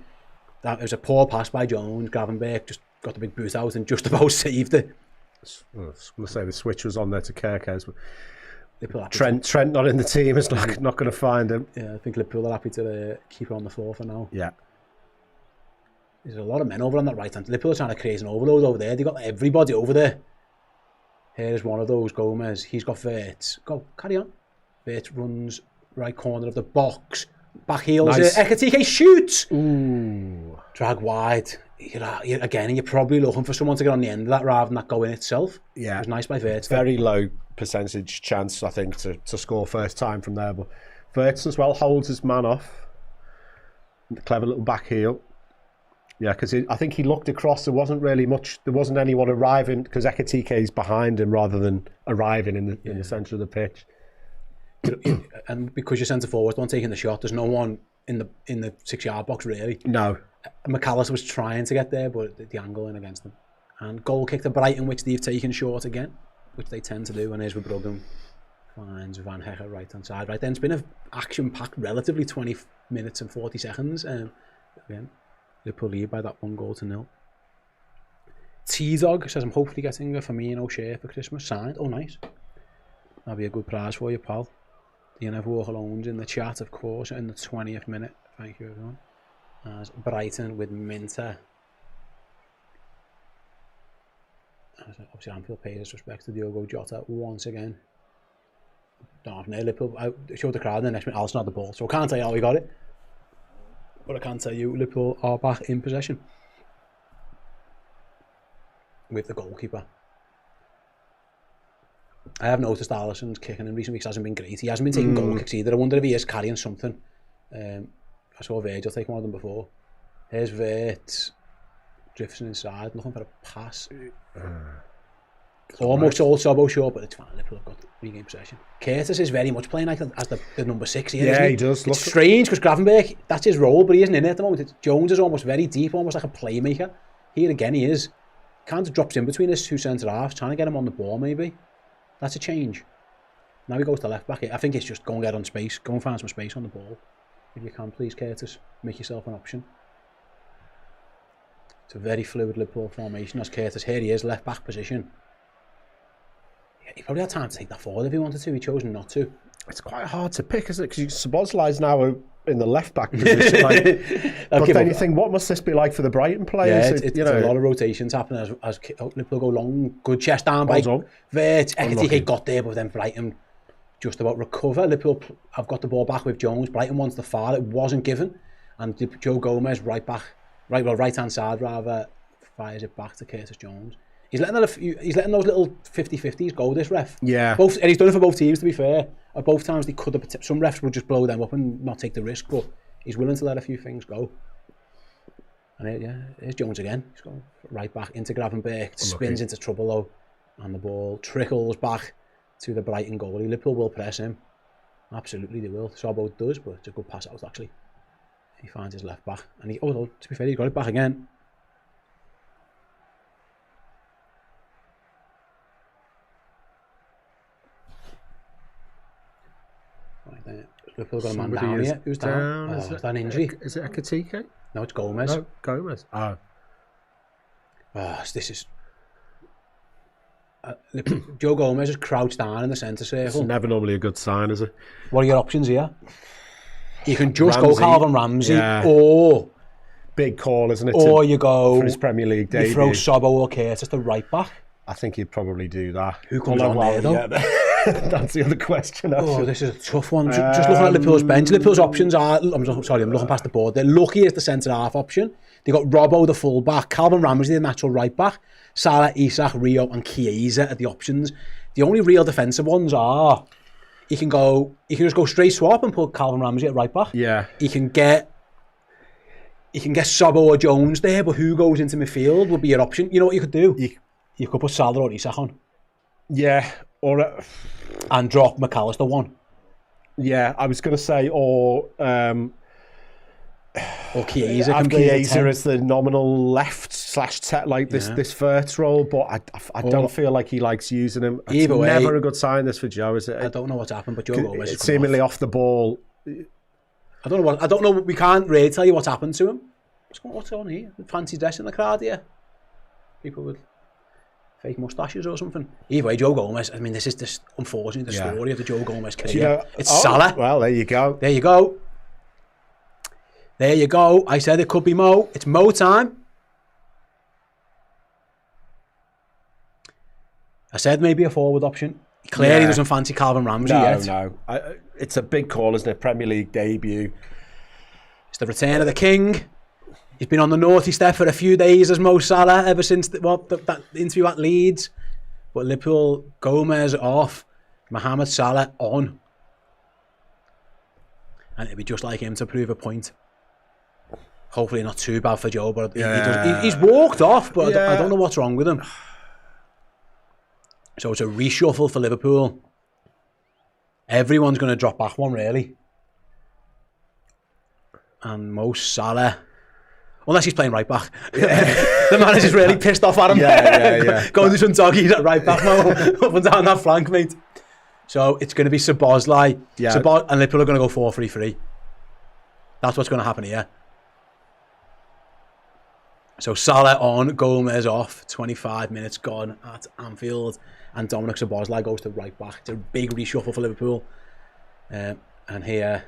It was a poor pass by Jones. Gravenberch just got the big boot out and just about saved it. I was going to say the switch was on there to Kerkez, but Trent not in the team is not going to find him. Yeah, I think Liverpool are happy to keep her on the floor for now. Yeah. There's a lot of men over on that right hand. Liverpool are trying to create an overload over there. They got everybody over there. Here's one of those, Gomez. He's got Wirtz. Go, carry on. Wirtz runs right corner of the box. Back heels Nice. it. Ekitike shoots. Ooh. Drag wide. You're probably looking for someone to get on the end of that rather than that go in itself. Yeah. It was nice by Wirtz. Very low percentage chance, I think, to score first time from there. But Wirtz as well holds his man off. Clever little back heel. Yeah, because I think he looked across. There wasn't anyone arriving because Ekitike is behind him rather than arriving in the centre of the pitch. And because you're centre forward, one taking the shot, there's no one in the 6-yard box really. No. McAllister was trying to get there, but the angle in against them. And goal kick to Brighton, which they've taken short again, which they tend to do. And here's with Bruggen. Finds Van Hecker right hand side. Right then, it's been an action-packed, relatively 20 minutes and 40 seconds. Again, Liverpool lead by that 1-0. T-Dog says, I'm hopefully getting a Firmino shirt for Christmas. Signed. Oh, nice. That'll be a good prize for you, pal. Do you never walk alone in the chat, of course, in the 20th minute. Thank you, everyone. As Brighton with Minter. Obviously, Anfield pays his respects to Diogo Jota once again. Don't know, Liverpool. I showed the crowd in the next minute. Alisson had the ball, so I can't tell you how he got it. But I can tell you, Liverpool are back in possession with the goalkeeper. I have noticed Alisson's kicking in recent weeks hasn't been great. He hasn't been taking goal kicks either. I wonder if he is carrying something. I saw Virgil take one of them before. Here's Wirtz. Drifts inside, looking for a pass. Almost all Sobo short, but it's fine. Liverpool have got regained possession. Curtis is very much playing like as the number 6 here. Yeah, he does. It's strange because Gravenberg, that's his role, but he isn't in it at the moment. Jones is almost very deep, almost like a playmaker. Here again, he is. Kind of drops in between his two centre halves, trying to get him on the ball, maybe. That's a change. Now he goes to left back. I think it's just go and get on space, go and find some space on the ball. If you can, please, Curtis, make yourself an option. It's a very fluid Liverpool formation as Curtis. Here he is, left back position. Yeah, he probably had time to take that forward if he wanted to. He chose not to. It's quite hard to pick, isn't it? Because Szoboszlai's now in the left back position. But then you think, what must this be like for the Brighton players? Yeah, it's a lot of rotations happening as Liverpool go long. Good chest down by Wirtz. Ekitike got there, but then Brighton just about recover. Liverpool have got the ball back with Jones. Brighton wants the foul. It wasn't given. And Joe Gomez, right hand side rather, fires it back to Curtis Jones. He's letting those little 50-50s go, this ref. Yeah. And he's done it for both teams, to be fair. At both times, they could have. Some refs would just blow them up and not take the risk, but he's willing to let a few things go. And here's Jones again. He's going right back into Gravenberg. Spins into trouble, though. And the ball trickles back to the Brighton goalie. Liverpool will press him. Absolutely, they will. Sobo does, but it's a good pass out, actually. He finds his left back. And to be fair, he got it back again. Right there. Liverpool got a man down here. Who's down? Is that an injury? Is it Ekitike? No, it's Gomez. No, Gomez. Oh. This is... Joe Gomez is crouched down in the centre circle. It's never normally a good sign, is it? What are your options here? You can just go Calvin Ramsey, or... Big call, isn't it? Or you go... For his Premier League debut. You throw Sobo or Curtis the right back. I think he'd probably do that. Who comes on there, though? Yeah, that's the other question. Oh, this is a tough one. Just looking at Liverpool's bench, Liverpool's options are... I'm looking past the board. They're lucky as the centre-half option. They got Robbo, the full-back, Calvin Ramsey, the natural right-back, Salah, Isak, Rio and Chiesa are the options. The only real defensive ones are... You can just go straight swap and put Calvin Ramsey at right back. Yeah. You can get Sobo or Jones there, but who goes into midfield would be your option. You know what you could do? You could put Salah or Isak on. Yeah. And drop McAllister one. Yeah, I was going to say, or Chiesa. Have Chiesa as the nominal left / like this Wirtz role, but I don't feel like he likes using him. It's Either way, never a good sign this for Joe, is it? I don't know what's happened, but Joe Gomez it's seemingly off the ball. I don't know. We can't really tell you what's happened to him. What's going on here? Fancy dress in the crowd here. People with fake moustaches or something. Either way, Joe Gomez. I mean, this is unfortunately the story of the Joe Gomez career. It's Salah. Well, there you go. There you go. There you go. I said it could be Mo. It's Mo time. I said maybe a forward option. He clearly doesn't fancy Calvin Ramsey yet. No. It's a big call, isn't it? Premier League debut. It's the return of the king. He's been on the naughty step for a few days as Mo Salah ever since that interview at Leeds. But Liverpool, Gomez off, Mohamed Salah on. And it'd be just like him to prove a point. Hopefully not too bad for Joe, but he's walked off, but I don't know what's wrong with him. So it's a reshuffle for Liverpool. Everyone's going to drop back one, really. And Mo Salah, unless he's playing right back. The manager's really pissed off at him. Go and do some doggies at right back, Mo, up and down that flank, mate. So it's going to be Szoboszlai. And Liverpool are going to go 4-3-3. That's what's going to happen here. So Salah on, Gomez off, 25 minutes gone at Anfield, and Dominic Szoboszlai goes to right back. It's a big reshuffle for Liverpool. And here,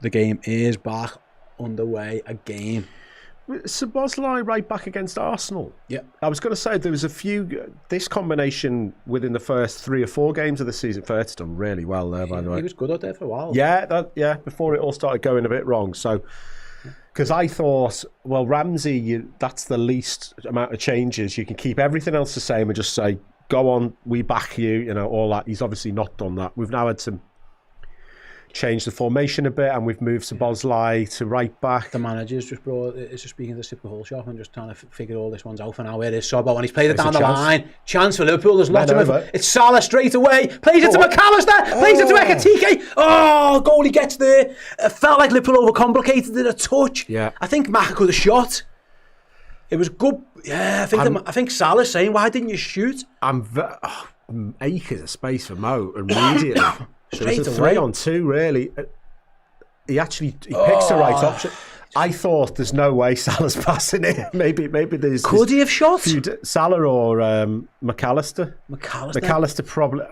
the game is back underway again. Szoboszlai right back against Arsenal. Yeah. I was going to say there was a few. This combination within the first 3 or 4 games of the season, Fert's done really well there, by the way. He was good out there for a while. Yeah, before it all started going a bit wrong. So, because I thought, well, Ramsey, that's the least amount of changes. You can keep everything else the same and just say, go on, we back you, all that. He's obviously not done that. We've now had to change the formation a bit, and we've moved Szoboszlai to right back. The manager's just speaking to the Super Shop and just trying to figure all this one's out for now. Where is Sobbo? And he's played it down the line. Chance for Liverpool. There's lots of it. It's Salah straight away. Plays it to McAllister. Plays it to Ekitike. Oh, goalie gets there. It felt like Liverpool overcomplicated it a touch. Yeah. I think Maka could have shot. It was good. Yeah, I think Salah's saying, why didn't you shoot? Acres of space for Mo immediately. So it's a 3-on-2, really. He picks the right option. I thought there's no way Salah's passing it. Maybe there's. Could he have shot? Salah or McAllister? McAllister probably.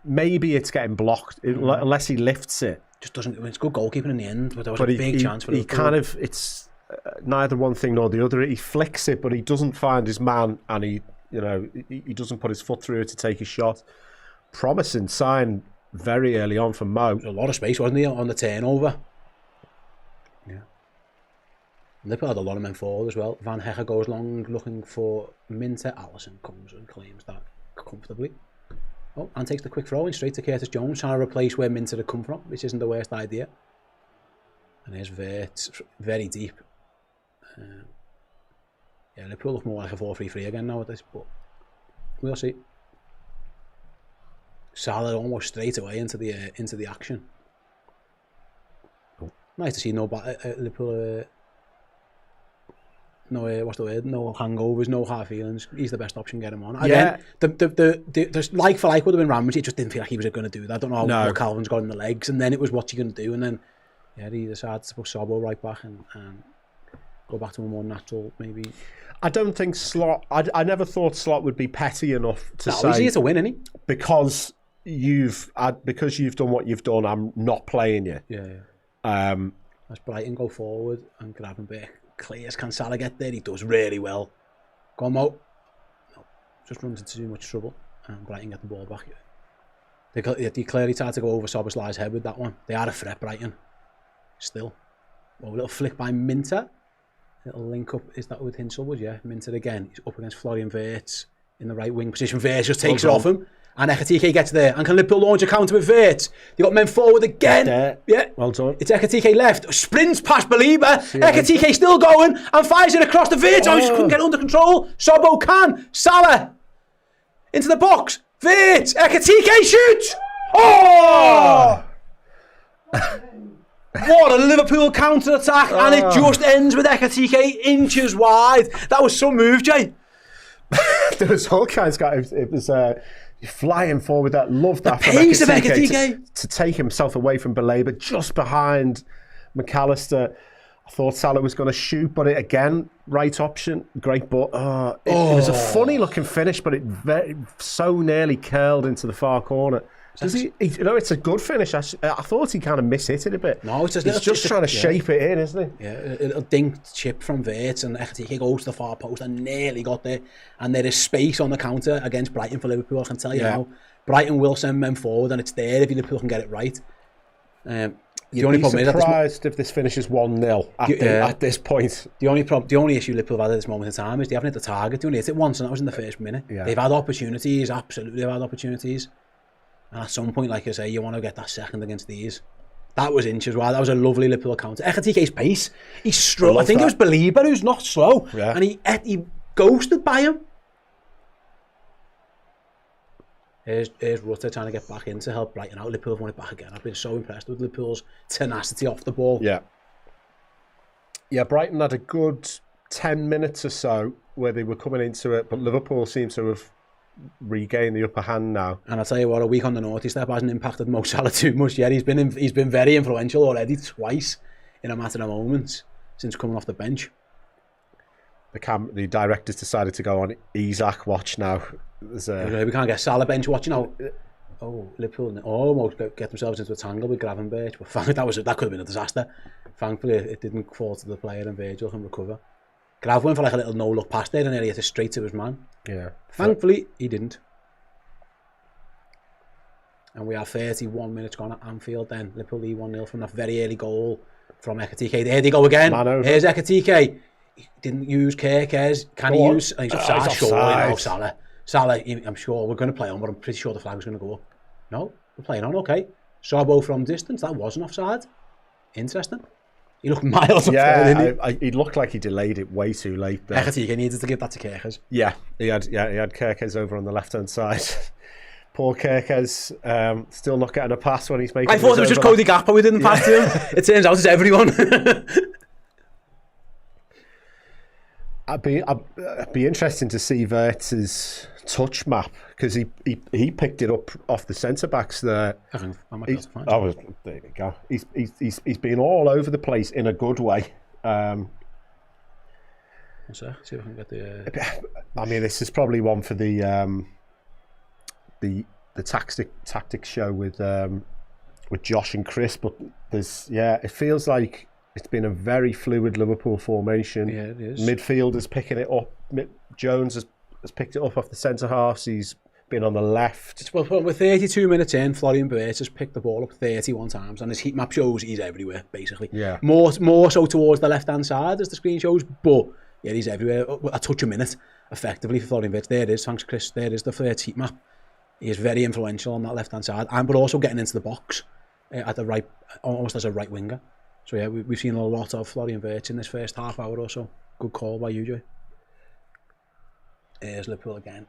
Maybe it's getting blocked unless he lifts it. Just doesn't. It's good goalkeeping in the end, but there was a big chance for him. It's neither one thing nor the other. He flicks it, but he doesn't find his man, and he doesn't put his foot through it to take a shot. Promising sign. Very early on from Mo. There was a lot of space, wasn't there, on the turnover? Yeah. Liverpool had a lot of men forward as well. Van Hecker goes long looking for Minter. Alisson comes and claims that comfortably. Oh, and takes the quick throw in straight to Curtis Jones, trying to replace where Minter had come from, which isn't the worst idea. And here's Vert, very deep. Liverpool look more like a 4-3-3 again now with this, but we'll see. Salah almost straight away into the action. Nice to see Liverpool. What's the word? No hangovers, no hard feelings. He's the best option. Get him on. Again, the like for like would have been Ramsey. It just didn't feel like he was going to do that. I don't know what Calvin's got in the legs, and then it was what's he going to do, and then he decided to put Sobbo right back and go back to a more natural maybe. I don't think Slot. I never thought Slot would be petty enough to say. He's here to win, isn't he? Because you've done what you've done, I'm not playing you. As Brighton go forward and Gravenberch clears, can Salah get there? He does really well. Go on, Mo. No, just runs into too much trouble, and Brighton get the ball back. They clearly tried to go over Szoboszlai's head with that one. They are a threat, Brighton. Still, a little flick by Minter. Little link up. Is that with Hinselwood? Yeah, Minter again. He's up against Florian Wirtz in the right wing position. Wirtz just takes it off him. And Ekitike gets there. And can Liverpool launch a counter with Wirtz? They got men forward again. Yeah. Well done. It's Ekitike left. Sprints past Belieber. Ekitike still going and fires it across the Wirtz. Oh, he just couldn't get under control. Sobbo can. Salah into the box. Wirtz. Ekitike shoots. Oh! What a Liverpool counter attack, and it just ends with Ekitike inches wide. That was some move, Jay. There was all kinds of guys. It was flying forward. That loved that. The pace of Ekitike to take himself away from Belabor, just behind McAllister. I thought Salah was going to shoot, but it again, right option, great. But it was a funny looking finish, but it so nearly curled into the far corner. Does he? You know, it's a good finish. I thought he kind of mishit it a bit. No, it's just trying to shape it in, isn't he? Yeah, a little dink chip from Verts, and he goes to the far post and nearly got there. And there is space on the counter against Brighton for Liverpool. I can tell you now, Brighton will send men forward, and it's there if Liverpool can get it right. The only problem is surprised if this finishes 1-0 at this point. The only issue Liverpool have had at this moment in time is they haven't hit the target. They only hit it once, and that was in the first minute. Yeah. They've had opportunities, absolutely, they've had opportunities. And at some point, like I say, you want to get that second against these. That was inches wide. That was a lovely Liverpool counter. Ekitike's pace. He's slow. I think it was Belieber who's not slow, and he ghosted by him. Here's Rutter trying to get back in to help Brighton out. Liverpool have won it back again. I've been so impressed with Liverpool's tenacity off the ball. Yeah, Brighton had a good 10 minutes or so where they were coming into it, but Liverpool seems to have regained the upper hand now. And I'll tell you what, a week on the naughty step hasn't impacted Mo Salah too much yet. He's been very influential already twice in a matter of moments since coming off the bench. The directors decided to go on Isaac watch now. We can't get Salah bench watching now. Oh, Liverpool almost get themselves into a tangle with Gravenberch, but that could have been a disaster. Thankfully, it didn't fall to the player, and Virgil can recover. Grav went for like a little no-look pass there and nearly hit it straight to his man. Yeah. Thankfully, he didn't. And we have 31 minutes gone at Anfield then. Liverpool lead 1-0 from that very early goal from Ekitike. There they go again. Here's Ekitike. He didn't use Kirkes. Can he use? He's offside. Surely, no, Salah, I'm sure we're going to play on, but I'm pretty sure the flag's going to go up. No, we're playing on, okay. Sabo from distance, that wasn't offside. Interesting. He looked miles up there, didn't he? He looked like he delayed it way too late there. Ekitike needed to give that to Kirkes. Yeah, he had Kirkes over on the left-hand side. Poor Kirkes, still not getting a pass when he's making. I thought it was just Cody Gakpo we didn't pass to him. It turns out it's everyone. I'd be interesting to see Verts' touch map, because he picked it up off the centre backs there. I might be able to find it. There we go. He's been all over the place in a good way. See if I can get the. I mean, this is probably one for the tactics show with Josh and Chris, but it feels like it's been a very fluid Liverpool formation. Yeah, it is. Midfielders picking it up. Jones has picked it up off the centre halves. He's been on the left. Well, we're 32 minutes in. Florian Wirtz has picked the ball up 31 times, and his heat map shows he's everywhere, basically. Yeah. More so towards the left-hand side, as the screen shows, but yeah, he's everywhere. A touch a minute, effectively, for Florian Wirtz. There it is. Thanks, Chris. There is the first heat map. He is very influential on that left-hand side, but also getting into the box at the right, almost as a right winger. So yeah, we've seen a lot of Florian Wirtz in this first half hour or so. Good call by you, Joy. Here's Liverpool again.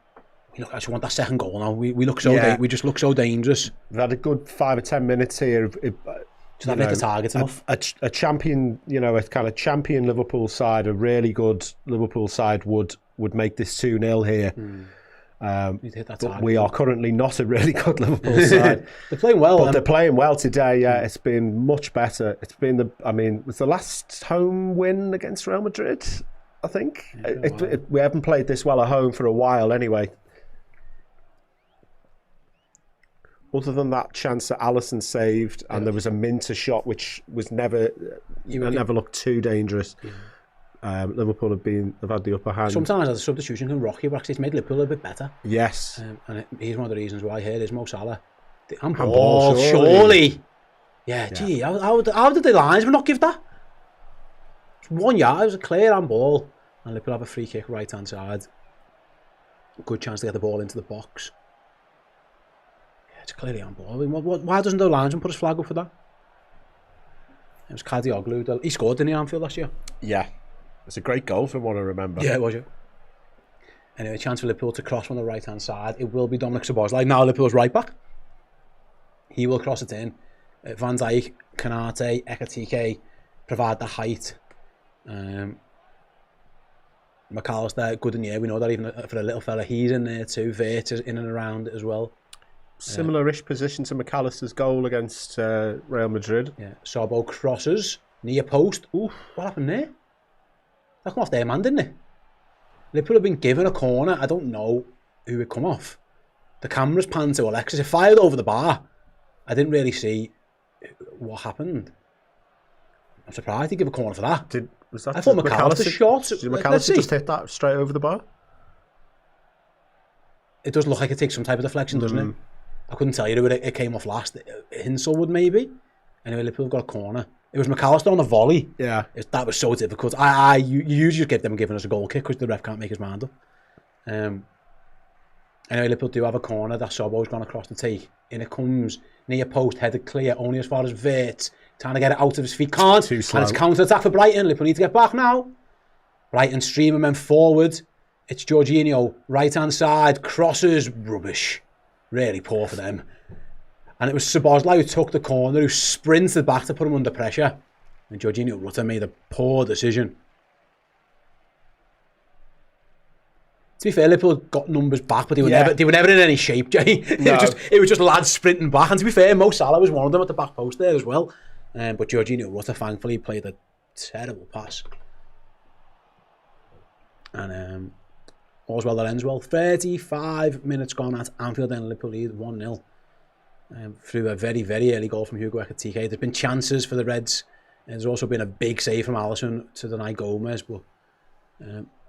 I just want that second goal now. We look so we just look so dangerous. We've had a good 5 or 10 minutes here. Just not hit the target enough. A champion, a kind of champion Liverpool side, a really good Liverpool side would make this 2-0 here. But we are currently not a really good Liverpool side. They're playing well. But they're playing well today. Yeah, it's been much better. It's been was the last home win against Real Madrid, I think. We haven't played this well at home for a while anyway. Other than that chance that Alisson saved, and there was a Minter shot which was never looked too dangerous. Yeah. Liverpool have had the upper hand. Sometimes the substitution can rock you, but actually it's made Liverpool a bit better. Yes. And here's one of the reasons why. Here is Mo Salah. Handball, surely. Yeah, gee, how did the linesman not give that? It's 1 yard, it was a clear handball. And Liverpool have a free kick right hand side. Good chance to get the ball into the box. It's clearly handball. I mean, why doesn't the linesman put his flag up for that? It was Kadioglu. He scored in the Anfield last year. Yeah. It's a great goal from what I remember. Yeah, it was, yeah. Anyway, chance for Liverpool to cross on the right-hand side. It will be Dominic Szoboszlai. Now Liverpool's right back. He will cross it in. Van Dijk, Kanate, Ekitike provide the height. McAllister, good in the air. We know that even for a little fella, he's in there too. Wirtz is in and around it as well. Similar-ish position to McAllister's goal against Real Madrid. Yeah, Sobo crosses, near post. Ooh, what happened there? That come off their man, didn't it? Liverpool have been given a corner. I don't know who it come off. the cameras panned to Alexis. It fired over the bar. I didn't really see what happened. I'm surprised he gave a corner for that. I thought McAllister shot. Did McAllister just hit that straight over the bar? It does look like it takes some type of deflection, doesn't it? I couldn't tell you who it came off last. Hinsel would maybe. Anyway, Liverpool got a corner. It was McAllister on the volley. Yeah. That was so difficult. You usually just give them giving us a goal kick because the ref can't make his mind up. Anyway, Liverpool do have a corner that Sobo's gone across to take. In it comes, near post, headed clear, only as far as Wirtz. Trying to get it out of his feet, can't. Too slow. And it's counter-attack for Brighton. Liverpool need to get back now. Brighton streaming men forward. It's Jorginho, right-hand side, crosses, rubbish. Really poor for them. And it was Szoboszlai who took the corner, who sprinted back to put him under pressure. And Jorginho Rutter made a poor decision. To be fair, Liverpool got numbers back, but they were never in any shape, Jay. No. It was just lads sprinting back. And to be fair, Mo Salah was one of them at the back post there as well. But Jorginho Rutter, thankfully, played a terrible pass. And all's well that ends well. 35 minutes gone at Anfield, then Liverpool lead 1-0. Through a very, very early goal from Hugo Ekitike. There's been chances for the Reds. There's also been a big save from Alisson to deny Gomez, but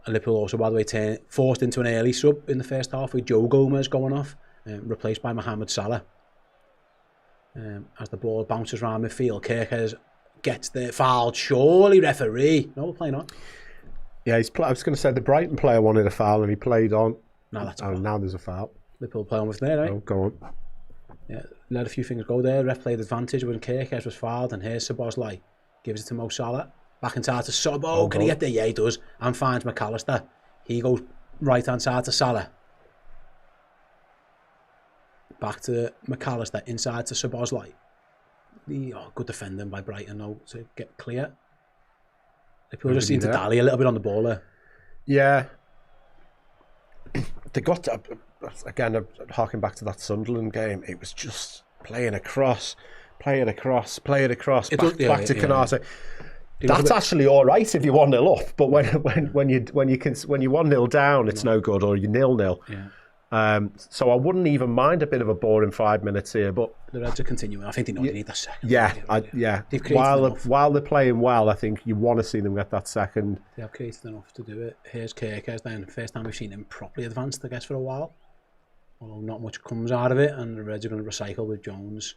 Liverpool also, by the way, forced into an early sub in the first half with Joe Gomez going off, replaced by Mohamed Salah. As the ball bounces around midfield, Kirkers gets the foul. Surely, referee. No, we're playing on. Yeah, I was going to say the Brighton player wanted a foul and he played on. No, that's now there's a foul. Liverpool play on with there, right? Oh, go on. Yeah, let a few things go there. Ref played advantage when Kirkers was fouled, and here's Szoboszlai. Gives it to Mo Salah. Back inside to Sobo. Can he get there? Yeah, he does. And finds McAllister. He goes right hand side to Salah. Back to McAllister. Inside to Szoboszlai. Good defending by Brighton though to get clear. People just seem to dally a little bit on the ball there. Yeah. They got to, again, harking back to that Sunderland game, it was just playing across, back to Canate. That's actually all right if you're 1-0 up, but when you're 1-0 down, it's no good, or you're 0-0. Yeah. So I wouldn't even mind a bit of a boring 5 minutes here, but the Reds are continuing. I think they know they need that second. Yeah. While they're playing well, I think you want to see them get that second. They have created enough to do it. Here's Kirkers then. First time we've seen him properly advanced, I guess, for a while. Although not much comes out of it, and the Reds are going to recycle with Jones.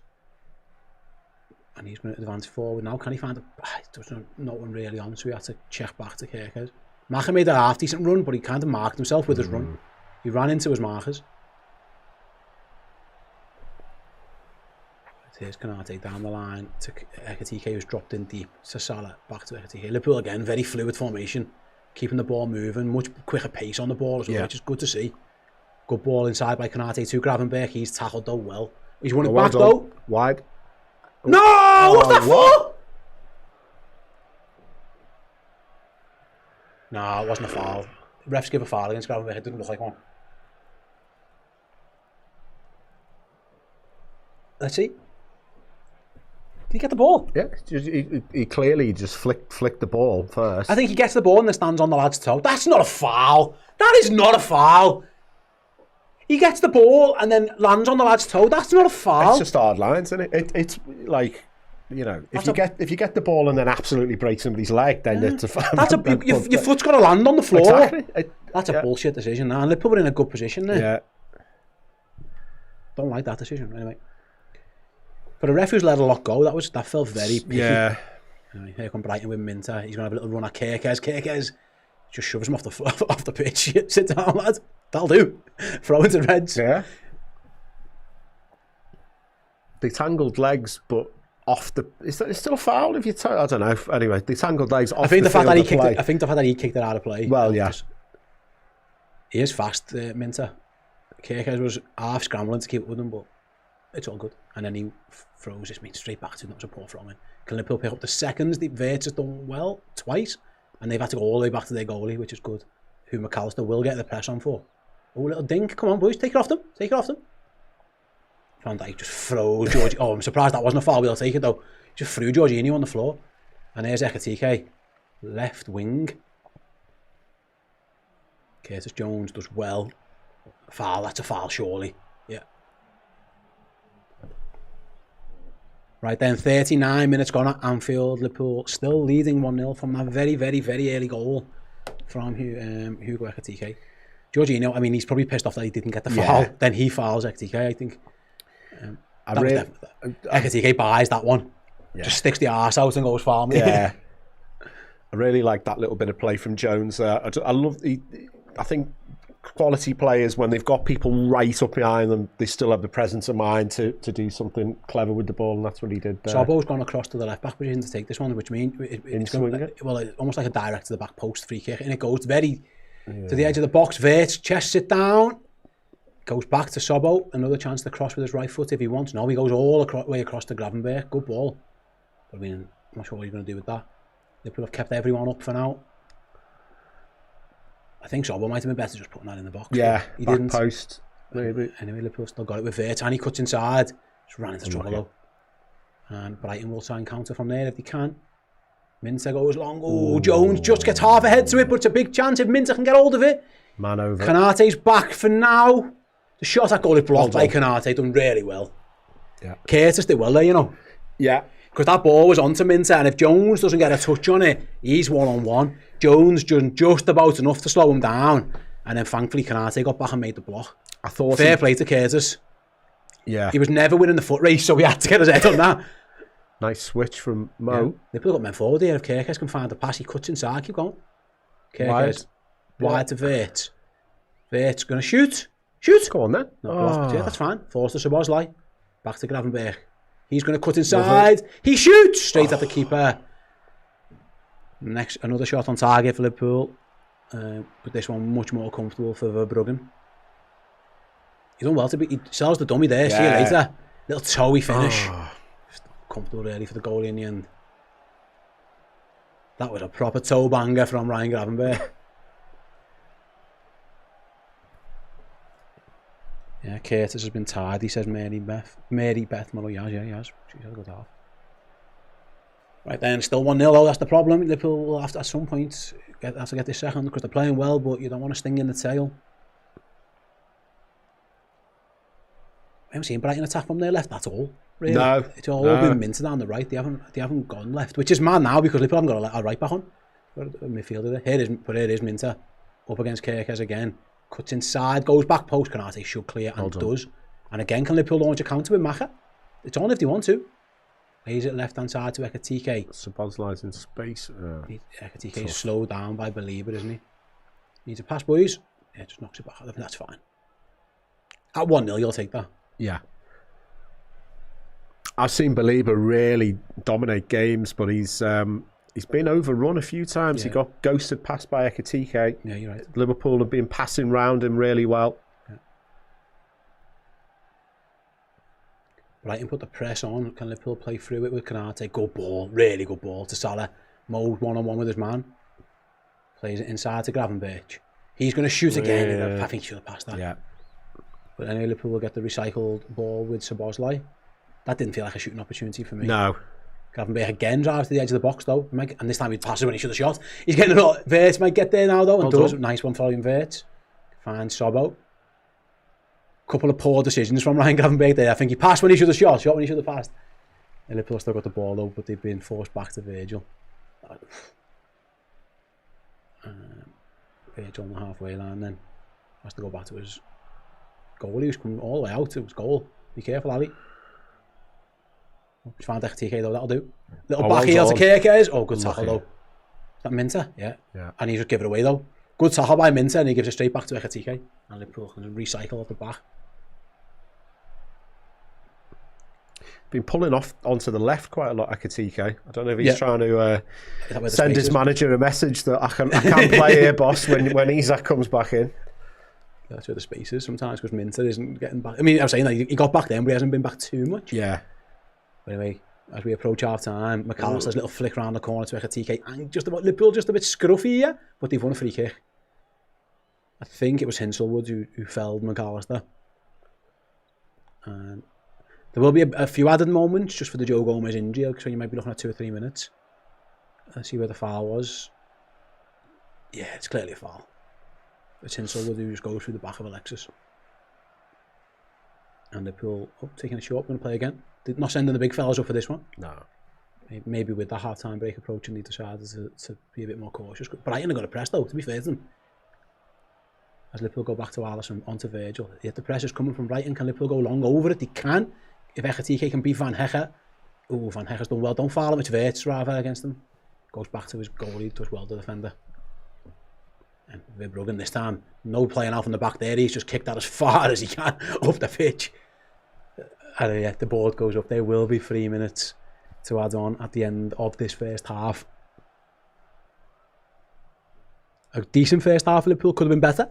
And he's going to advance forward now. Can he find there's no one really on, so we had to check back to Kirkers. Macher made a half-decent run, but he kind of marked himself with his run. He ran into his markers. Here's Canate down the line to Ekitike, who's dropped in deep to Salah. Back to Ekitike. Liverpool again, very fluid formation. Keeping the ball moving, much quicker pace on the ball as well, which is good to see. Good ball inside by Canate to Gravenberch. He's tackled though well. He's running back though. Wide. No! What's that for? No, it wasn't a foul. Refs give a foul against Gravenberch. It didn't look like one. Let's see. Did he get the ball? Yeah, he clearly just flicked the ball first. I think he gets the ball and then stands on the lad's toe. That's not a foul. That is not a foul. He gets the ball and then lands on the lad's toe. That's not a foul. It's just hard lines, isn't it? It's like, you know, if you get the ball and then absolutely break somebody's leg, then it's a foul. Your foot's got to land on the floor. Exactly. That's a bullshit decision. And Liverpool were in a good position there. Yeah. Don't like that decision anyway. For the ref who's let a lot go, that felt very picky. Yeah. Anyway, here come Brighton with Minter. He's going to have a little run at Kirkers. Kirkers just shoves him off the pitch. Sit down, lad. That'll do. Throw into Reds. Yeah. They tangled legs, but off the... Is that still a foul if you... I don't know. Anyway, they tangled legs off the field of play. I think the fact that he kicked it out of play. Well, yeah. He is fast, Minter. Kirkers was half scrambling to keep up with him, but it's all good. And then he throws this straight back to him. That was a poor throw in. Can Liverpool pick up the seconds? The Wirtz has done well twice, and they've had to go all the way back to their goalie, which is good. Who McAllister will get the press on for. Oh, little dink. Come on, boys. Take it off them. Take it off them. Van Dijk just throws George. Oh, I'm surprised that wasn't a foul. We'll take it, though. Just threw Jorginho on the floor. And there's Ekitike. Left wing. Curtis Jones does well. Foul. That's a foul, surely. Right then, 39 minutes gone at Anfield. Liverpool still leading 1-0 from that very, very, very early goal from Hugo Ekitike. Jorginho, I mean, he's probably pissed off that he didn't get the foul. Yeah. Then he fouls Ekitike, I think. Ekitike buys that one. Yeah. Just sticks the arse out and goes foul me. Yeah. I really like that little bit of play from Jones. I love I think quality players, when they've got people right up behind them, they still have the presence of mind to do something clever with the ball, and that's what he did there. Sobbo's gone across to the left back position to take this one, which means it's almost like a direct to the back post free kick, and it goes very to the edge of the box. Wirtz, chest it down, goes back to Sobbo, another chance to cross with his right foot if he wants. No, he goes all the way across to Gravenberch. Good ball. But I mean, I'm not sure what he's going to do with that. Liverpool have kept everyone up for now. I think Sobbo might have been better just putting that in the box. Yeah, he back didn't. post. Maybe. Anyway, Liverpool still got it with Wirtz, and he cuts inside. Just ran into trouble though. And Brighton will try and counter from there if they can. Minter goes long. Oh, Jones just gets half ahead to it, but it's a big chance if Minter can get hold of it. Man over. Kanate's back for now. The shot at goal is blocked by Kanate, done really well. Yeah. Curtis did well there, you know. Yeah. Because that ball was onto Minter, and if Jones doesn't get a touch on it, he's one-on-one. Jones just about enough to slow him down, and then thankfully Kanate got back and made the block. I thought fair play to Curtis. Yeah. He was never winning the foot race, so he had to get his head on that. Nice switch from Mo. Yeah. Liverpool got men forward here. If Kirkes can find the pass, he cuts inside. Keep going. Kirkes wide to Wirtz. Wirtz going to shoot. Shoot. Go on then. No, blocked. Yeah, that's fine. Forced to Szoboszlai. Back to Gravenberch. He's going to cut inside. He shoots straight at the keeper. Next, another shot on target for Liverpool. But this one much more comfortable for Verbruggen. He's done well to be. He sells the dummy there. See you later. Little toey finish. Comfortable really for the goalie in the end. That was a proper toe banger from Ryan Gravenberch. Yeah, Curtis has been tired, he says Mary Beth Malloy. He has. She's had a good half. Right then, still 1-0 though, that's the problem. Liverpool will have to, at some point, have to get this second, because they're playing well, but you don't want to sting in the tail. I haven't seen Brighton attack from their left at all. Really. No. It's all been Minter down the right. They haven't gone left, which is mad now because Liverpool haven't got a right back on. Got a midfielder there. Here is Minter up against Kirkes again. Cuts inside, goes back post. Kanate should clear and does. And again, can Liverpool launch a counter with Maka? It's on if they want to. Lays it left hand side to Ekitike. Szoboszlai's in space. Ekitike is slowed down by Belieber, isn't he? Needs a pass, boys. Yeah, just knocks it back. I think that's fine. At 1-0, you'll take that. Yeah. I've seen Belieber really dominate games, but he's been overrun a few times. Yeah. He got ghosted past by Ekitike. Yeah, you're right. Liverpool have been passing round him really well. Yeah. Brighton put the press on. Can Liverpool play through it with Kanate? Good ball, really good ball to Salah. Mo one-on-one with his man. Plays it inside to Gravenberch. He's going to shoot again. I think he should have passed that. Yeah. But anyway, Liverpool will get the recycled ball with Szoboszlai. That didn't feel like a shooting opportunity for me. No. Gravenberch again drives to the edge of the box though. And this time he passes when he should have shot. He's getting a lot. Wirtz might get there now though. And does. Nice one following Wirtz. Finds Sobbo. Couple of poor decisions from Ryan Gravenberch there. I think he passed when he should have shot. Shot when he should have passed. And Liverpool still got the ball though, but they've been forced back to Virgil. Virgil on the halfway line then. Has to go back to his goal. He was coming all the way out to his goal. Be careful, Ali. He's found Ekitike though, that'll do. Little back heel to Kirkes. Oh, good tackle though. Is that Minter? Yeah. And he just give it away though. Good tackle by Minter and he gives it straight back to Ekitike. And Liverpool can recycle at the back. Been pulling off onto the left quite a lot, Ekitike. I don't know if he's trying to send his manager a message that I can play here, boss, when Isak comes back in. That's where the space is sometimes because Minter isn't getting back. I mean, I was saying that he got back then, but he hasn't been back too much. Yeah. But anyway, as we approach half time, McAllister's little flick around the corner to Ekitike, and Liverpool just a bit scruffy here, but they've won a free kick. I think it was Hinselwood who felled McAllister. And there will be a few added moments just for the Joe Gomez injury, so you might be looking at 2 or 3 minutes. Let's see where the foul was. Yeah, it's clearly a foul. It's Hinselwood who just goes through the back of Alexis. And Liverpool taking a shot, going to play again. They're not sending the big fellas up for this one. No. Maybe with the half-time break approaching, they decided to be a bit more cautious. Brighton have got a press though, to be fair to them. As Liverpool go back to Alisson, onto Virgil. If the press is coming from Brighton, can Liverpool go long over it? They can. If Ekitike can beat Van Hecke, Van Hecke's done well. Don't foul him, it's Wirtz rather against him. Goes back to his goalie, does well the defender. And Verbruggen this time, no playing out from the back there. He's just kicked that as far as he can up the pitch. And the board goes up. There will be 3 minutes to add on at the end of this first half. A decent first half for Liverpool, could have been better.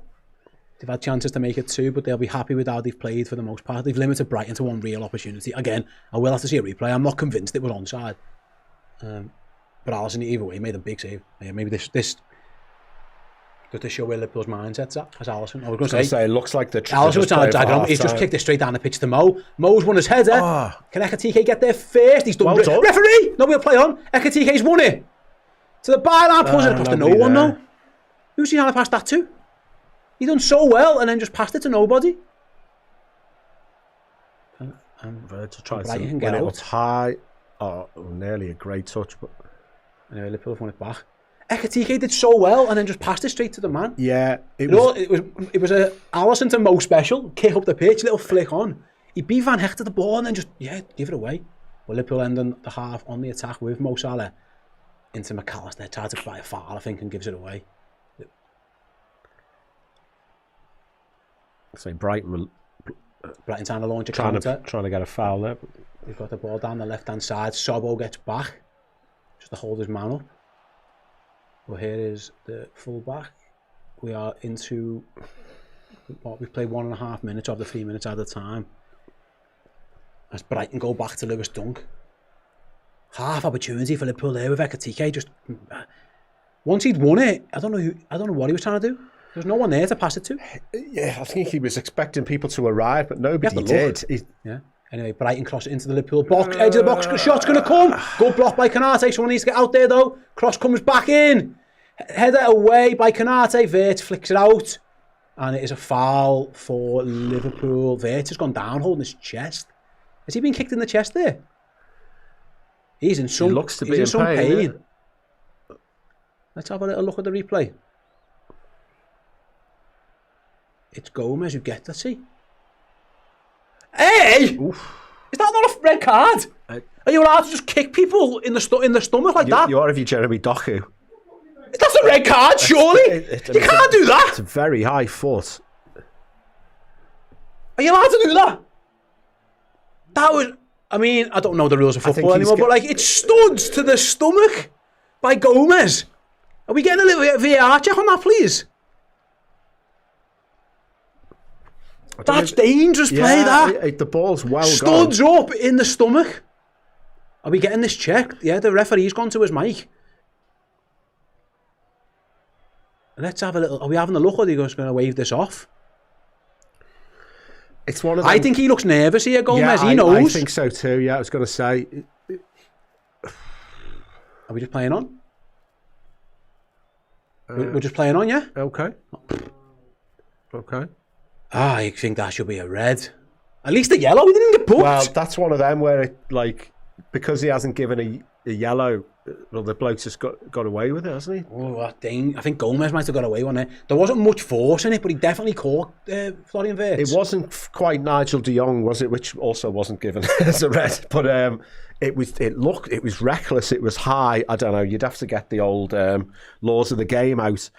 They've had chances to make it 2, but they'll be happy with how they've played for the most part. They've limited Brighton to 1 real opportunity. Again, I will have to see a replay. I'm not convinced it was onside. But Alisson, either way, made a big save. Yeah, maybe this just to show where Liverpool's mindset's at as Alisson. I was going to say, it looks like the Alisson was trying to drag him. He's just kicked it straight down the pitch to Mo. Mo's won his header. Can Ekitike get there first? He's done. Well referee! No, we'll play on. Ekitike's won it. To the byline, pulls it across to no one now. Who's he trying to pass that to? He done so well and then just passed it to nobody. To try to win it up high. Oh, nearly a great touch, but anyway, Liverpool have won it back. Ekitike did so well and then just passed it straight to the man. Yeah, it was a Alisson to Mo special, kick up the pitch, little flick on. He beat Van Hecke to the ball and then just give it away. But Liverpool ending the half on the attack with Mo Salah into McAllister, tried to buy a foul, I think, and gives it away. Say Brighton trying to launch a counter. Trying to get a foul there. They've got the ball down the left hand side. Sobbo gets back just to hold his man up. Well, here is the full back. We are into what we've played 1.5 minutes of the 3 minutes at a time. As Brighton go back to Lewis Dunk. Half opportunity for Liverpool there with Ekitike. Just once he'd won it, I don't know what he was trying to do. There's no one there to pass it to. Yeah, I think he was expecting people to arrive, but nobody did. Yeah. Anyway, Brighton cross it into the Liverpool box. Edge of the box, shot's going to come. Good block by Konate. Someone needs to get out there though. Cross comes back in. Header away by Konate. Wirtz flicks it out. And it is a foul for Liverpool. Wirtz has gone down holding his chest. Has he been kicked in the chest there? He's in some, pain. Let's have a little look at the replay. It's Gomez who gets that, see? Hey! Oof. Is that not a red card? Are you allowed to just kick people in the stomach like that? You are if you're Jeremy Doku. That's a red card, surely? You can't do that! It's a very high foot. Are you allowed to do that? That was... I mean, I don't know the rules of football anymore, but like, it's studs to the stomach by Gomez. Are we getting a little VAR check on that, please? That's dangerous play, that. The ball's well Studs up in the stomach. Are we getting this checked? Yeah, the referee's gone to his mic. Let's have a little... Are we having a look, or are they just going to wave this off? It's one of them. I think he looks nervous here, Gomez. Yeah, he knows. I think so too, yeah. I was going to say... Are we just playing on? We're just playing on, yeah? Okay. I think that should be a red. At least a yellow. He didn't get booked. Well, that's one of them where, it, like, because he hasn't given a yellow, well, the bloke's just got away with it, hasn't he? Oh, that dang. I think Gomez might have got away with it. There wasn't much force in it, but he definitely caught Florian Wirtz. It wasn't quite Nigel de Jong, was it? Which also wasn't given as a red. But it was reckless. It was high. I don't know. You'd have to get the old laws of the game out.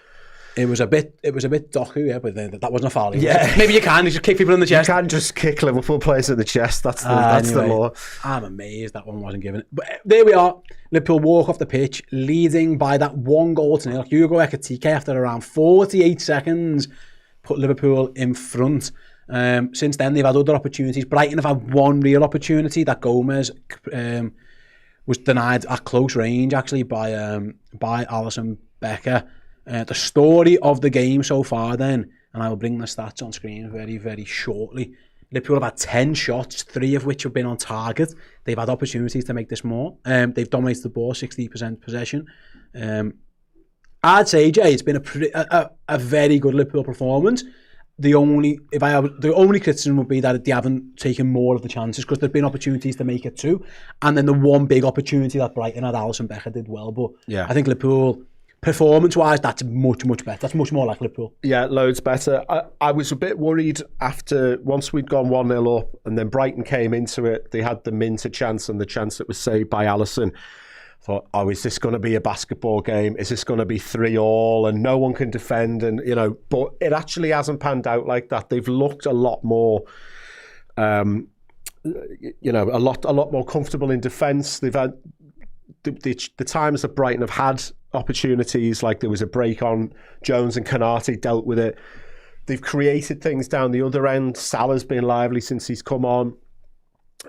It was a bit docu, yeah, but that wasn't a foul. Yeah, maybe you can just kick people in the chest. You can just kick Liverpool players in the chest. That's the law. I'm amazed that one wasn't given. But there we are. Liverpool walk off the pitch, leading by that 1-0. Hugo Ekitike, after around 48 seconds, put Liverpool in front. Since then, they've had other opportunities. Brighton have had one real opportunity that Gomez was denied at close range, actually, by Alisson Becker. The story of the game so far then, and I will bring the stats on screen very, very shortly. Liverpool have had 10 shots, 3 of which have been on target. They've had opportunities to make this more. They've dominated the ball, 60% possession. I'd say, Jay, it's been a very good Liverpool performance. the only criticism would be that they haven't taken more of the chances, because there've been opportunities to make it too, and then the one big opportunity that Brighton had, Alisson Becker did well, but Yeah. I think Liverpool, performance-wise, that's much better. That's much more like Liverpool. Yeah, loads better. I was a bit worried once we'd gone 1-0 up, and then Brighton came into it. They had the Minter chance and the chance that was saved by Alisson. Thought, is this going to be a basketball game? Is this going to be 3-3 and no one can defend? And but it actually hasn't panned out like that. They've looked a lot more, a lot more comfortable in defence. They've had the times that Brighton have had opportunities, like there was a break on Jones and Konate, dealt with it. They've created things down the other end. Salah's been lively since he's come on.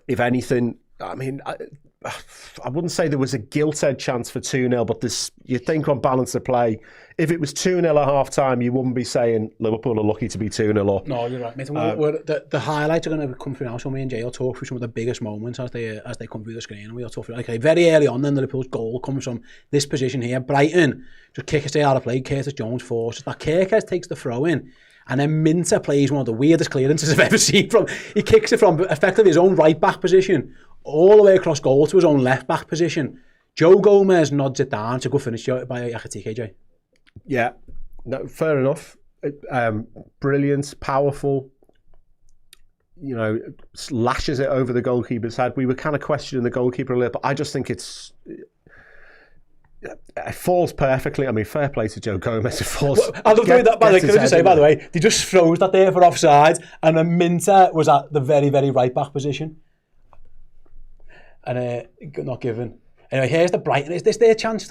If anything, I mean, I wouldn't say there was a gilt-edged chance for 2-0, but you think on balance of play, if it was 2-0 at half-time, you wouldn't be saying Liverpool are lucky to be 2-0 up. No, you're right, mate. The highlights are going to come through now, so me and Jay will talk through some of the biggest moments as they come through the screen, and we'll talk through. Okay, very early on then, the Liverpool's goal comes from this position here. Brighton just kick a stay out of play. Curtis Jones forces that. Kirkes takes the throw in, and then Minter plays one of the weirdest clearances I've ever seen. He kicks it from effectively his own right-back position all the way across goal to his own left-back position. Joe Gomez nods it down. It's a good finish by Ekitike, Jay. Yeah, no, fair enough. Brilliant, powerful. Lashes it over the goalkeeper's head. We were kind of questioning the goalkeeper a little, but I just think it falls perfectly. I mean, fair play to Joe Gomez. It falls. Well, I love doing that. By the way, can I just say, by the way, they just froze that there for offside, and then Minter was at the very, very right back position, and not given. Anyway, here's the Brighton. Is this their chance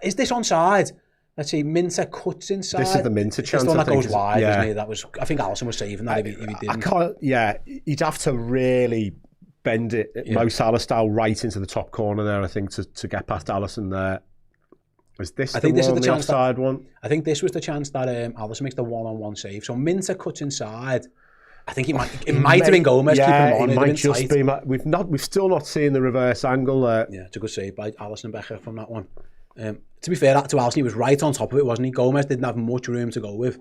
is this onside? Let's see, Minter cuts inside. This is the Minter chance. This is the one that goes wide, yeah. isn't it? That was, I think Alisson was saving that if he didn't. You'd have to really bend it Mo Salah style right into the top corner there, I think, to get past Alisson there. Was this the offside one? I think this was the chance that Alisson makes the one-on-one save. So Minter cuts inside. I think it might have been Gomez keeping him on. It might just be. We've still not seen the reverse angle there. Yeah, it's a good save by Alisson Becker from that one. To be fair to Alisson, he was right on top of it, wasn't he? Gomez didn't have much room to go with,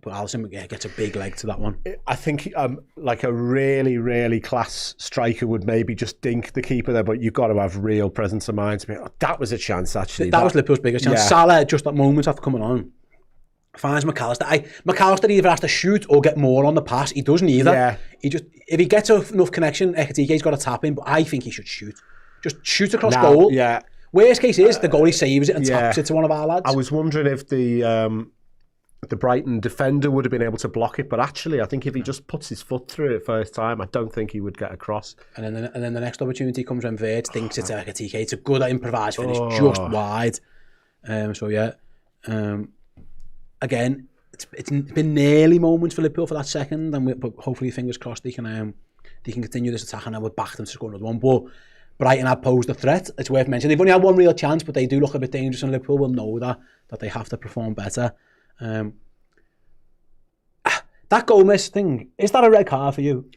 but Alisson gets a big leg to that one. I think like a really, really class striker would maybe just dink the keeper there, but you've got to have real presence of mind to be. That was a chance, actually. That was Liverpool's biggest chance. Yeah. Salah, just that moment after coming on, finds McAllister. McAllister either has to shoot or get more on the pass. He does neither. Yeah. If he gets enough connection, Ekitike's got to tap in, but I think he should shoot. Just shoot across goal. Yeah. Worst case is the goalie saves it and taps it to one of our lads. I was wondering if the Brighton defender would have been able to block it, but actually I think if he just puts his foot through it first time, I don't think he would get across. And then the next opportunity comes when Vert thinks it's Ekitike. It's a good improvised finish, just wide. Again, it's been nearly moments for Liverpool for that second, but hopefully, fingers crossed, they can continue this attack, and then we'll back them to score another one. But Brighton have posed a threat. It's worth mentioning. They've only had one real chance, but they do look a bit dangerous, and Liverpool will know that they have to perform better. That Gomez thing, is that a red card for you?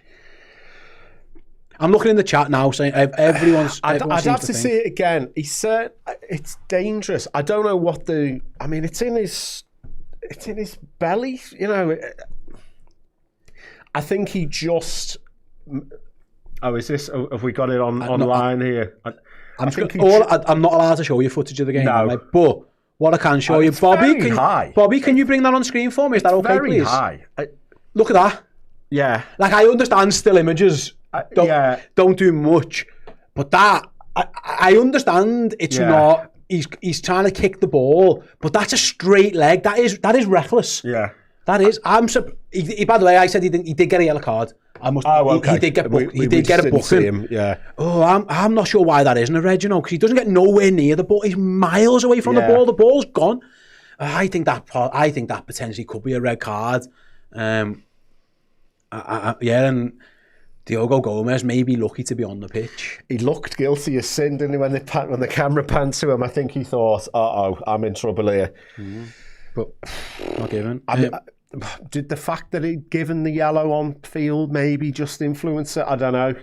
I'm looking in the chat now saying everyone's. I'd have to see it again. He said it's dangerous. I don't know what it's in his belly. I think he just. Oh, is this? Have we got it online here? I'm not allowed to show you footage of the game, but what I can show you, Bobby, can you bring that on screen for me? Is that okay, please? Very high. Look at that. Yeah. Like, I understand still images don't do much, but that I understand it's not. He's trying to kick the ball, but that's a straight leg. That is reckless. Yeah. That is. By the way, I said he did get a yellow card. Okay. He did get booked. He did get a booking. Yeah. Oh, I'm not sure why that isn't a red, because he doesn't get nowhere near the ball. He's miles away from the ball. The ball's gone. I think that potentially could be a red card. And Diogo Gomez may be lucky to be on the pitch. He looked guilty as sin, didn't he? When the camera panned to him, I think he thought, I'm in trouble here. But not given. Did the fact that he'd given the yellow on field maybe just influence it? I don't know.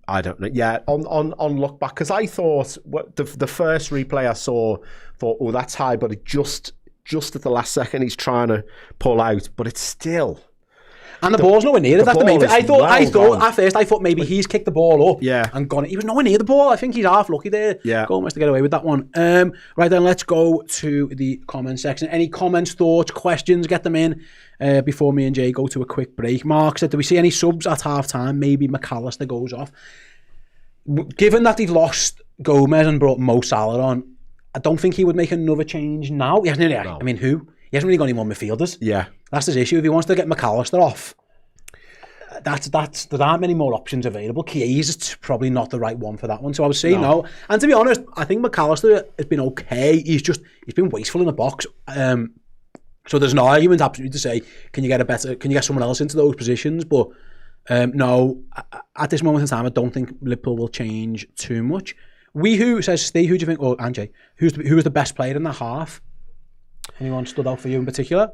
I don't know. Yeah, on look back, because I thought the first replay I saw, thought, that's high, but it just just at the last second he's trying to pull out, but it's still. And the ball's nowhere near it. That's the main thing. I thought at first maybe he's kicked the ball up and gone. He was nowhere near the ball. I think he's half lucky there. Yeah. Gomez to get away with that one. Right then, let's go to the comment section. Any comments, thoughts, questions? Get them in before me and Jay go to a quick break. Mark said, do we see any subs at half time? Maybe McAllister goes off. Given that they've lost Gomez and brought Mo Salah on, I don't think he would make another change now. He hasn't really, I mean, who? He hasn't really got any more midfielders. Yeah. That's his issue. If he wants to get McAllister off, there aren't many more options available. Chiesa's probably not the right one for that one. So I would say no. And to be honest, I think McAllister has been okay. He's been wasteful in the box. So there's an argument absolutely to say, can you get someone else into those positions? But no, at this moment in time, I don't think Liverpool will change too much. Who says, Steve, who do you think, or Anjay, who was the best player in the half? Anyone stood out for you in particular?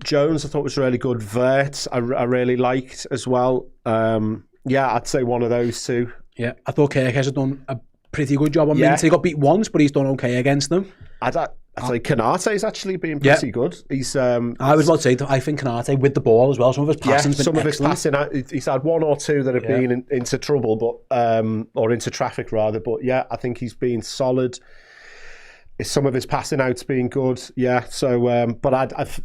Jones, I thought was really good. Vert, I really liked as well. I'd say one of those two. Yeah, I thought Kirk has done a pretty good job on Minter. He got beat once, but he's done okay against them. I'd say Konate's actually been pretty good. He's. I was about to say, I think Konate with the ball as well. Some of his passing's been excellent. He's had one or two that have been into trouble, but or into traffic rather. But yeah, I think he's been solid. Some of his passing out's been good, So, but I've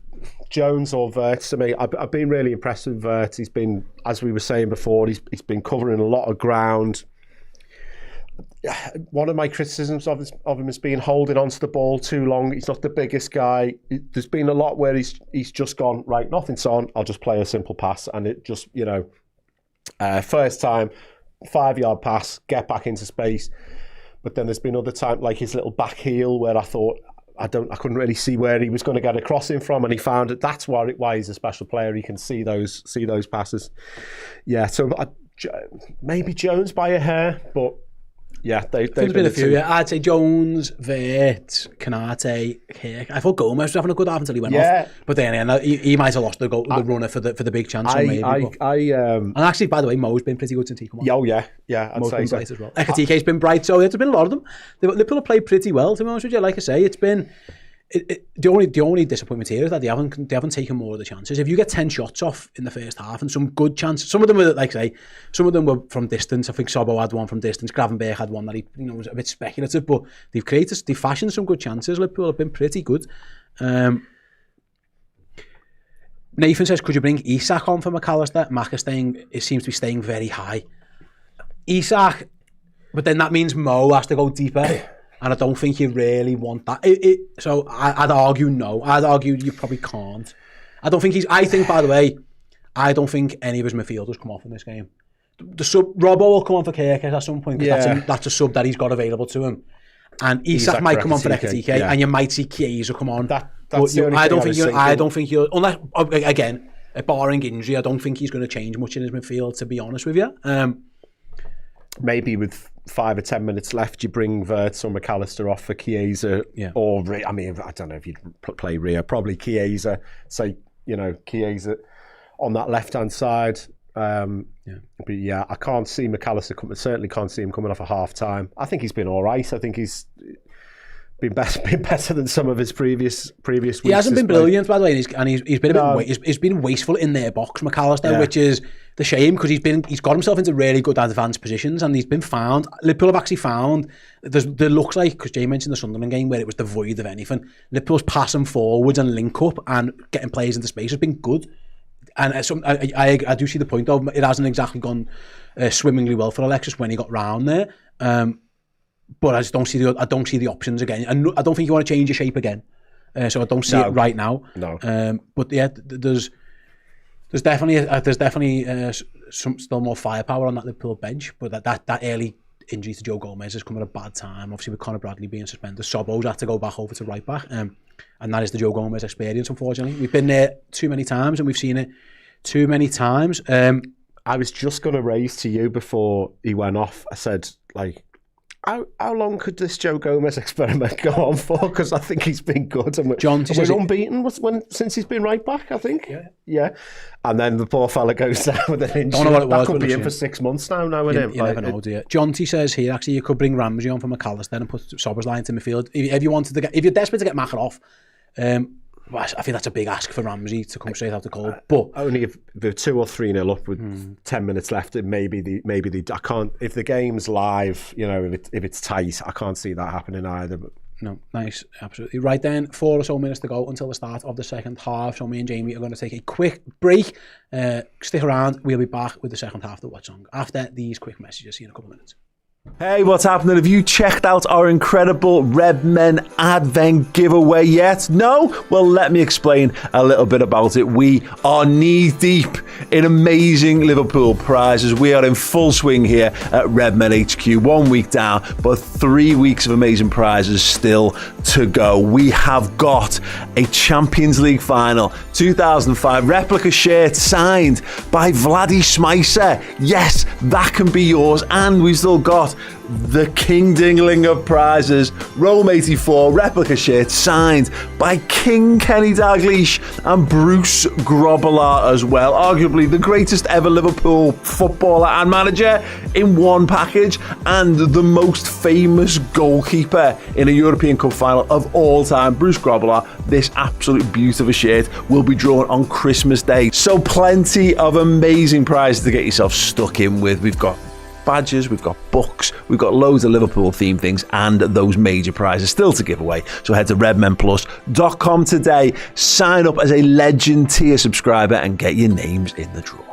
Jones or Vert to me, I've been really impressed with Vert. He's been, as we were saying before, he's been covering a lot of ground. One of my criticisms of him has been holding onto the ball too long. He's not the biggest guy. There's been a lot where he's just gone, right, nothing's on, I'll just play a simple pass, and it just, first time, 5-yard pass, get back into space. But then there's been other times, like his little back heel, where I thought I couldn't really see where he was going to get a crossing from, and he found it. That's why he's a special player. He can see those passes. Yeah, so maybe Jones by a hair, but yeah, they've been a few. Yeah, I'd say Jones, Vert, Konate, Kirk. I thought Gomez was having a good half until he went off. But then he might have lost the runner for the big chance. And actually, by the way, Mo's been pretty good since he come on. Oh yeah, I'd Mo's say been so. bright as well. Ekatike's been bright, so there's been a lot of them. Liverpool have played pretty well, to be honest with you. Like I say, it's been the only disappointment here is that they haven't taken more of the chances. If you get 10 shots off in the first half and some good chances, some of them were, like I say, some of them were from distance. I think Sobbo had one from distance. Gravenberch had one that he was a bit speculative, but they've fashioned some good chances. Liverpool have been pretty good. Nathan says, could you bring Isak on for McAllister? It seems to be staying very high. Isak, but then that means Mo has to go deeper. And I don't think you really want that. So I'd argue no. I'd argue you probably can't. I don't think by the way, I don't think any of his midfielders come off in this game. The sub, Robbo will come on for Kirk at some point. That's a sub that he's got available to him. And Isak might come on for Ekatike, and you might see Chiesa come on. I don't think you'll, unless, again, barring injury, I don't think he's going to change much in his midfield, to be honest with you. Maybe with 5 or 10 minutes left, you bring Vert or McAllister off for Chiesa, or I don't know if you'd play Ria, probably Chiesa. Say, Chiesa on that left-hand side. But yeah, I can't see McAllister. Certainly can't see him coming off a half time. I think he's been all right. I think he's been better than some of his previous weeks. He hasn't been brilliant, by the way, and he's been a bit he's been wasteful in their box, McAllister, which is the shame, because he's got himself into really good advanced positions, and he's been found. Liverpool have actually found there looks like, because Jay mentioned the Sunderland game where it was devoid of anything. Liverpool's passing forwards and link up and getting players into space has been good, and I do see the point of it hasn't exactly gone swimmingly well for Alexis when he got round there. But I just don't see the options again. And I don't think you want to change your shape again. So I don't see it right now. No. But yeah, there's definitely some still more firepower on that Liverpool bench. But that early injury to Joe Gomez has come at a bad time. Obviously with Conor Bradley being suspended, Sobbo's had to go back over to right back. And that is the Joe Gomez experience, unfortunately. We've been there too many times, and we've seen it too many times. I was just going to raise to you before he went off. I said, how long could this Joe Gomez experiment go on for? Because I think he's been good. And we're unbeaten since he's been right back, I think. Yeah. And then the poor fella goes down with an injury. Don't know what it was, that could be in for 6 months now, knowing him. You never know, do you? Jonty says here, actually, you could bring Ramsey on for McAllister and put Sobersley into midfield. If you're desperate to get Macher off, I think that's a big ask for Ramsey to come straight out the goal. But only if they're 2 or 3-0 up with 10 minutes left, maybe I can't. If the game's live, if it's tight, I can't see that happening either. But no, nice, absolutely. Right then, 4 or so minutes to go until the start of the second half. So me and Jamie are going to take a quick break. Stick around. We'll be back with the second half of the watch along after these quick messages. See you in a couple of minutes. Hey, what's happening? Have you checked out our incredible Red Men Advent giveaway yet? No? Well, let me explain a little bit about it. We are knee deep in amazing Liverpool prizes. We are in full swing here at Red Men HQ. 1 week down, but 3 weeks of amazing prizes still to go. We have got a Champions League final 2005 replica shirt signed by Vladdy Smicer. Yes, that can be yours. And we've still got the King Dingling of prizes, Rome 84 replica shirt signed by King Kenny Dalglish and Bruce Grobbelaar as well. Arguably the greatest ever Liverpool footballer and manager in one package, and the most famous goalkeeper in a European Cup final of all time, Bruce Grobbelaar. This absolute beauty of a shirt will be drawn on Christmas Day. So plenty of amazing prizes to get yourself stuck in with. We've got badges, we've got books, we've got loads of Liverpool themed things, and those major prizes still to give away. So head to redmenplus.com today, sign up as a Legend tier subscriber and get your names in the draw.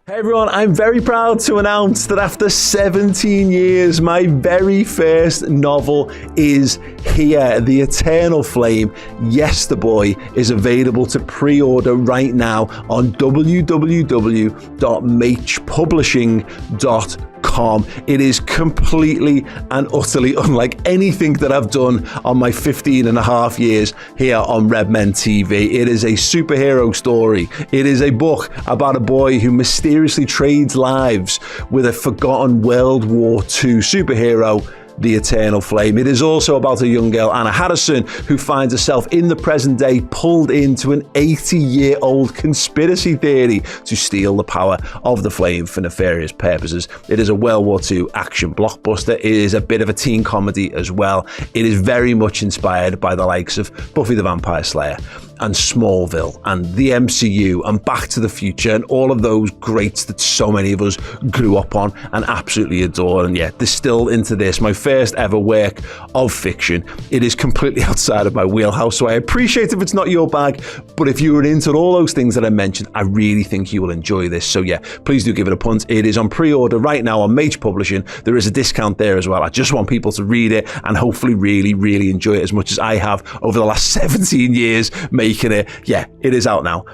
Hey everyone, I'm very proud to announce that after 17 years, my very first novel is here. The Eternal Flame, Yes the Boy, is available to pre-order right now on www.machpublishing.com. It is completely and utterly unlike anything that I've done on my 15 and a half years here on Red Men TV. It is a superhero story. It is a book about a boy who mysteriously trades lives with a forgotten World War II superhero, the Eternal Flame. It is also about a young girl, Anna Harrison, who finds herself in the present day pulled into an 80-year-old conspiracy theory to steal the power of the flame for nefarious purposes. It is a World War II action blockbuster. It is a bit of a teen comedy as well. It is very much inspired by the likes of Buffy the Vampire Slayer and Smallville and the MCU and Back to the Future and all of those greats that so many of us grew up on and absolutely adore, and yet distilled into this, my first ever work of fiction. It is completely outside of my wheelhouse, so I appreciate if it's not your bag, but if you were into all those things that I mentioned, I really think you will enjoy this. So yeah, please do give it a punt. It is on pre-order right now on Mage Publishing. There is a discount there as well. I just want people to read it and hopefully really enjoy it as much as I have over the last 17 years making it. Yeah, it is out now.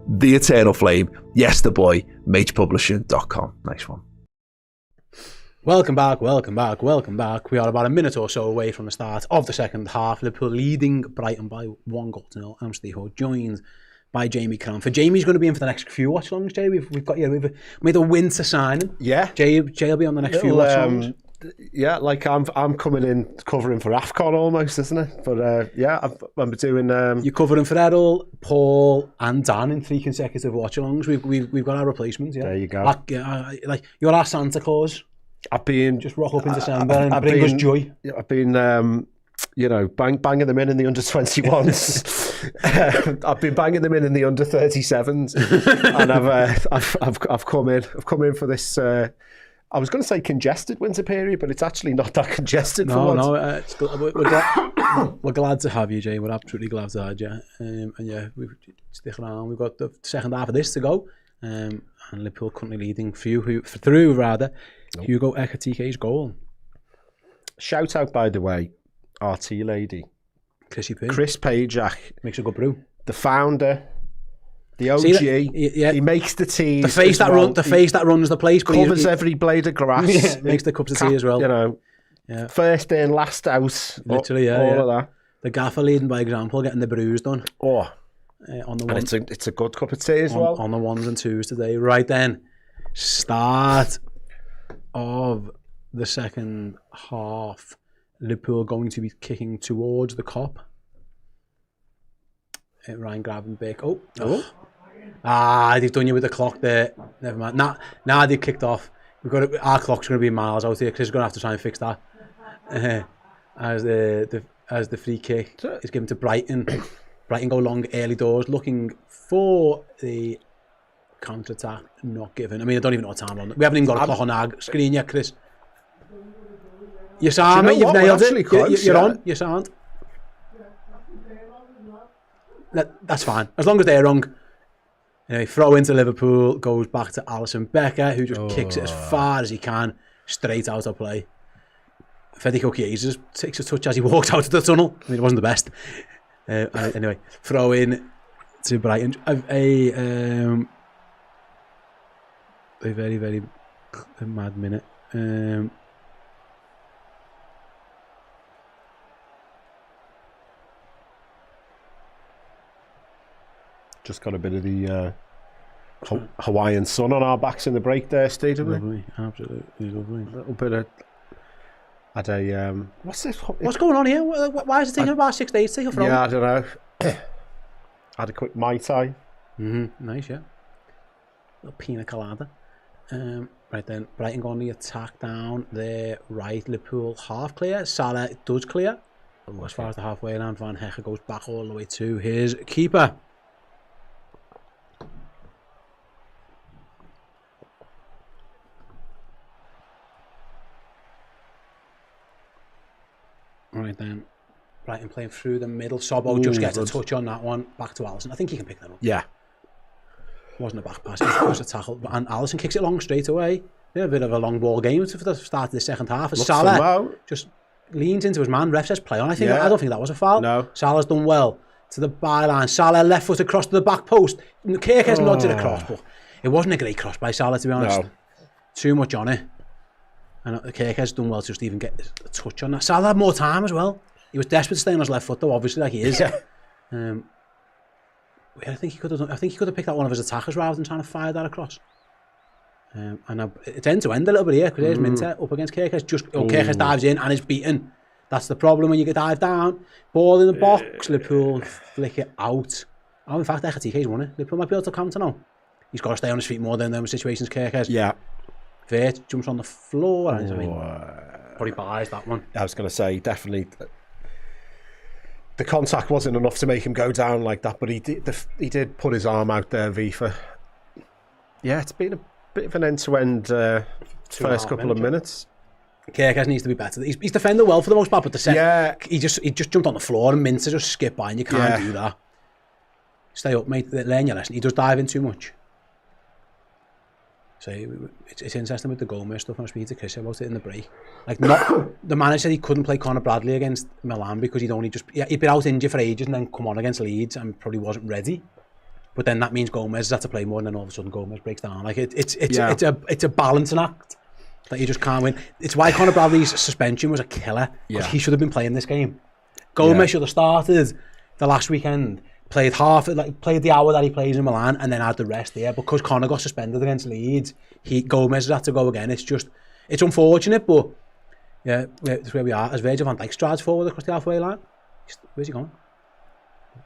The Eternal Flame, Yes the Boy, magepublishing.com. Nice one. Welcome back. We are about a minute or so away from the start of the second half. Liverpool leading Brighton by 1-0. I'm Steve Ho, joined by Jamie Cranford. Jamie's going to be in for the next few watch-alongs, Jay. We've made a winter signing. Yeah. Jay will be on the next few watch-alongs. Yeah, like I'm coming in covering for AFCON almost, isn't it? But yeah, I'm doing. You're covering for Errol, Paul, and Dan in 3 consecutive watch-alongs. We've got our replacements. Yeah, there you go. Like you're our Santa Claus. I've been just rock up in December and bring us joy. I've been, banging them in the under 21s. I've been banging them in the under 37s, and I've come in for this. I was going to say congested winter period, but it's actually not that congested. We're glad to have you, Jay. We're absolutely glad to have you. And yeah, we stick around. We've got the second half of this to go, and Liverpool currently leading through Hugo Ekatiké's goal. Shout out, by the way, our tea lady, Chris Pajak, makes a good brew. The founder. The OG, he makes the tea. The face that runs the place. Covers every blade of grass. Yeah, makes the cups of tea as well. You know, first in, last out. Literally, all of that. The gaffer leading by example, getting the brews done. On the one, and it's a good cup of tea as well. On the 1s and 2s today. Right then, start of the second half. Liverpool going to be kicking towards the Kop. Ryan Gravenberch. They've done you with the clock there. Never mind. Now they've kicked off. Our clock's going to be miles out here. Chris is going to have to try and fix that. As the free kick is given to Brighton. Brighton go long early doors, looking for the counter attack. Not given. I mean, I don't even know what time we're on. We haven't even got a clock on our screen yet, Chris. You sound, mate. You've nailed it. Close, you're on. You sound. That's fine. As long as they're wrong. Anyway, throw into Liverpool, goes back to Alisson Becker, who just kicks it as far as he can, straight out of play. Federico Chiesa takes a touch as he walked out of the tunnel. I mean, it wasn't the best. Anyway, throw in to Brighton. A very, very mad minute. Just got a bit of the Hawaiian sun on our backs in the break there, Steve, didn't we? Lovely, absolutely lovely. A little bit of... what's this? What's going on here? Why is it taking about 6 days to take a throw? Yeah, I don't know. Had a quick Mai Tai. Nice, yeah. Little pina colada. Right then, Brighton going the attack down there, right. Liverpool half clear. Salah does clear. As far as the halfway line, Van Hecker goes back all the way to his keeper. Right then, Brighton playing through the middle. Sobbo just gets a touch on that one. Back to Alisson. I think he can pick that up. Yeah. Wasn't a back pass. It was a tackle. And Alisson kicks it long straight away. Yeah, a bit of a long ball game for the start of the second half. Salah just leans into his man. Ref says play on. I don't think that was a foul. No. Salah's done well to the byline. Salah left foot across to the back post. Kirkes nods it across, but it wasn't a great cross by Salah, to be honest. No. Too much on it. And Kirkes done well to just even get a touch on that. Salah had more time as well. He was desperate to stay on his left foot, though, obviously, like he is. Yeah. I think he could have picked out one of his attackers rather than trying to fire that across. And it's end to end a little bit here because there's Minter up against Kirkes. Kirkes dives in and is beaten. That's the problem when you get dive down. Ball in the box. Liverpool flick it out. Oh, in fact, Ekatiké's won it. Liverpool might be able to counter now. He's got to stay on his feet more than those situations. Kirkes. Yeah. Vert jumps on the floor and probably buys that one. I was going to say, definitely the contact wasn't enough to make him go down like that, but he did put his arm out there, Vifa. Yeah, it's been a bit of an end-to-end first couple of minutes. Kirkes needs to be better. He's defended well for the most part, but he just jumped on the floor and Minter just skipped by and you can't do that. Stay up, mate. Learn your lesson. He does dive in too much. So it's interesting with the Gomez stuff. I was speaking to Chris about it in the break. The manager said he couldn't play Conor Bradley against Milan because he'd been out injured for ages and then come on against Leeds and probably wasn't ready. But then that means Gomez has had to play more, and then all of a sudden Gomez breaks down. Like it's a balancing act that you just can't win. It's why Conor Bradley's suspension was a killer. Because he should have been playing this game. Gomez should have started the last weekend. Played the hour that he plays in Milan and then had the rest there. Because Conor got suspended against Leeds, Gomez has had to go again. It's unfortunate, but yeah, that's where we are. As Virgil van Dijk strides forward across the halfway line. Where's he going?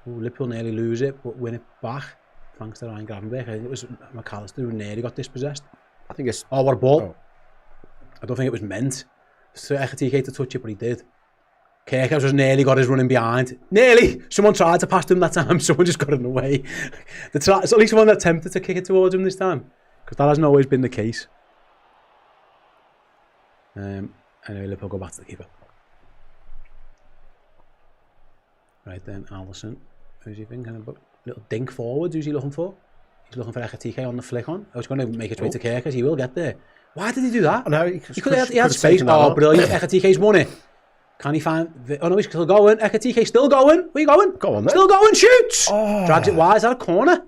Liverpool nearly lose it, but win it back. Thanks to Ryan Gravenberch. I think it was McAllister who nearly got dispossessed. I think it's... Oh, what a ball. I don't think it was meant for Ekatike to touch it, but he did. Kirkes was nearly got his running behind. Nearly! Someone tried to pass him that time, someone just got in the way. It's at least one that attempted to kick it towards him this time, because that hasn't always been the case. Anyway, Liverpool go back to the keeper. Right then, Alisson. Who's he thinking about? Little dink forward, who's he looking for? He's looking for Ekatike on the flick on. I was going to make it straight to Kirkes, he will get there. Why did he do that? No, he had space. Oh, brilliant. Ekatike's won it. Can he find... Oh no, he's still going. Ekatike still going. Where you going? Go on then. Still going, shoots! Oh. Drags it wide. Is that a corner?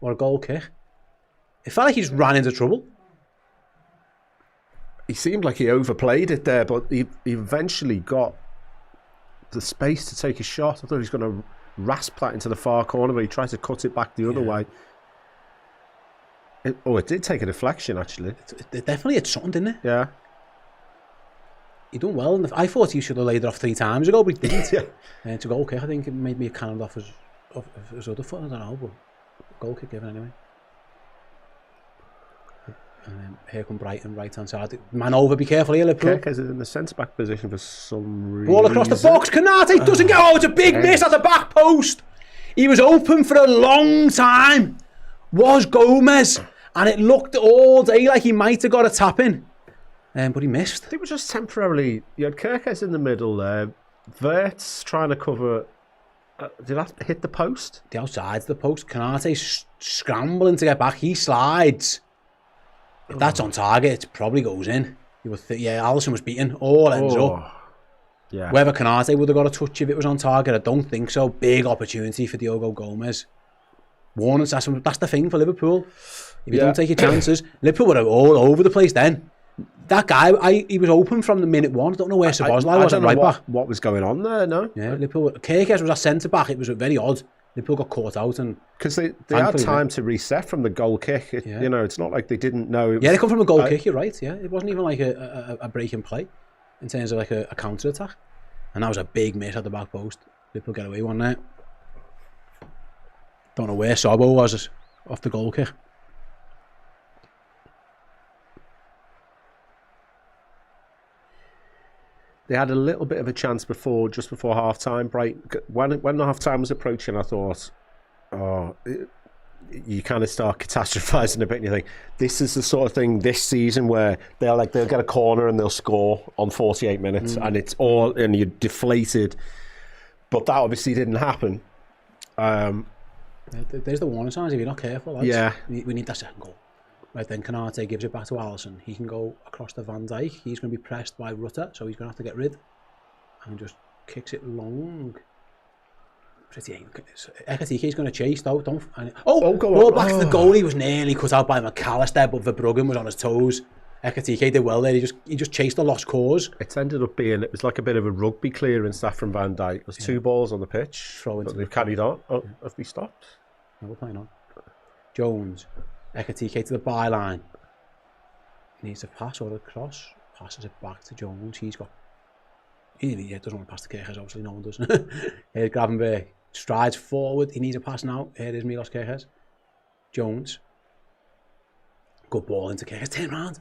What a goal kick. It felt like he just ran into trouble. He seemed like he overplayed it there, but he eventually got the space to take a shot. I thought he was going to rasp that into the far corner, but he tried to cut it back the other way. It did take a deflection, actually. It definitely hit something, didn't it? Yeah. He done well. I thought he should have laid it off 3 times ago, but he didn't. Yeah. It's a goal kick. I think it made me a cannon off his other foot. I don't know, but goal kick given anyway. And then here come Brighton, right hand side. Man over, be careful here, Liverpool. Kirk is in the centre back position for some reason. Ball across the box. Kanate doesn't get. Oh, it's a big miss at the back post. He was open for a long time. Was Gomez, and it looked all day like he might have got a tap in, but he missed. I think it was just temporarily. You had Kirkes in the middle there. Verts trying to cover. Did that hit the post? The outside's the post. Kanate scrambling to get back. He slides. If that's on target, it probably goes in. You would think, yeah, Alisson was beaten. All ends up. Yeah. Whether Kanate would have got a touch if it was on target, I don't think so. Big opportunity for Diogo Gomez. Warnings, that's the thing for Liverpool. If you don't take your chances, Liverpool were all over the place then. That guy, he was open from the minute 1. I don't know where Szoboszlai was at right back. What was going on there, no? Yeah, Liverpool. Kirkes was at centre back. It was very odd. Liverpool got caught out, and because they had time to reset from the goal kick. You know, it's not like they didn't know. They come from a goal kick. You're right. Yeah, it wasn't even like a break and play in terms of like a counter attack, and that was a big miss at the back post. Liverpool get away one night. Don't know where Sobo was off the goal kick. They had a little bit of a chance just before half time. Brighton, when the half time was approaching, I thought, you kind of start catastrophizing a bit, and you think this is the sort of thing this season where they'll get a corner and they'll score on 48 minutes, and you're deflated. But that obviously didn't happen. There's the warning signs if you're not careful. Lads. Yeah, we need that second goal. Right then, Kanate gives it back to Alisson. He can go across to Van Dijk. He's going to be pressed by Rutter, so he's going to have to get rid. And just kicks it long. Ekatiké's going to chase though. Ball back to the goal. He was nearly cut out by McAllister, but Verbruggen was on his toes. Ekatike did well there. He just chased the lost cause. It ended up being, it was like a bit of a rugby clearance that from Van Dijk. There's 2 balls on the pitch. But they've carried on. Have we stopped? No, we're playing on. Jones. Ekatike to the byline. Needs a pass or a cross. Passes it back to Jones. He doesn't want to pass to Kirkes, obviously. No one does. Here's Gravenberch. Strides forward. He needs a pass now. Here is Milos Kirkes. Jones. Good ball into Kirkes. Turn round.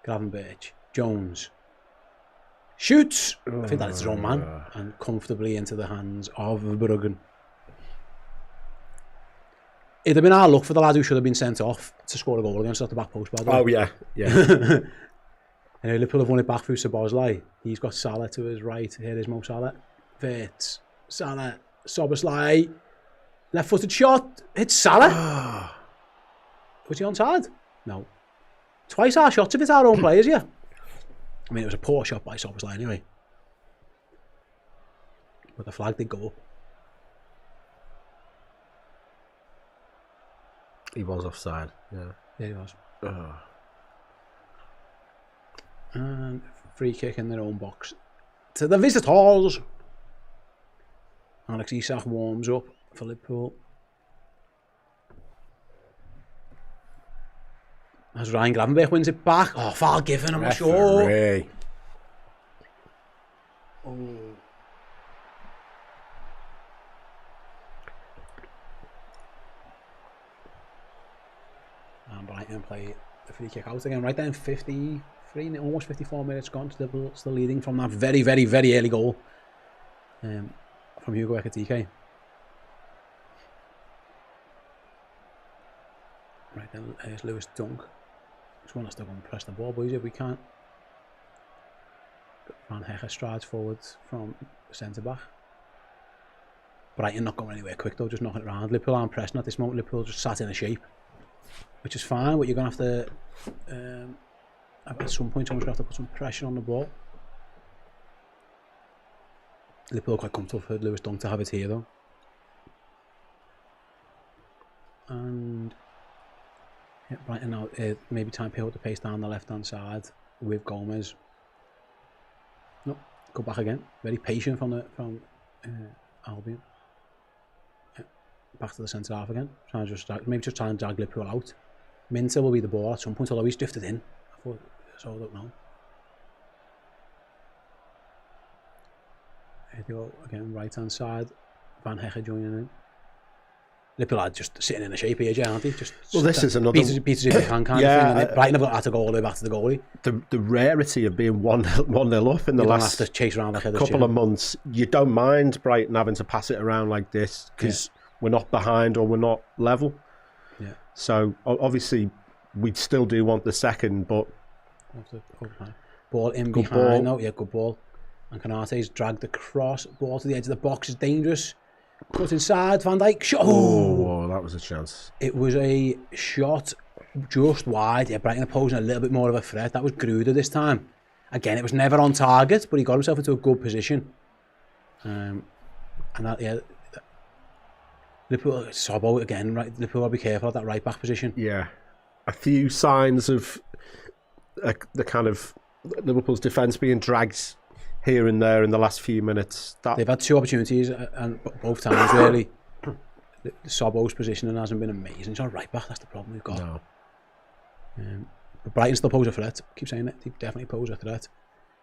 Gravenberch. Jones. Shoots. I think that's his own man. And comfortably into the hands of Verbruggen. It'd have been our luck for the lad who should have been sent off to score a goal against us at the back post, by the way. Oh, yeah. And Liverpool have won it back through Szoboszlai. He's got Salah to his right. Here is Mo Salah. Verts. Salah. Szoboszlai. Left-footed shot. Hits Salah. Was he onside? No. Twice our shots if it's our own players, yeah. I mean, it was a poor shot by Szoboszlai anyway. But the flag did go up. He was offside, yeah. Yeah, he was. And free kick in their own box to the visitors. Alex Isak warms up for Liverpool. As Ryan Gravenberch wins it back. Oh, foul given, I'm not sure. Oh. And Brighton play the free kick out again. Right then, 53, almost 54 minutes gone. Still leading from that very, very, very early goal from Hugo Ekatike. Right then, here's Lewis Dunk. Just want us to go and press the ball, boys, if we can't. Van Hecker strides forwards from centre-back. Brighton not going anywhere quick though, just knocking it around. Liverpool aren't pressing at this moment. Liverpool just sat in a shape, which is fine, but you're going to have to, at some point, someone's going to have to put some pressure on the ball. Liverpool are quite comfortable for Lewis Dunk to have it here though. And yeah, Brighton now, maybe time to pick up the pace down the left-hand side with Gomez. No, go back again. Very patient from Albion. Yeah. back to the centre half again. Trying to just try and drag Liverpool out. Minter will be the ball at some point, although he's drifted in. I thought, so I don't know. Here they go again, right hand side. Van Hecke joining in. Liverpool are just sitting in a shape here, aren't they? Just well, this is another beats if they can kind of thing. And Brighton have had to go all the way back to the goalie. The rarity of being 1-0 up in the last have to chase around like couple of months. You don't mind Brighton having to pass it around like this because we're not behind or we're not level. Yeah. So obviously we'd still do want the second, but ball in good behind. ball. No, yeah, good ball. And Konate's dragged across. Ball to the edge of the box is dangerous. Cut inside, Van Dijk. Shot. Oh, that was a chance. It was a shot just wide. Yeah, Brighton posing a little bit more of a threat. That was Gruder this time. Again, it was never on target, but he got himself into a good position. And that, yeah, Liverpool, Sobbo again, right? Liverpool will be careful at that right back position. Yeah. A few signs of the kind of Liverpool's defence being dragged here and there in the last few minutes. They've had 2 opportunities, and both times really. Sobbo's positioning hasn't been amazing. He's not right back. That's the problem we've got. No. But Brighton still pose a threat. Keep saying it. They definitely pose a threat.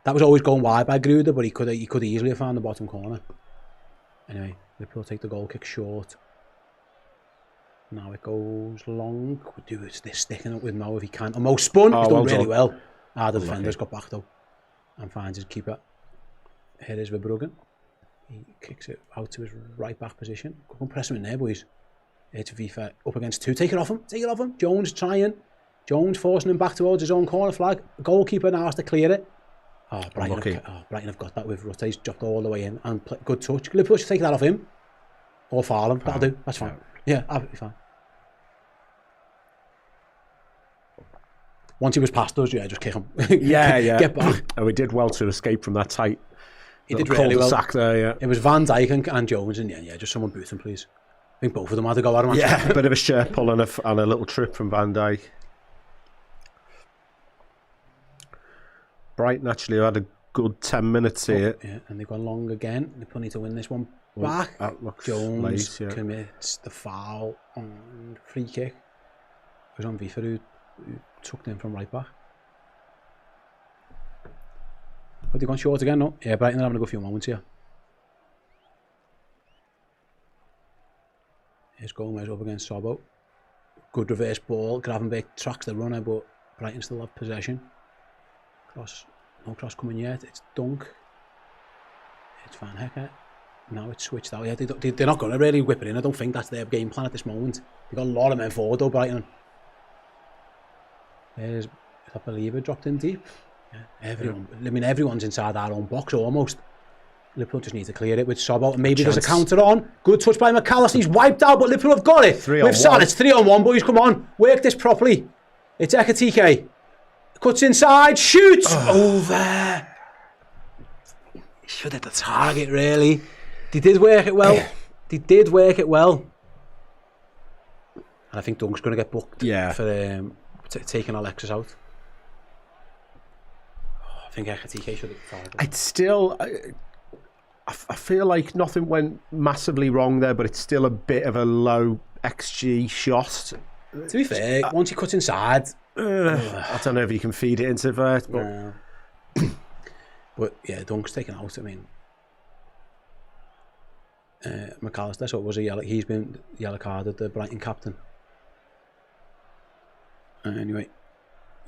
That was always going wide by Gruder, but he could easily have found the bottom corner. Anyway, Liverpool take the goal kick short. Now it goes long. Could do this sticking up with Mo if he can. And Mo spun. He's done really well. The defender's got back though and finds his keeper. Here is Verbruggen. He kicks it out to his right back position. Go and press him in there, boys. It's FIFA up against 2. Take it off him. Take it off him. Jones trying. Jones forcing him back towards his own corner flag. Goalkeeper now has to clear it. Brighton have got that with Rutte's dropped all the way in. And good touch. Liverpool should take that off him. Or foul him. That'll do. That's fine. Yeah, absolutely fine. Once he was past us, just kick him. Get back. And we did well to escape from that tight. He did really well. There, yeah. It was Van Dijk and Jones, and just someone boot him, please. I think both of them had to go at him. Yeah, a bit of a shirt pull and a little trip from Van Dijk. Brighton actually had a good 10 minutes here. Yeah, and they've gone long again. They need to win this one back. That looks Jones late, commits the foul on free kick. It was on FIFA who tucked in from right back. Have they gone short again? No. Yeah, Brighton are having a good few moments here. Here's Gomez up against Sobbo. Good reverse ball. Gravenberch tracks the runner, but Brighton still have possession. No cross coming yet. It's Dunk. It's Van Hecke. Now it's switched out. Yeah, they're not going to really whip it in. I don't think that's their game plan at this moment. They've got a lot of men forward though, Brighton. There's a believer dropped in deep. Yeah, everyone's inside our own box almost. Liverpool just need to clear it with Sobbo, and maybe there's a counter on. Good touch by McAllister. He's wiped out, but Liverpool have got it. With Salah, it's 3-on-1, boys. Come on, work this properly. It's Ekitike. Cuts inside, shoots over. Should hit the target, really. They did work it well. And I think Dunk's going to get booked for taking Alexis out. I think Ekitike should have targeted. It's still... I feel like nothing went massively wrong there, but it's still a bit of a low XG shot. To be fair, once he cuts inside... I don't know if you can feed it into vert, but... But yeah, Dunk's taken out. I mean, McAllister, so it was a yellow. He's been yellow carded, the Brighton captain. Anyway,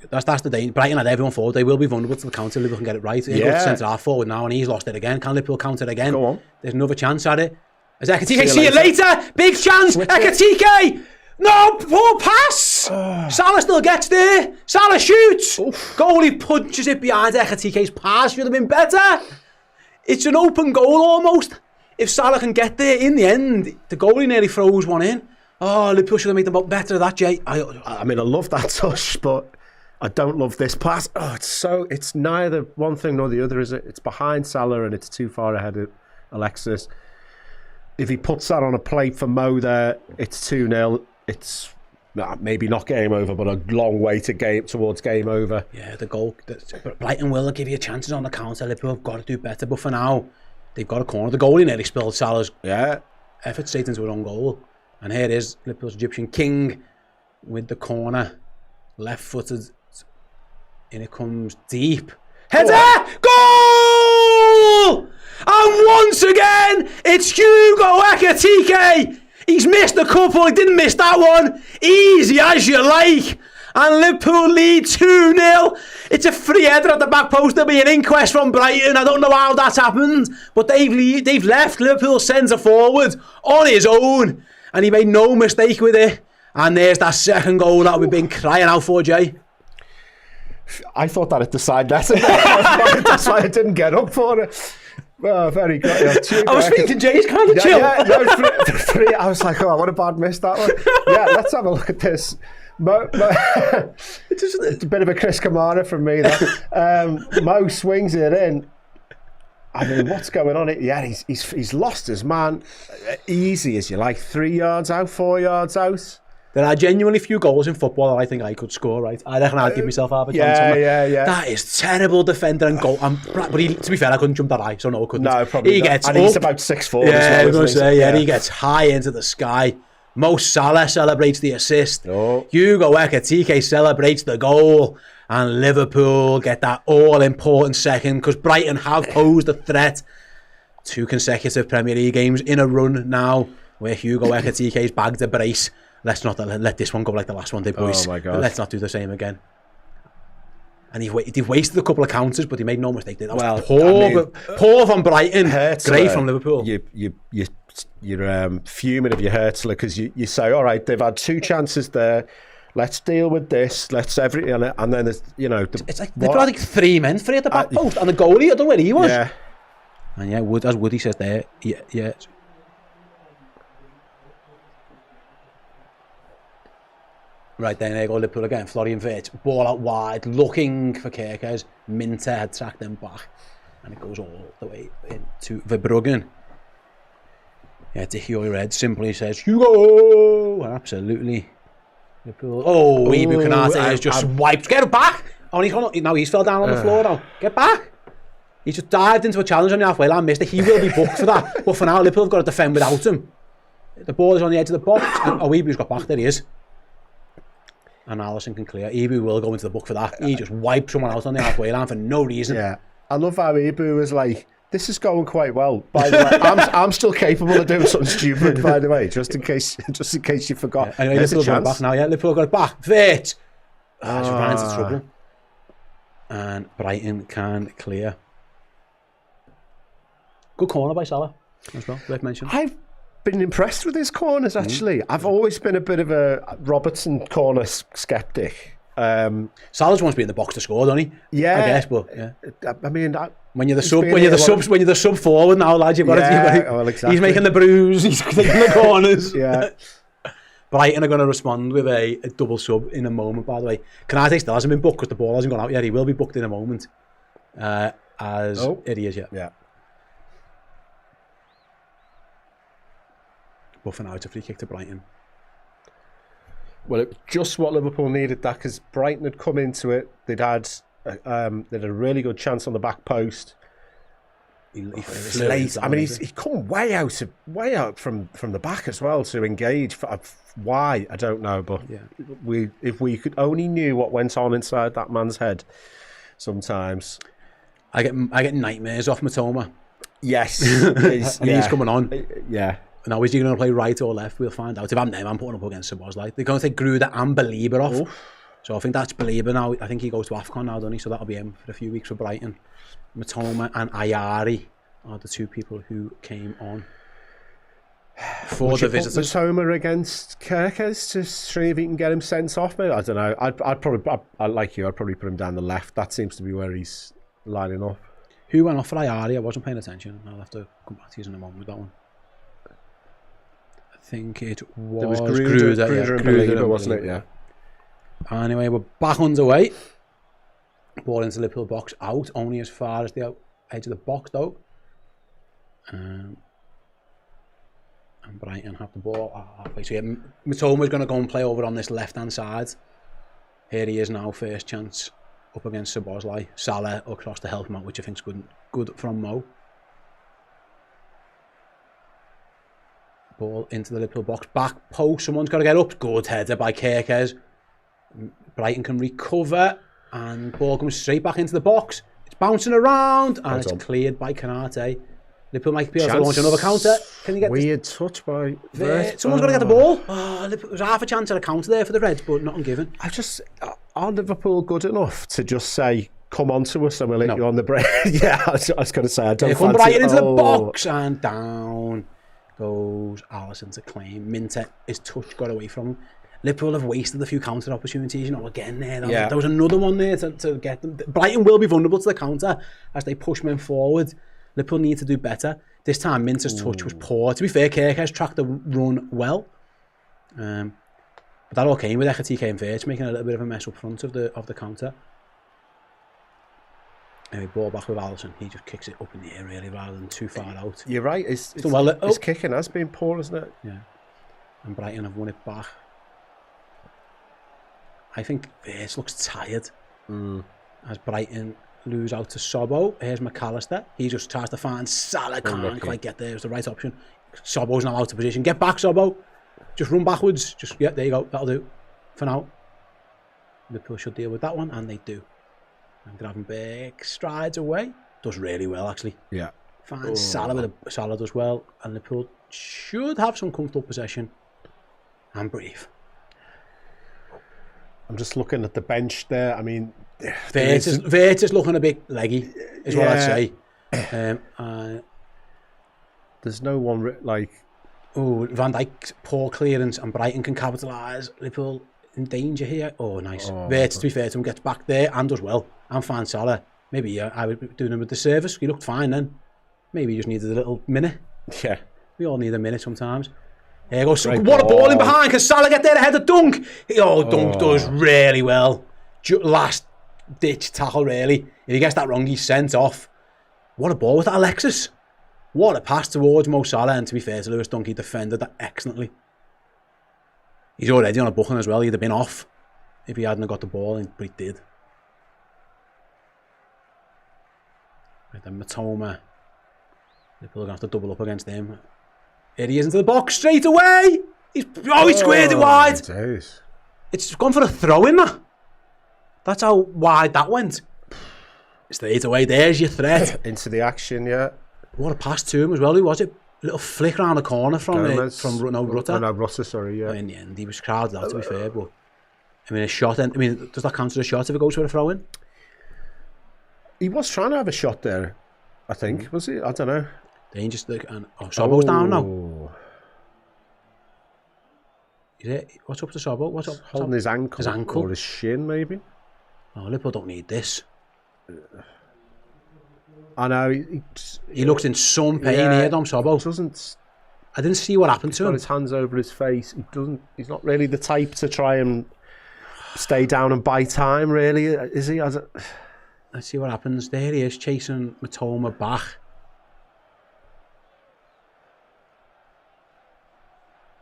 that's the danger. Brighton had everyone forward. They will be vulnerable to the counter. Liverpool can get it right. He goes centre half forward now, and he's lost it again. Can Liverpool counter it again? Go on. There's another chance at it. As Ekitike, see you later. Big chance. Ekitike. No, poor pass. Salah still gets there. Salah shoots. Goalie punches it behind Ekitike's pass. Should have been better. It's an open goal almost. If Salah can get there in the end, the goalie nearly throws one in. Oh, Liverpool should have made them better that, Jay. I mean, I love that touch, but I don't love this pass. It's neither one thing nor the other, is it? It's behind Salah and it's too far ahead of Alexis. If he puts that on a plate for Mo there, it's 2-0. It's maybe not game over, but a long way towards game over. Yeah, the goal. Brighton will give you chances on the counter. Liverpool have got to do better, but for now, they've got a corner. The goalie nearly spilled Salah's effort straight into an own goal. And here is Liverpool's Egyptian king with the corner. Left-footed. In it comes deep. Header! Goal! And once again, it's Hugo Ekitike. He's missed a couple. He didn't miss that one. Easy as you like. And Liverpool lead 2-0. It's a free header at the back post. There'll be an inquest from Brighton. I don't know how that's happened. But they've left Liverpool centre forward on his own. And he made no mistake with it. And there's that second goal that we've been crying out for, Jay. I thought that at the side net. That's why I didn't get up for it. Well, very good. Yeah, I was thinking Jay's kind of chill. Yeah, no, I was like, oh, what a bad miss that one. Yeah, let's have a look at this. It's a bit of a Chris Kamara from me. That Mo swings it in. I mean, what's going on? Yeah, he's lost his man. Easy as you like. 3 yards out, 4 yards out. There are genuinely few goals in football that I think I could score, right? I reckon I'd give myself half a chance. Yeah. That is terrible defender and goal. But to be fair, I couldn't jump that high, so no, I couldn't. No, probably not. Gets and up. He's about 6'4". Yeah, I was going to say, yeah, he gets high into the sky. Mo Salah celebrates the assist. Oh. Hugo Ekitike celebrates the goal. And Liverpool get that all-important second because Brighton have posed a threat. 2 consecutive Premier League games in a run now where Hugo Ekitike's bagged a brace. Let's not let this one go like the last one did, boys. Oh my God. Let's not do the same again. And they've wasted a couple of counters, but he made no mistake. That was poor from Brighton. Great from Liverpool. You're fuming if you Hurtsler because you say, all right, they've had 2 chances there. Let's deal with this. Let's everything, and then there's it's like they've got like 3 men free at the back post, and the goalie, I don't know where he was. Yeah. And yeah, as Woody says there, yeah. Right, then they go Liverpool again. Florian Wirtz, ball out wide, looking for Kerkers. Minter had tracked them back. And it goes all the way into Verbruggen. Yeah, Dickie Red simply says, Hugo! Absolutely. Liverpool. Oh, Ibu Konate has just wiped. Get back! Oh, he's fell down on the floor now. Get back! He just dived into a challenge on the halfway line, missed it. He will be booked for that. But for now, Liverpool have got to defend without him. The ball is on the edge of the box. And Ibu's got back. There he is. And Alisson can clear. Ibu will go into the book for that. He just wiped someone out on the halfway line for no reason. Yeah. I love how Ibu was like, this is going quite well. By the way, I'm still capable of doing something stupid, by the way, just in case you forgot. Yeah, anyway, Liverpool got it back now, Liverpool got it back. Fit! Just ran into trouble. And Brighton can clear. Good corner by Salah as well, worth mentioning. I've been impressed with his corners, actually. I've always been a bit of a Robertson corner skeptic. Salah's wants to be in the box to score, don't he? Yeah, I guess, but yeah. I mean, when you're the sub forward now, lads, you've got to. Well, exactly. He's making the brews. He's taking the corners. Yeah. Brighton are going to respond with a double sub in a moment. By the way, Konate still hasn't been booked because the ball hasn't gone out yet. He will be booked in a moment. It is, yeah. But for now, it's a free kick to Brighton. Well, just what Liverpool needed that because Brighton had come into it. They'd had a really good chance on the back post. He late. I mean, he's come way out from the back as well to engage. Why I don't know, but yeah. If we could only knew what went on inside that man's head. Sometimes I get nightmares off Matoma. Yes, he's coming on. Yeah. Now, is he going to play right or left? We'll find out. If I'm them, I'm putting up against Szoboszlai. They're going to take Gruda and Belieber off. Oof. So I think that's Belieber now. I think he goes to AFCON now, doesn't he? So that'll be him for a few weeks for Brighton. Matoma and Ayari are the 2 people who came on for the visitors. Matoma against Kerkez to see if he can get him sent off. Maybe I don't know. I'd probably put him down the left. That seems to be where he's lining up. Who went off for Ayari? I wasn't paying attention. I'll have to come back to you in a moment with that one. I think it was Gruda and Belieber, wasn't it? Yeah. Anyway, we're back underway. Ball into Liverpool box out, only as far as the edge of the box though. And Brighton have the ball halfway. So yeah, Matoma's going to go and play over on this left-hand side. Here he is now, first chance up against Szoboszlai. Salah across to help him out, which I think is good from Mo. Ball into the Liverpool box. Back post. Someone's got to get up. Good header by Kirkes. Brighton can recover. And ball comes straight back into the box. It's bouncing around. And it's cleared by Canate. Liverpool might be able to launch another counter. Can you get weird touch by Vert? Someone's got to get the ball. There was half a chance at a counter there for the Reds, but nothing given. Are Liverpool good enough to just say, come on to us and we'll let you on the break? Yeah, I was going to say, I don't fancy. Come Brighton into the box and down goes Alisson to claim. Minter, his touch got away from him. Liverpool have wasted a few counter opportunities, again there. There was another one there to get them. Brighton will be vulnerable to the counter as they push men forward. Liverpool need to do better. This time, Minter's touch was poor. To be fair, Kirkes tracked the run well. But that all came with Ekitike and Verts making a little bit of a mess up front of the counter. Anyway, ball back with Alisson. He just kicks it up in the air really rather than too far out. You're right. His kicking has been poor, isn't it? Yeah. And Brighton have won it back. I think Verts looks tired. As Brighton lose out to Sobbo. Here's McAllister. He just tries to find Salah. Can't quite get there. It's the right option. Sobbo's now out of position. Get back, Sobbo. Just run backwards. There you go. That'll do. For now. Liverpool should deal with that one, and they do. And Gravenberch strides away. Does really well, actually. Yeah. Finds Salah Salah does well, and Liverpool should have some comfortable possession. And breathe. I'm just looking at the bench there. I mean, Verts is looking a bit leggy, is what I'd say. There's no one like... Oh, Van Dijk's poor clearance, and Brighton can capitalise. Liverpool in danger here. Oh, nice. Verts, to be fair to him, gets back there and does well. And finds Salah. Maybe I would be doing him with the service. He looked fine then. Maybe he just needed a little minute. Yeah. We all need a minute sometimes. There goes. What a ball in behind. Can Salah get there ahead of Dunk? Dunk does really well. Last ditch tackle, really. If he gets that wrong, he's sent off. What a ball with that, Alexis. What a pass towards Mo Salah. And to be fair to Lewis Dunk, he defended that excellently. He's already on a booking as well. He'd have been off if he hadn't got the ball, but he did. Right then, Matoma. Liverpool are going to have to double up against him. Here he is into the box straight away. He squared it wide. Geez. It's gone for a throw in that. That's how wide that went. Straight away, there's your threat. Into the action, yeah. What a pass to him as well. Who was it? A little flick around the corner from Rutter. Rutter, sorry, yeah. In the end, he was crowded out, to be fair. But I mean, does that count as a shot if it goes for a throw in? He was trying to have a shot there, I think. Was he? I don't know. Dangerous. Sobbo's down now. Is it? What's up to Sobbo? What's up? Holding his ankle. His ankle? Or his shin, maybe. Oh, Liverpool don't need this. I know. He looks in some pain here, Dom Sobbo. I didn't see what happened to him. He's got his hands over his face. He's not really the type to try and stay down and buy time, really, is he? Let's see what happens. There he is, chasing Matoma back.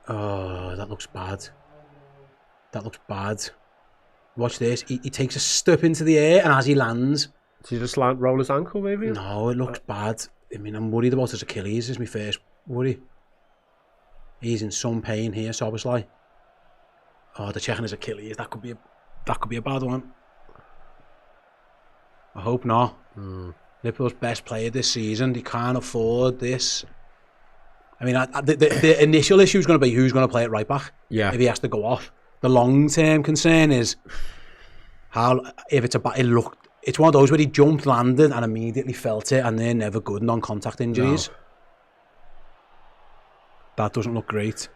Oh, that looks bad. That looks bad. Watch this. He takes a step into the air, and as he lands... Did he just roll his ankle, maybe? No, it looks bad. I mean, I'm worried about his Achilles, is my first worry. He's in some pain here, so obviously. Oh, they're checking his Achilles. That could be a bad one. I hope not. Liverpool's best player this season. He can't afford this. I mean, the initial issue is going to be who's going to play it right back. Yeah. If he has to go off. The long-term concern is it's one of those where he jumped, landed, and immediately felt it, and they're never good non-contact injuries. No. That doesn't look great.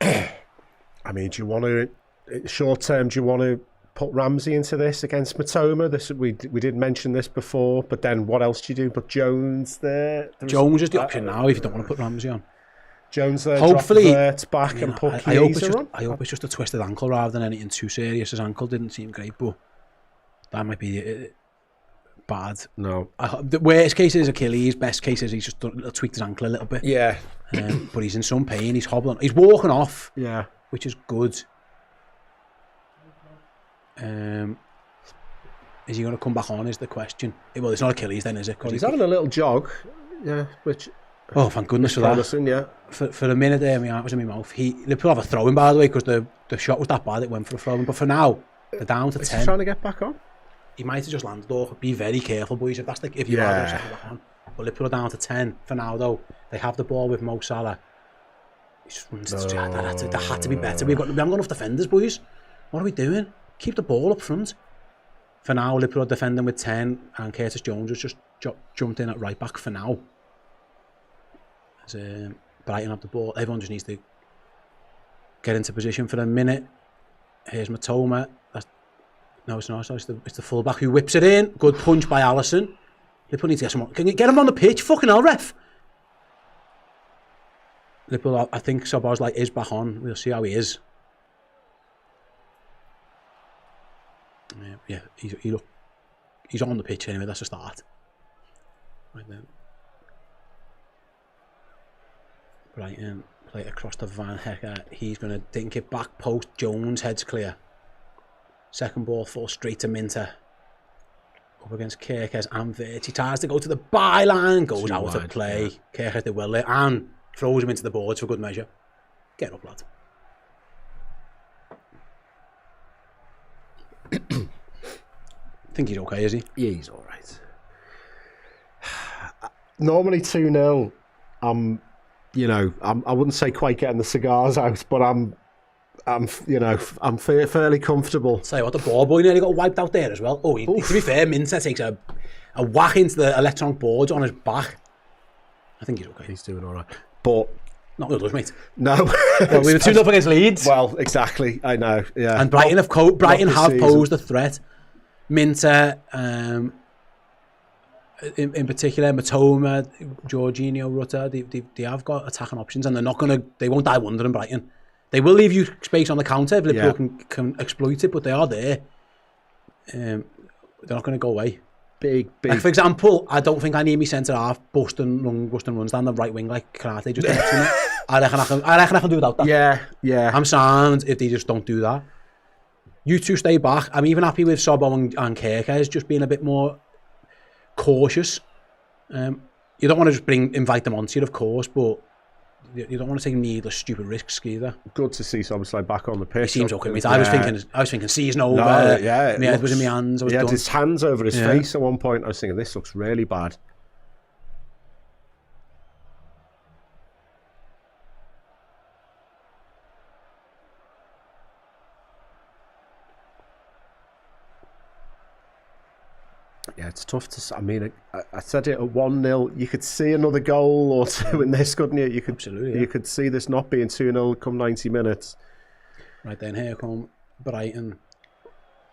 I mean, do you want to short term? Do you want to put Ramsey into this against Matoma? We did mention this before, but then what else do you do? Put Jones there. Jones is the option now if you don't want to put Ramsey on. Jones there. Hopefully, drop back and put Chiesa on. I hope it's just a twisted ankle rather than anything too serious. His ankle didn't seem great, but that might be bad. No. The worst case is Achilles. Best case is he's just tweaked his ankle a little bit. Yeah. But he's in some pain. He's hobbling. He's walking off. Yeah. Which is good. Is he going to come back on is the question. Well, it's not Achilles then, is it? Well, he's having a little jog. Yeah, which... Oh, thank goodness for that. Promising, yeah. For a minute there, my heart was in my mouth. Liverpool have a throw-in, by the way, because the shot was that bad, it went for a throw-in. But for now, they're down to 10. He's trying to get back on. He might have just landed, though. Be very careful, boys. If you are going to back on. But Liverpool are down to 10 for now, though. They have the ball with Mo Salah. That had to be better. We haven't got enough defenders, boys. What are we doing? Keep the ball up front. For now, Liverpool are defending with 10, and Curtis Jones has just jumped in at right back for now. As Brighton have the ball, everyone just needs to get into position for a minute. Here's Matoma. No, it's not. It's the fullback who whips it in. Good punch by Alisson. Liverpool need to get someone. Can you get him on the pitch? Fucking hell, ref. Liverpool, I think Szoboszlai is back on. We'll see how he is. Yeah, he's on the pitch anyway. That's a start. Right then. Brighton play it across to Van Hecker. He's going to dink it back post. Jones heads clear. Second ball falls straight to Minter. Up against Kerkez and Virch. He tries to go to the byline. Goes out of play. Yeah. Kerkez did well there and throws him into the boards for good measure. Get up, lad. Think he's okay, is he? Yeah, he's all right. Normally 2-0. I wouldn't say quite getting the cigars out, but I'm fairly comfortable. Tell you what, the ball boy nearly got wiped out there as well. Oh, to be fair, Minter takes a whack into the electronic boards on his back. I think he's okay. He's doing all right, but not good, mate. No, well, we were 2-0 against Leeds. Well, exactly. I know. Yeah, and Brighton have posed a threat. Minter, in particular, Matoma, Jorginho, Rutter, they have got attacking options, and they won't die wondering Brighton. They will leave you space on the counter if Liverpool can exploit it, but they are there. They're not going to go away. Big. Like, for example, I don't think I need me centre half busting runs down the right wing like karate. Just I reckon I can do without that. Yeah. I'm sound if they just don't do that. You two stay back. I'm even happy with Sobo and Kerkez just being a bit more cautious. You don't want to just invite them onto you, of course, but you don't want to take needless, stupid risks either. Good to see Szoboszlai back on the pitch. He seems okay, mate. I was thinking season over. My head was in my hands. He had his hands over his face at one point. I was thinking, this looks really bad. Yeah, it's tough to. I mean, I said it at 1-0. You could see another goal or two in this, couldn't you? Absolutely. You could see this not being 2-0 come 90 minutes. Right then, here come Brighton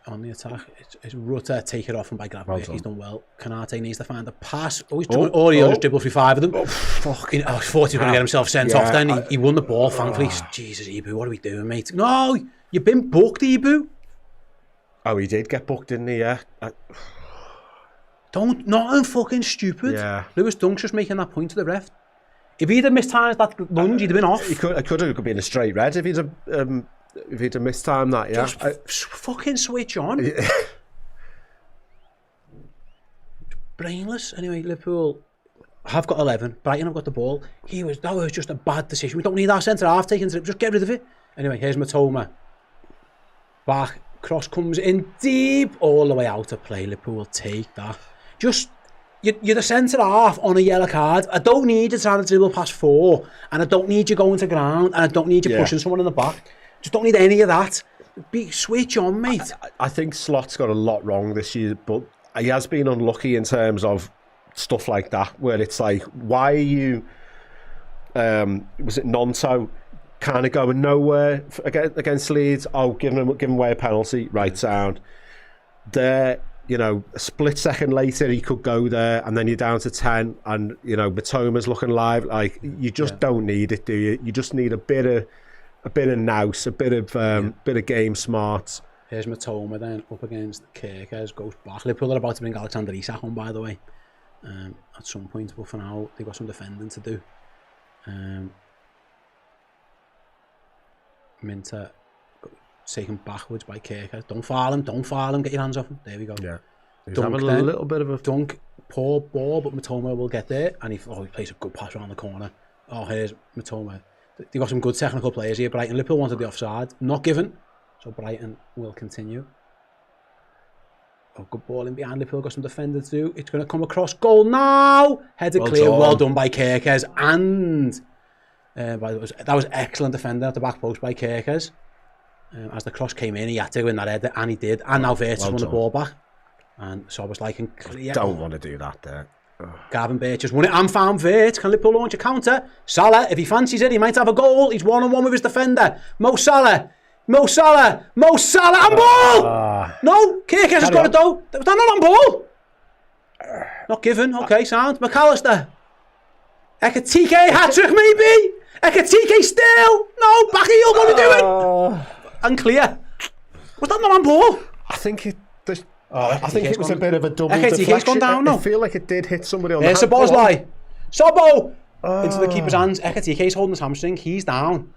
on the attack. It's Rutter, take it off him by grabbing it. He's done well. Kanate needs to find a pass. He'll just dribble through 5 of them. I thought he was going to get himself sent off then. He won the ball, thankfully. Jesus, Ibu, what are we doing, mate? No, you've been booked, Ibu. Oh, he did get booked, didn't he? Yeah. Nothing fucking stupid. Yeah. Lewis Dunk's just making that point to the ref. If he'd have mistimed that lunge, he'd have been off. He could have been a straight red if he'd have mistimed that. Yeah. Just fucking switch on. Yeah. Brainless. Anyway, Liverpool have got 11. Brighton have got the ball. That was just a bad decision. We don't need our centre half taking it. Just get rid of it. Anyway, here's Matoma. Back. Cross comes in deep. All the way out of play. Liverpool will take that. You're the centre half on a yellow card. I don't need you trying to dribble past 4, and I don't need you going to ground, and I don't need you pushing someone in the back. Just don't need any of that. Switch on, mate. I think Slot's got a lot wrong this year, but he has been unlucky in terms of stuff like that, where it's like, why are you? Was it Nonto kind of going nowhere against Leeds? Oh, give him away a penalty. Right, sound. There. A split second later he could go there, and then you're down to 10, and Matoma's looking live. Like, you just don't need it, do you? You just need a bit of nous, a bit of game smarts. Here's Matoma then up against Kerkez, goes back. Liverpool are about to bring Alexander Isak on, by the way, at some point, but for now they've got some defending to do. Minter taken backwards by Kerkez. Don't foul him, get your hands off him. There we go. Yeah. He's dunk having then. a little bit of a Dunk, poor ball, but Matoma will get there, and he plays a good pass around the corner. Oh, here's Matoma. They've got some good technical players here. Brighton, Liverpool wanted the offside, not given, so Brighton will continue. Oh, good ball in behind. Liverpool got some defenders to do. It's going to come across goal now. Headed clear. Well done by Kirkes. And that was excellent defender at the back post by Kirkes. As the cross came in, he had to win that header, and he did. And now Virtus won the ball back. And so I was like, in clear. Don't want to do that there. Gavin Birch has won it and found Vert. Can Liverpool launch a counter? Salah, if he fancies it, he might have a goal. He's 1-on-1 with his defender. Mo Salah, and ball! No, Kirkes has got it though. Was that not on ball? Not given. Okay, sound. McAllister. Ekatike hat-trick maybe? Ekatike still? No, back heel, what are we doing? Unclear. Was that not on ball? I think it was a bit of a double Ekatike's deflection. gone down now. I feel like it did hit somebody on the There's hand. Szoboszlai. Sobo! Into the keeper's hands. Ekatike's holding his hamstring. He's down.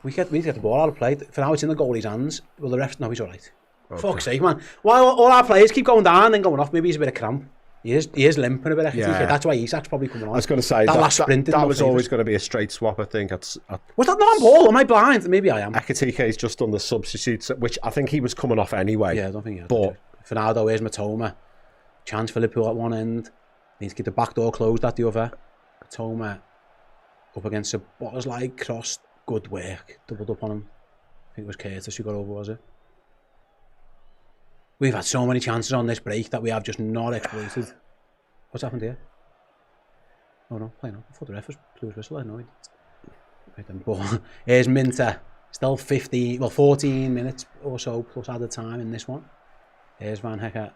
We get the ball out of play. For now it's in the goalie's hands. Well, the ref... No, he's all right. Okay. Fuck's sake, man. Why all our players keep going down and going off? Maybe he's a bit of cramp. He is limping a bit, Ekatike. Yeah. That's why Isak's probably coming on. I was going to say, that last sprint that was always going to be a straight swap, I think. Was that not on ball? Am I blind? Maybe I am. Ekatike's just done the substitutes, which I think he was coming off anyway. Yeah, I don't think he had. But for now, though, here's Matoma. Chance for Liverpool at one end. Needs to keep the back door closed at the other. Matoma up against Szoboszlai, crossed. Good work. Doubled up on him. I think it was Curtis who got over, was it? We've had so many chances on this break that we have just not exploited. What's happened here? Oh no, playing on. I thought the ref blew his whistle. I know. Right then, ball. Here's Minter. Still 14 minutes or so plus added time in this one. Here's Van Hecker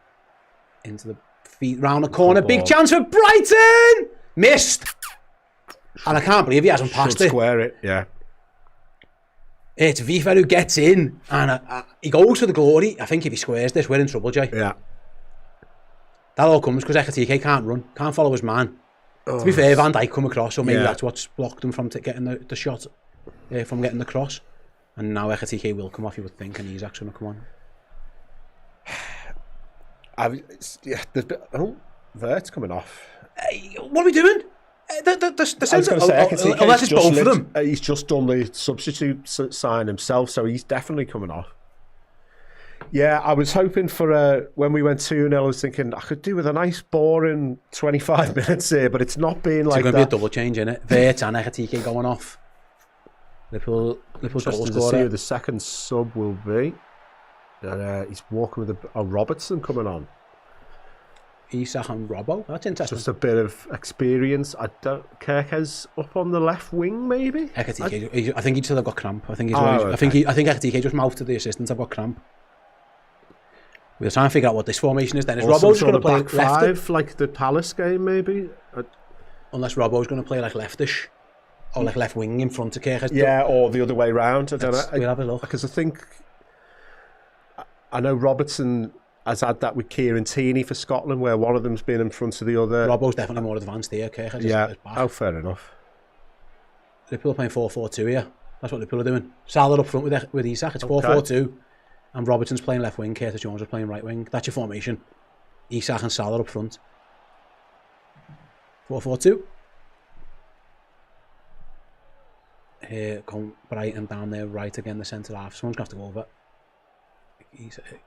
into the feet round the corner. Big chance for Brighton! Missed! And I can't believe he hasn't passed it. Square it, yeah. It's Viva who gets in and he goes for the glory. I think if he squares this, we're in trouble, Jay. Yeah. That all comes because Ekatike can't run, can't follow his man. To be fair, Van Dijk come across, so maybe that's what's blocked him from getting the shot, from getting the cross. And now Ekatike will come off, you would think, and Isak's going to come on. Vert's coming off. What are we doing? Unless it's both of them. He's just done the substitute sign himself, so he's definitely coming off. Yeah, I was hoping for when we went 2-0, I was thinking I could do with a nice boring 25 minutes here, but it's not being like that. It's going to be a double change, isn't it? Vert and Ekatike going off. Liverpool goal scorer. To see who the second sub will be. He's walking with Robertson coming on. Isak and Robbo. That's interesting. Just a bit of experience. Kirkes up on the left wing, maybe. Ekatike. I think he'd still have got cramp. I think Ekatike just mouthed to the assistant. I've got cramp. We're trying to figure out what this formation is. Then is Robbo's going to play back five, like the Palace game, maybe. Unless Robbo's going to play like leftish, or like left wing in front of Kirkes. Yeah, or the other way round. I don't know. We'll have a look because I know Robertson has had that with Kieran Tierney for Scotland, where one of them's been in front of the other. Robbo's definitely more advanced here. Kirkes is back. Oh, fair enough. Liverpool are playing 4-4-2 here. That's what Liverpool are doing. Salah up front with Isak. It's 4-4-2. And Robertson's playing left wing. Curtis Jones is playing right wing. That's your formation. Isak and Salah up front. 4-4-2. Here come Brighton down there right again, the centre half. Someone's going to have to go over.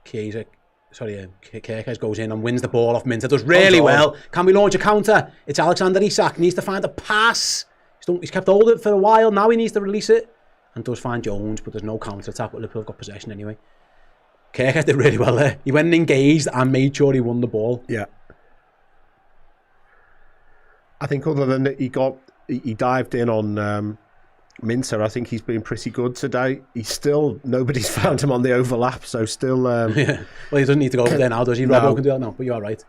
Kirkes goes in and wins the ball off Minter. Does really well. Can we launch a counter? It's Alexander Isak. Needs to find a pass. He's kept hold of it for a while. Now he needs to release it. And does find Jones, but there's no counter attack. But Liverpool have got possession anyway. Kirkes did really well there. He went and engaged and made sure he won the ball. Yeah. I think other than that, he dived in on Minter. I think he's been pretty good today. Nobody's found him on the overlap, so still. Yeah. Well, he doesn't need to go over there now, does he? No. Robbo can do that now, but you're right.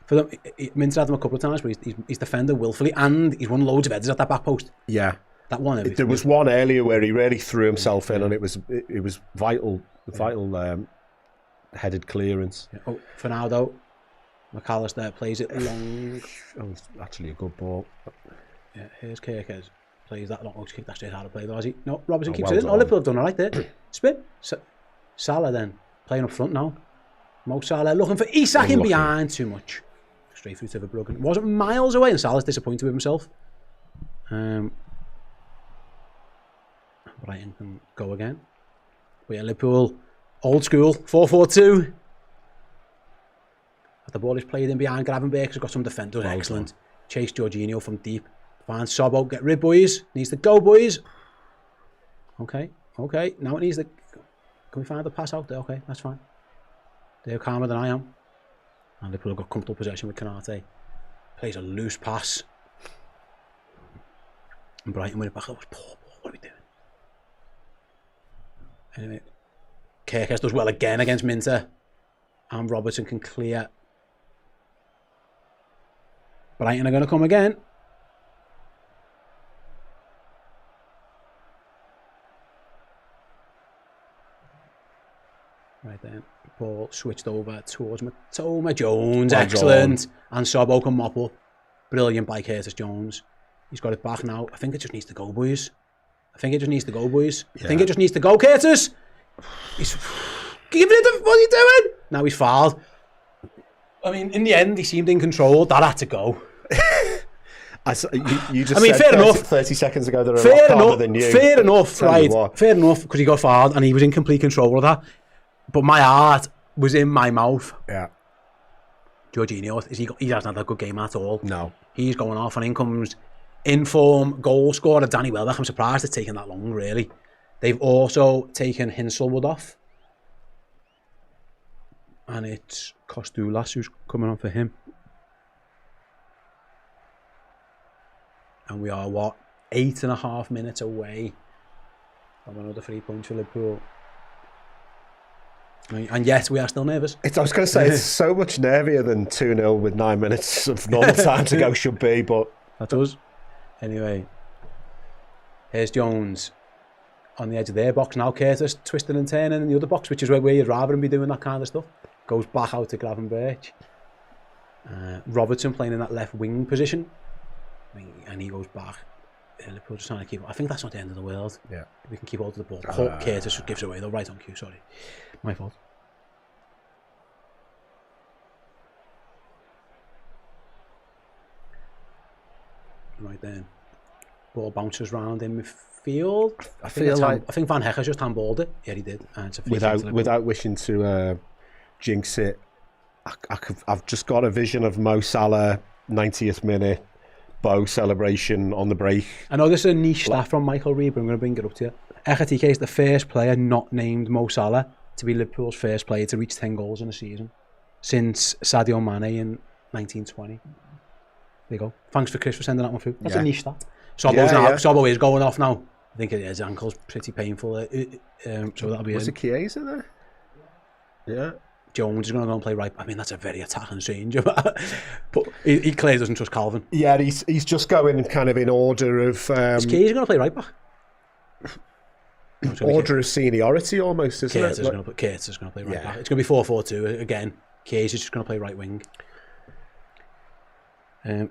For them, Minter had them a couple of times, but he's defended willfully, and he's won loads of headers at that back post. Yeah. That one. There was one earlier where he really threw himself in, and it was vital headed clearance. Yeah. Oh, for now though, McAllister plays it long. Oh, it's actually a good ball. Yeah, here's Kirkes. Plays that long. Oh, he's kicked that straight out of play though, has he? No, Robertson keeps it in. Oh, Liverpool have done all right there. Spin. Salah then, playing up front now. Mo Salah looking for Isak in Unlucky. behind. Too much. Straight through to Verbruggen. It wasn't miles away, and Salah's disappointed with himself. Brighton can go again. But yeah, Liverpool, old school, 4-4-2. The ball is played in behind. Gravenberch has got some defenders. Well excellent. Chase Jorginho from deep. Find Sobbo. Get rid, boys. Needs to go, boys. Okay. Now it needs to... Can we find the pass out there? Okay, that's fine. They're calmer than I am. And Liverpool have got comfortable possession with Konate. Plays a loose pass. And Brighton win it back. Oh, poor. What are we doing? Anyway, Kirkes does well again against Minter. And Robertson can clear. Brighton are going to come again. Right then, ball switched over towards Matoma Jones. Well Excellent. done. And Sobbo can mop up. Brilliant by Curtis Jones. He's got it back now. I think it just needs to go, boys. I think it just needs to go, Curtis. He's giving it. What are you doing? Now he's fouled. I mean, in the end, he seemed in control. That had to go. You just I mean, said fair 30, enough. 30 seconds ago they're a lot calmer than you. Fair enough, Tell you right? what. Fair enough, because he got fouled and he was in complete control of that. But my heart was in my mouth. Yeah. Jorginho, he hasn't had a good game at all. No. He's going off, and in comes in-form goal scorer Danny Welbeck. I'm surprised it's taken that long, really. They've also taken Hinselwood off. And it's Kostulas who's coming on for him. And we are, 8.5 minutes away from another 3 points for Liverpool. And yet, we are still nervous. I was going to say, it's so much nervier than 2-0 with 9 minutes of normal time to go should be, but... That does. Anyway, here's Jones on the edge of their box. Now Curtis twisting and turning in the other box, which is where you'd rather him be doing that kind of stuff. Goes back out to Gravenberch. Robertson playing in that left wing position. And he goes back. Liverpool just trying to keep... I think that's not the end of the world. Yeah. We can keep hold of the ball. Curtis gives away though. Right on cue, sorry. My fault. Right then. Ball bounces round in midfield. I think Van Hecke just handballed it. Yeah, he did. And it's a Without wishing to jinx it, I've just got a vision of Mo Salah, 90th minute, bow celebration on the break. I know this is a niche stat from Michael Reed, but I'm going to bring it up to you. Ekitike is the first player not named Mo Salah to be Liverpool's first player to reach 10 goals in a season since Sadio Mane in 1920. There you go. Thanks for Chris for sending that one through. That's a niche stat. Sobbo is going off now. I think his ankle's pretty painful. So that'll be Was it Chiesa there? Yeah. Jones is going to go and play right. I mean, that's a very attacking change. But he clearly doesn't trust Calvin. Yeah, he's just going kind of in order of... Is Chiesa going to play right back? Order of seniority almost, isn't Curtis it? Is going to play right back. It's going to be 4-4-2 again. Chiesa is just going to play right wing. Yeah.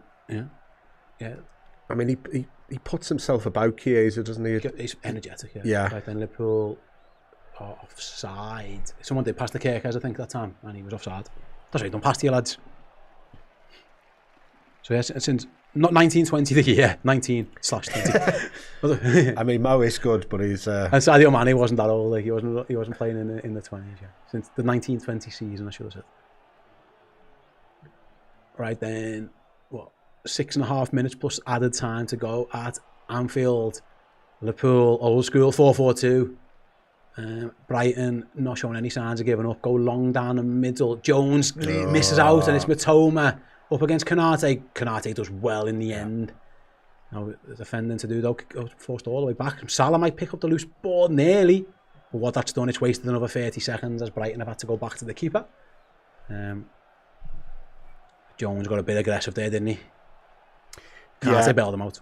I mean, he puts himself about Chiesa, doesn't he? He's energetic, yeah. Yeah. Right then, Liverpool are offside. Someone did pass the Kirkes, I think, that time, and he was offside. That's right, don't pass to you, lads. So, yes, since not 1920 the year, 19/20. I mean, Mo is good, but he's... And Sadio Mane wasn't that old. Like, he wasn't playing in the 20s, yeah. Since the 1920 season, I should have said. Right then, 6.5 minutes plus added time to go at Anfield. Liverpool, old school, 4-4-2. Brighton not showing any signs of giving up. Go long down the middle. Jones misses out, and it's Matoma up against Konate. Konate does well in the end. Now the defending to do though, forced all the way back. Salah might pick up the loose ball nearly, but what that's done, it's wasted another 30 seconds as Brighton have had to go back to the keeper. Jones got a bit aggressive there, didn't he? Konate bailed him out.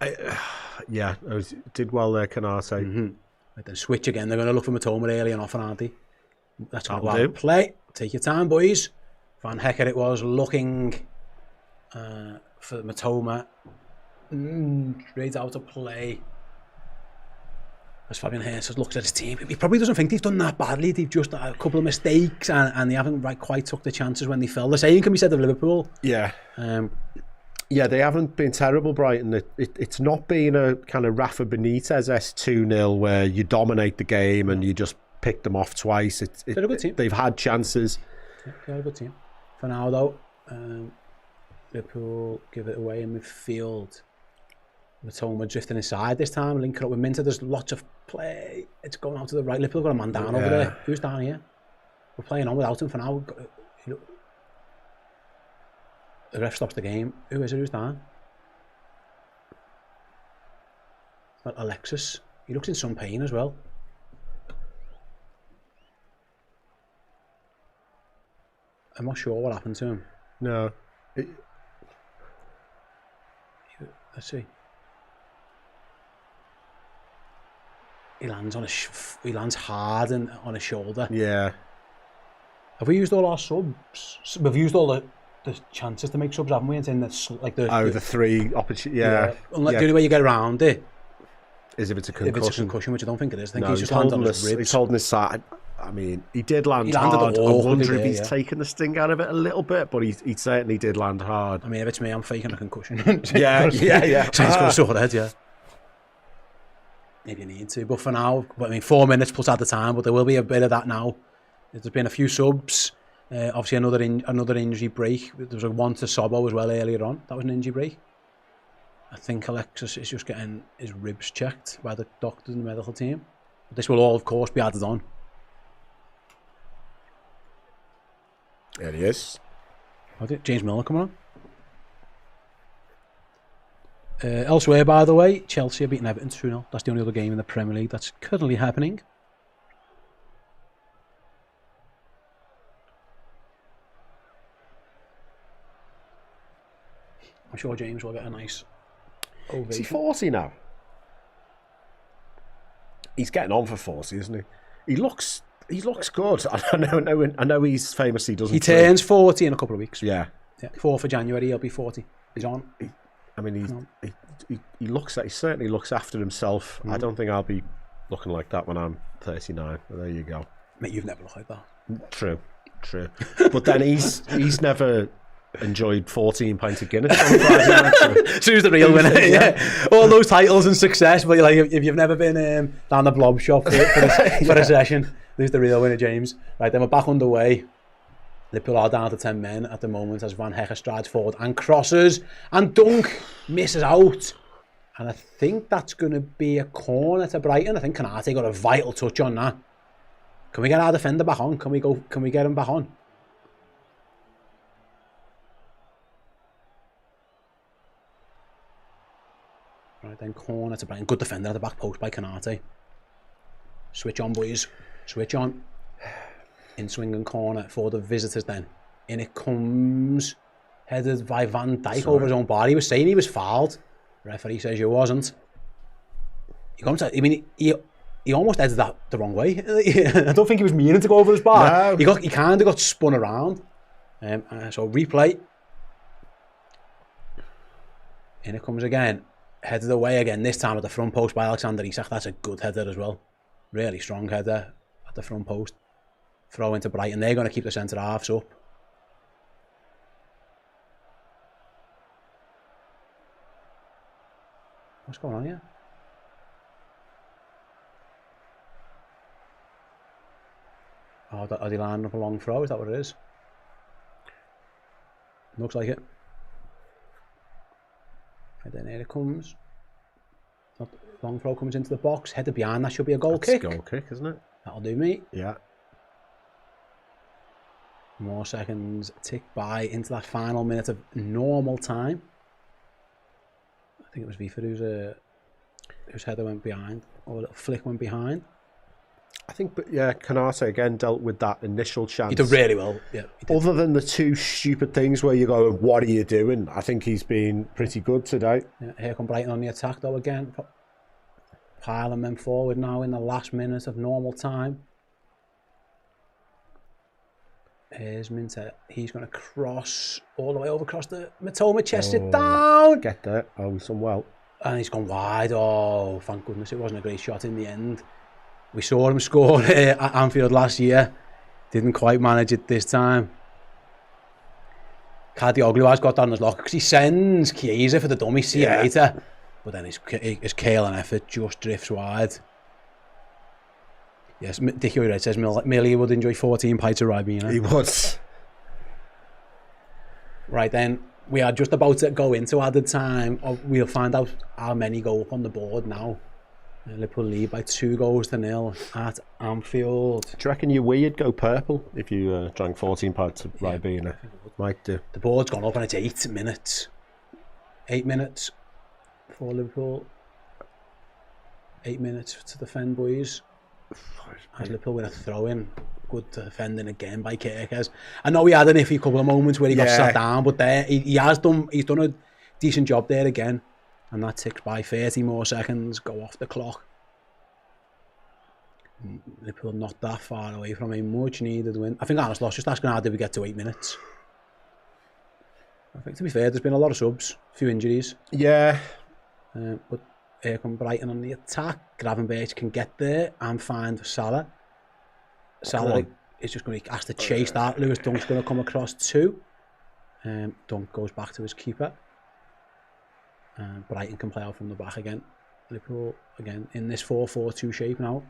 Did well there, Konate. Right, then switch again. They're going to look for Matoma early and often, aren't they? That's going That'll to do. play. Take your time, boys. Van Hecke it was looking for Matoma. Straight out of play. as Fabian Hurst looks at his team, he probably doesn't think they've done that badly. They've just had a couple of mistakes and they haven't quite took the chances when they fell. The same can be said of Liverpool. Yeah. Yeah, they haven't been terrible, Brighton. It's not been a kind of Rafa Benitez-esque 2-0 where you dominate the game and you just pick them off twice. They're a good team. They've had chances. Yeah, they're a good team. For now, though, Liverpool give it away in midfield. Matoma drifting inside this time, linking up with Minter. There's lots of play. It's going out to the right. Liverpool got a man down over there. Who's down here? We're playing on without him for now. The ref stops the game. Who is it? Who's down? But Alexis. He looks in some pain as well. I'm not sure what happened to him. No. Let's see. He lands on he lands hard and on his shoulder. Yeah. Have we used all our subs? We've used all the chances to make subs, haven't we? And in the 3 opportunities. Yeah. The only way you get around it is if it's a concussion. If it's a concussion, which I don't think it is. I think no, he's just landed on his ribs. He's holding his side. I mean, he did land landed hard. I wonder if he's yeah. taken the sting out of it a little bit, but he certainly did land hard. I mean, if it's me, I'm faking a concussion. yeah. So he's got a sore head, yeah. Maybe you need to, but for now, 4 minutes plus at the time, but there will be a bit of that now. There's been a few subs. Obviously, another injury break. There was a one to Sobo as well earlier on. That was an injury break. I think Alexis is just getting his ribs checked by the doctors and the medical team. But this will all, of course, be added on. There he is. James Milner coming on. Elsewhere, by the way, Chelsea are beating Everton 2-0. That's the only other game in the Premier League that's currently happening. I'm sure James will get a nice ovation. Is he 40 now? He's getting on for 40, isn't he? He looks good. I know he's famously doesn't. He turns 40 in a couple of weeks. Yeah. 4th of January, he'll be 40. He's on. He looks. He certainly looks after himself. I don't think I'll be looking like that when I'm 39. But there you go. Mate, you've never looked like that. True. But then he's never enjoyed 14 pints of Guinness on Friday night. So who's the real winner? Yeah. All those titles and success, but like if you've never been down the blob shop for a session, who's the real winner, James? Right, then we're back underway. Liverpool are down to 10 men at the moment as Van Hecker strides forward and crosses, and Dunk misses out. And I think that's going to be a corner to Brighton. I think Kanate got a vital touch on that. Can we get our defender back on? Can we get him back on? Right, then corner to Brighton. Good defender at the back post by Kanate. Switch on, boys. Switch on. In swing and corner for the visitors then. In it comes. Headed by Van Dijk over his own bar. He was saying he was fouled. Referee says you wasn't. He comes to, I mean, he almost headed that the wrong way. I don't think he was meaning to go over his bar. No. He kind of got spun around. So replay. In it comes again. Headed away again. This time at the front post by Alexander Isak. That's a good header as well. Really strong header at the front post. Throw into Brighton. They're going to keep the centre halves up. What's going on here? Oh, are they lining up a long throw? Is that what it is? Looks like it. And then here it comes. Long throw comes into the box. Headed behind. That should be a goal kick. Goal kick, isn't it? That'll do me. Yeah. More seconds tick by into that final minute of normal time. I think it was Vifa whose header went behind, or a little flick went behind. I think, but yeah, Kanate again dealt with that initial chance. He did really well. Yeah. Other than the two stupid things where you go, "What are you doing?" I think he's been pretty good today. Yeah, here come Brighton on the attack though again, piling men forward now in the last minute of normal time. Here's Minter. He's going to cross all the way over across the Matoma, chest it down. Get there. Oh, he's done well. and he's gone wide. Oh, thank goodness it wasn't a great shot in the end. We saw him score at Anfield last year. Didn't quite manage it this time. Kadioglu has got that on his locker because he sends Chiesa for the dummy. See you later. But then his curling effort just drifts wide. Yes, Dickie Red says Millie would enjoy 14 pints of Ribena. He would. Right then, we are just about to go into added time. We'll find out how many go up on the board now. Liverpool lead by 2-0 at Anfield. Do you reckon your we'd go purple if you drank 14 pints of Ribena? Might do. The board's gone up and it's 8 minutes. 8 minutes for Liverpool. 8 minutes to defend, boys. As Liverpool win a throw-in. Good defending again by Kirkers. I know he had an iffy couple of moments where he got sat down, but there he's done a decent job there again. And that ticks by 30 more seconds, go off the clock. Liverpool not that far away from a much needed win. I think Alice lost just asking how did we get to 8 minutes. I think to be fair, there's been a lot of subs, a few injuries. Yeah. But here come Brighton on the attack. Gravenberch can get there and find Salah. Salah is just going to have to chase that. Lewis Dunk's going to come across too. Dunk goes back to his keeper. Brighton can play out from the back again. Liverpool again in this 4-4-2 shape now.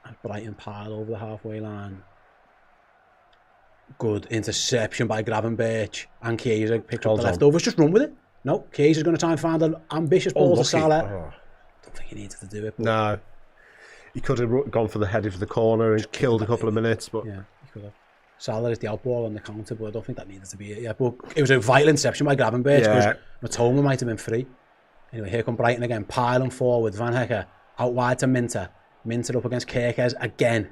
As Brighton pile over the halfway line. Good interception by Gravenberch, and Chiesa picks up the leftovers. Just run with it. No, Chiesa's going to try and find an ambitious ball to Salah. Don't think he needed to do it. But no, he could have gone for the head of the corner and killed a couple of minutes. But yeah, he could have. Salah is the out ball on the counter, but I don't think that needed to be it. Yeah, but it was a vital interception by Gravenberch because Matoma might have been free. Anyway, here come Brighton again, piling forward. Van Hecker out wide to Minter. Minter up against Kirkers again.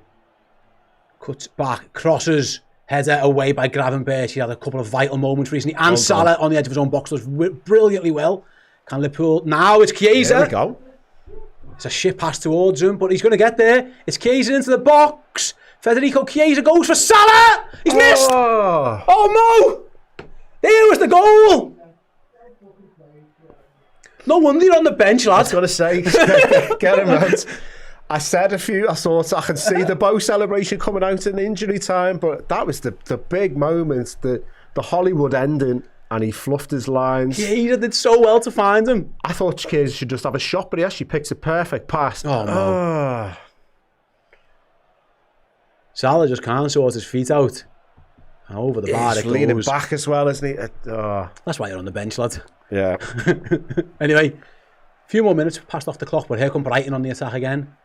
Cuts back, crosses. Header away by Gravenberch. He had a couple of vital moments recently. And Salah on the edge of his own box does brilliantly well. Can Liverpool... Now it's Chiesa. There we go. It's a shit pass towards him, but he's going to get there. It's Chiesa into the box. Federico Chiesa goes for Salah. He's missed. Oh no. There was the goal. No wonder you're on the bench, lad. I was going to say, get him out. I thought I can see the bow celebration coming out in injury time, but that was the big moment, the Hollywood ending, and he fluffed his lines. Chiesa did so well to find him. I thought Chiesa should just have a shot, but he actually picked a perfect pass. Oh no. Salah just can't sort his feet out. And over the bar it goes. He's leaning back as well, isn't he? That's why you're on the bench, lad. Yeah. Anyway, a few more minutes passed off the clock, but here come Brighton on the attack again.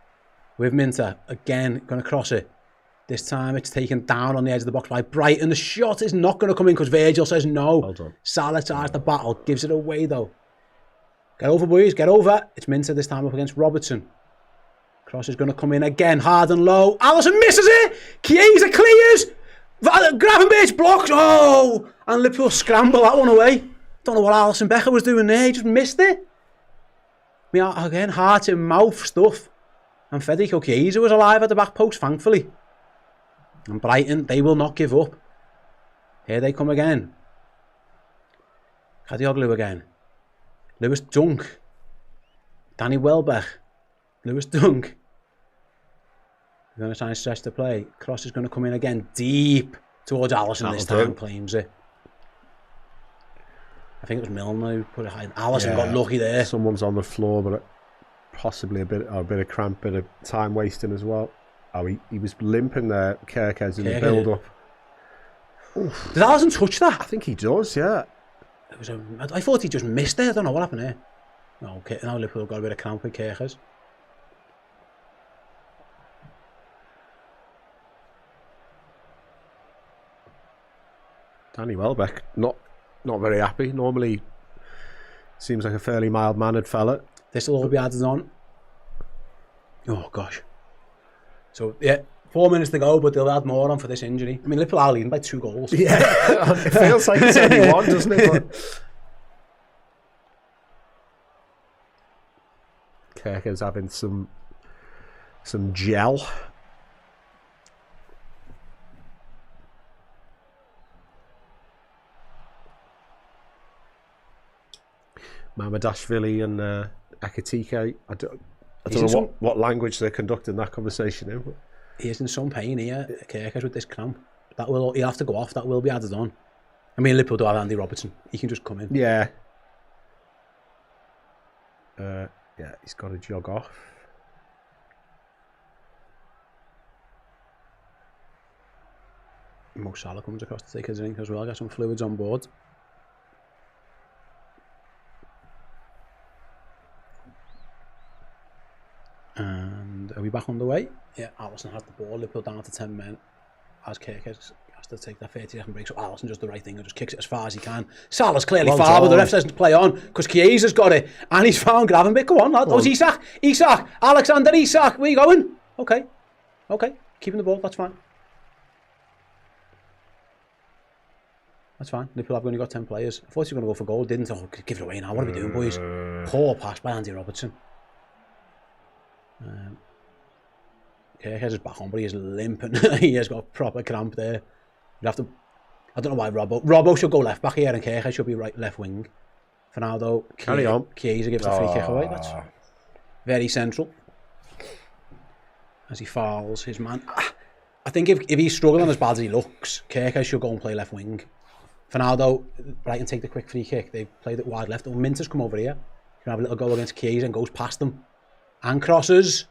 With Minter, again, going to cross it. This time it's taken down on the edge of the box by Brighton. The shot is not going to come in because Virgil says no. Well done. Salah tries the battle, gives it away though. Get over, boys, get over. It's Minter this time up against Robertson. Cross is going to come in again, hard and low. Alisson misses it. Chiesa clears. Gravenberch blocks. Oh, and Liverpool scramble that one away. Don't know what Alisson Becker was doing there. He just missed it. Again, heart in mouth stuff. And Federico Chiesa was alive at the back post, thankfully. And Brighton, they will not give up. Here they come again. Kadioglu again. Lewis Dunk. Danny Welbeck. Lewis Dunk. They're going to try and stretch the play. Cross is going to come in again, deep towards Alisson this time, claims it. I think it was Milner who put it high. Alisson got lucky there. Someone's on the floor, but possibly a bit of cramp, bit of time wasting as well. Oh, he was limping there, Kirkers, in the build-up. Did Alisson touch that? I think he does, yeah. I thought he just missed it. I don't know what happened here. No, okay, now Liverpool got a bit of cramp with Kirkers. Danny Welbeck, not very happy. Normally, seems like a fairly mild-mannered fella. This will all be added on. Oh gosh. So yeah, 4 minutes to go, but they'll add more on for this injury. I mean, Liverpool are leading by 2 goals. Yeah, it feels like it's only one, doesn't it? But Kirker's having some gel. Mamadashvili and Ekitike. I don't He's know in what language they're conducting that conversation in. But He is in some pain here, Kirkers, with this cramp. He'll have to go off. That will be added on. I mean, Liverpool do have Andy Robertson. He can just come in. yeah. He's got to jog off. Mo Salah comes across to take his drink as well. Get some fluids on board. And are we back on the way? Yeah, Alisson has the ball. Liverpool down to 10 men. As Kirkers has to take that 30-second break. So Alisson does the right thing and just kicks it as far as he can. Salah's clearly far, but the ref says to play on because Chiesa's got it. And he's found Gravenberch. Go on, lad. That was Isak. Alexander Isak. Where you going? Okay. Keeping the ball. That's fine. That's fine. Liverpool have only got 10 players. I thought he was going to go for goal. Didn't. Oh, give it away now. What are we doing, boys? Poor pass by Andy Robertson. Kirkers is back on, but he is limping. He has got a proper cramp there. You'd have to. I don't know why Robbo should go left back here and Kirkers should be right left wing. For now, though, Carry on. Chiesa gives the free kick away. That's very central. As he fouls his man. I think if he's struggling as bad as he looks, Kirkers should go and play left wing. For now, though, Brighton take the quick free kick. They played it wide left. Minter's come over here. He can have a little goal against Chiesa and goes past them. And crosses.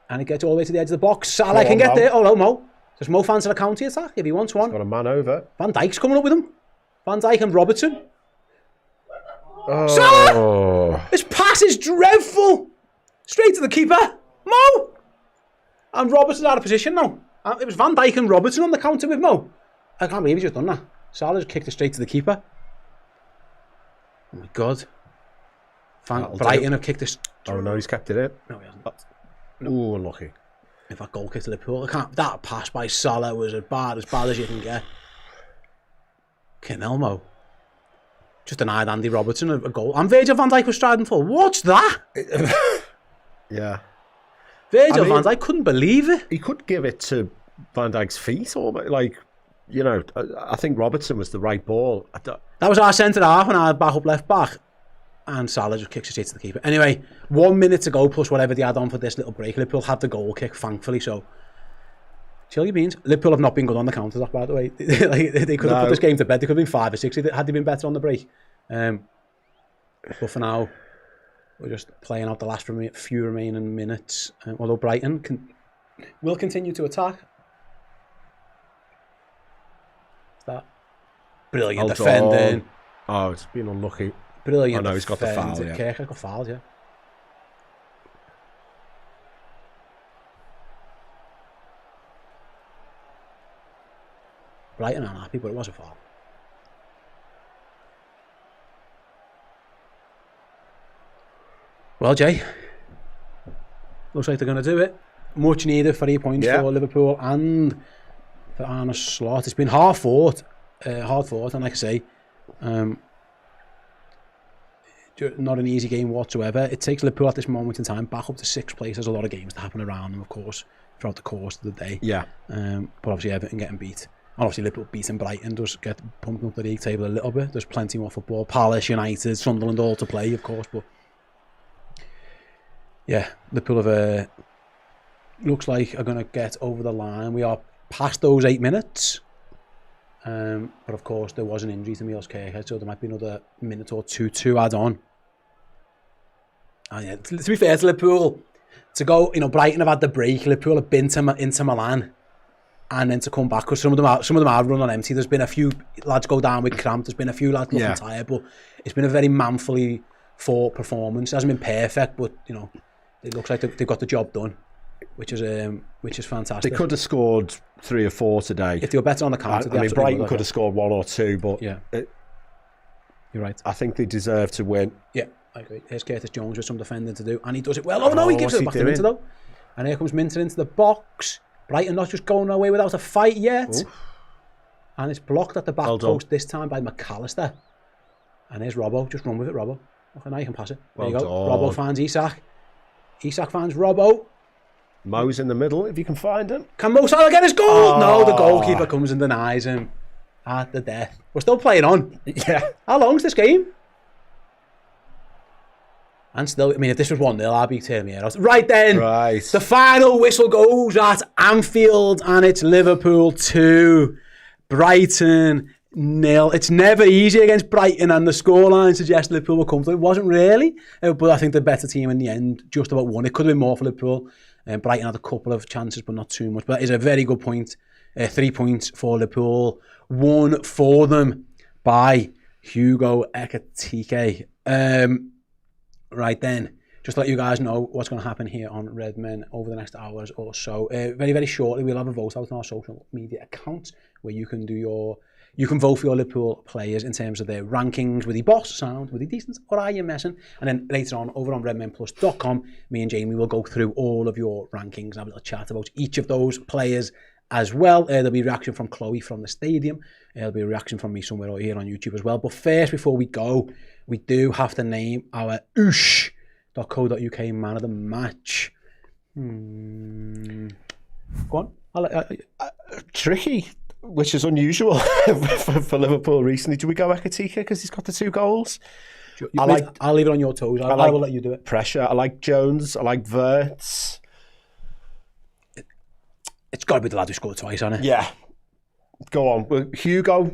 And it gets all the way to the edge of the box. Salah can get there. Oh, no, Mo. There's Mo fans a counter attack if he wants one. Got a man over. Van Dijk's coming up with him. Van Dijk and Robertson. Oh. Salah! This pass is dreadful. Straight to the keeper. Mo! And Robertson's out of position now. It was Van Dijk and Robertson on the counter with Mo. I can't believe he's just done that. Salah just kicked it straight to the keeper. Oh my God. Brighton have kicked this. Oh no, he's kept it in. No, he hasn't. Oh, unlucky. If that goal kick to Liverpool, that pass by Salah was as bad as you can get. Mo. Just denied Andy Robertson a goal. And Virgil van Dijk was striding for. What's that? Yeah. Virgil van Dijk couldn't believe it. He could give it to Van Dijk's feet, or like, you know, I think Robertson was the right ball. That was our centre half and our back up left back. And Salah just kicks it straight to the keeper. Anyway, 1 minute to go plus whatever they had on for this little break. Liverpool had the goal kick, thankfully, so chill your beans. Liverpool have not been good on the counter-attack, by the way. They could have put this game to bed. They could have been 5 or 6 had they been better on the break. But for now, we're just playing out the last few remaining minutes. Although Brighton will continue to attack. Is that brilliant defending? Oh, it's been unlucky. Brilliant. Oh no, he's got the foul. Yeah. Kirkers got fouled, yeah. Brighton aren't happy, but it was a foul. Well, Jay, looks like they're going to do it. Much needed 3 points for Liverpool and for Arne Slot. It's been hard fought, and like I say, not an easy game whatsoever. It takes Liverpool at this moment in time back up to 6th place. There's a lot of games to happen around them, of course, throughout the course of the day. Yeah. But obviously Everton getting beat. And obviously Liverpool beating Brighton does get pumping up the league table a little bit. There's plenty more football. Palace, United, Sunderland all to play, of course. But yeah, Liverpool have looks like are going to get over the line. We are past those 8 minutes. But of course there was an injury to Milos Kerkez, so there might be another minute or two to add on. And yeah, to be fair to Liverpool, to go, Brighton have had the break. Liverpool have been into Milan, and then to come back, because some of them are run on empty. There's been a few lads go down with cramp. There's been a few lads looking tired, but it's been a very manfully fought performance. It hasn't been perfect, but it looks like they've got the job done, which is fantastic. They could have scored 3 or 4 today if they were better on the counter. I mean, Brighton could have scored 1 or 2, but yeah, you're right. I think they deserve to win. Yeah, I agree. Here's Curtis Jones with some defending to do, and he does it well. Oh no, he gives it back to Minter though. And here comes Minter into the box. Brighton not just going away without a fight yet. Oof. And it's blocked at the back post this time by McAllister. And here's Robbo. Just run with it, Robbo. Okay, now you can pass it. There you go. Robbo finds Isak. Isak finds Robbo. Mo's in the middle, if you can find him. Can Mo Salah get his goal? Oh. No, the goalkeeper comes and denies him. At the death. We're still playing on. Yeah. How long's this game? And still, I mean, if this was 1-0, I'd be tearing my hair out. Right then, Right. the final whistle goes at Anfield, and it's Liverpool 2, Brighton 0. It's never easy against Brighton, and the scoreline suggests Liverpool were comfortable. It wasn't really, but I think the better team in the end just about won. It could have been more for Liverpool. Brighton had a couple of chances, but not too much. But that is a very good point. 3 points for Liverpool. 1 for them by Hugo Ekitike. Right then, just to let you guys know what's going to happen here on Redmen over the next hours or so. Very, very shortly, we'll have a vote out on our social media accounts where you can vote for your Liverpool players in terms of their rankings. Were they boss sound? Were they decent? Or are you messing? And then later on, over on redmenplus.com, me and Jamie will go through all of your rankings and have a little chat about each of those players as well. There'll be a reaction from Chloe from the stadium. There'll be a reaction from me somewhere here on YouTube as well. But first, before we go, we do have to name our oosh.co.uk man of the match. Go on. Tricky, which is unusual for Liverpool recently. Do we go Ekitike because he's got the 2 goals? I'll leave it on your toes. I will let you do it. Pressure. I like Jones. I like Wirtz. It's got to be the lad who scored twice, hasn't it? Yeah. Go on. Well, Hugo,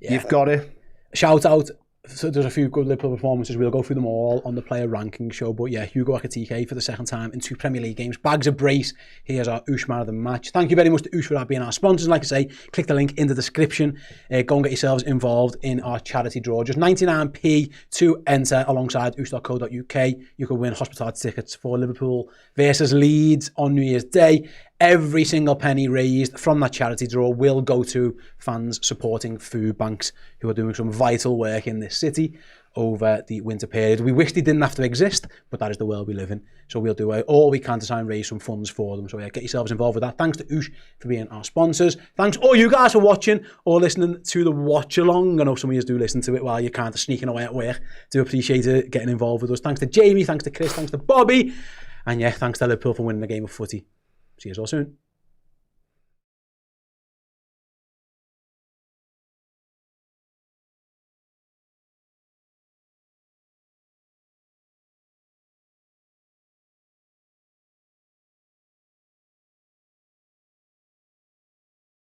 you've got it. Shout out. So there's a few good Liverpool performances. We'll go through them all on the player ranking show. But yeah, Hugo Ekitike for the second time in 2 Premier League games. Bags of brace. Here's our Oosh man of the match. Thank you very much to Oosh for being our sponsors. And like I say, click the link in the description. Go and get yourselves involved in our charity draw. Just 99p to enter alongside oosh.co.uk. You can win hospitality tickets for Liverpool versus Leeds on New Year's Day. Every single penny raised from that charity draw will go to fans supporting food banks who are doing some vital work in this city over the winter period. We wish they didn't have to exist, but that is the world we live in. So we'll do all we can to try and raise some funds for them. So yeah, get yourselves involved with that. Thanks to Oosh for being our sponsors. Thanks all you guys for watching or listening to the watch along. I know some of you do listen to it while you're kind of sneaking away at work. Do appreciate it, getting involved with us. Thanks to Jamie, thanks to Chris, thanks to Bobby. And yeah, thanks to Liverpool for winning the game of footy. See you all soon.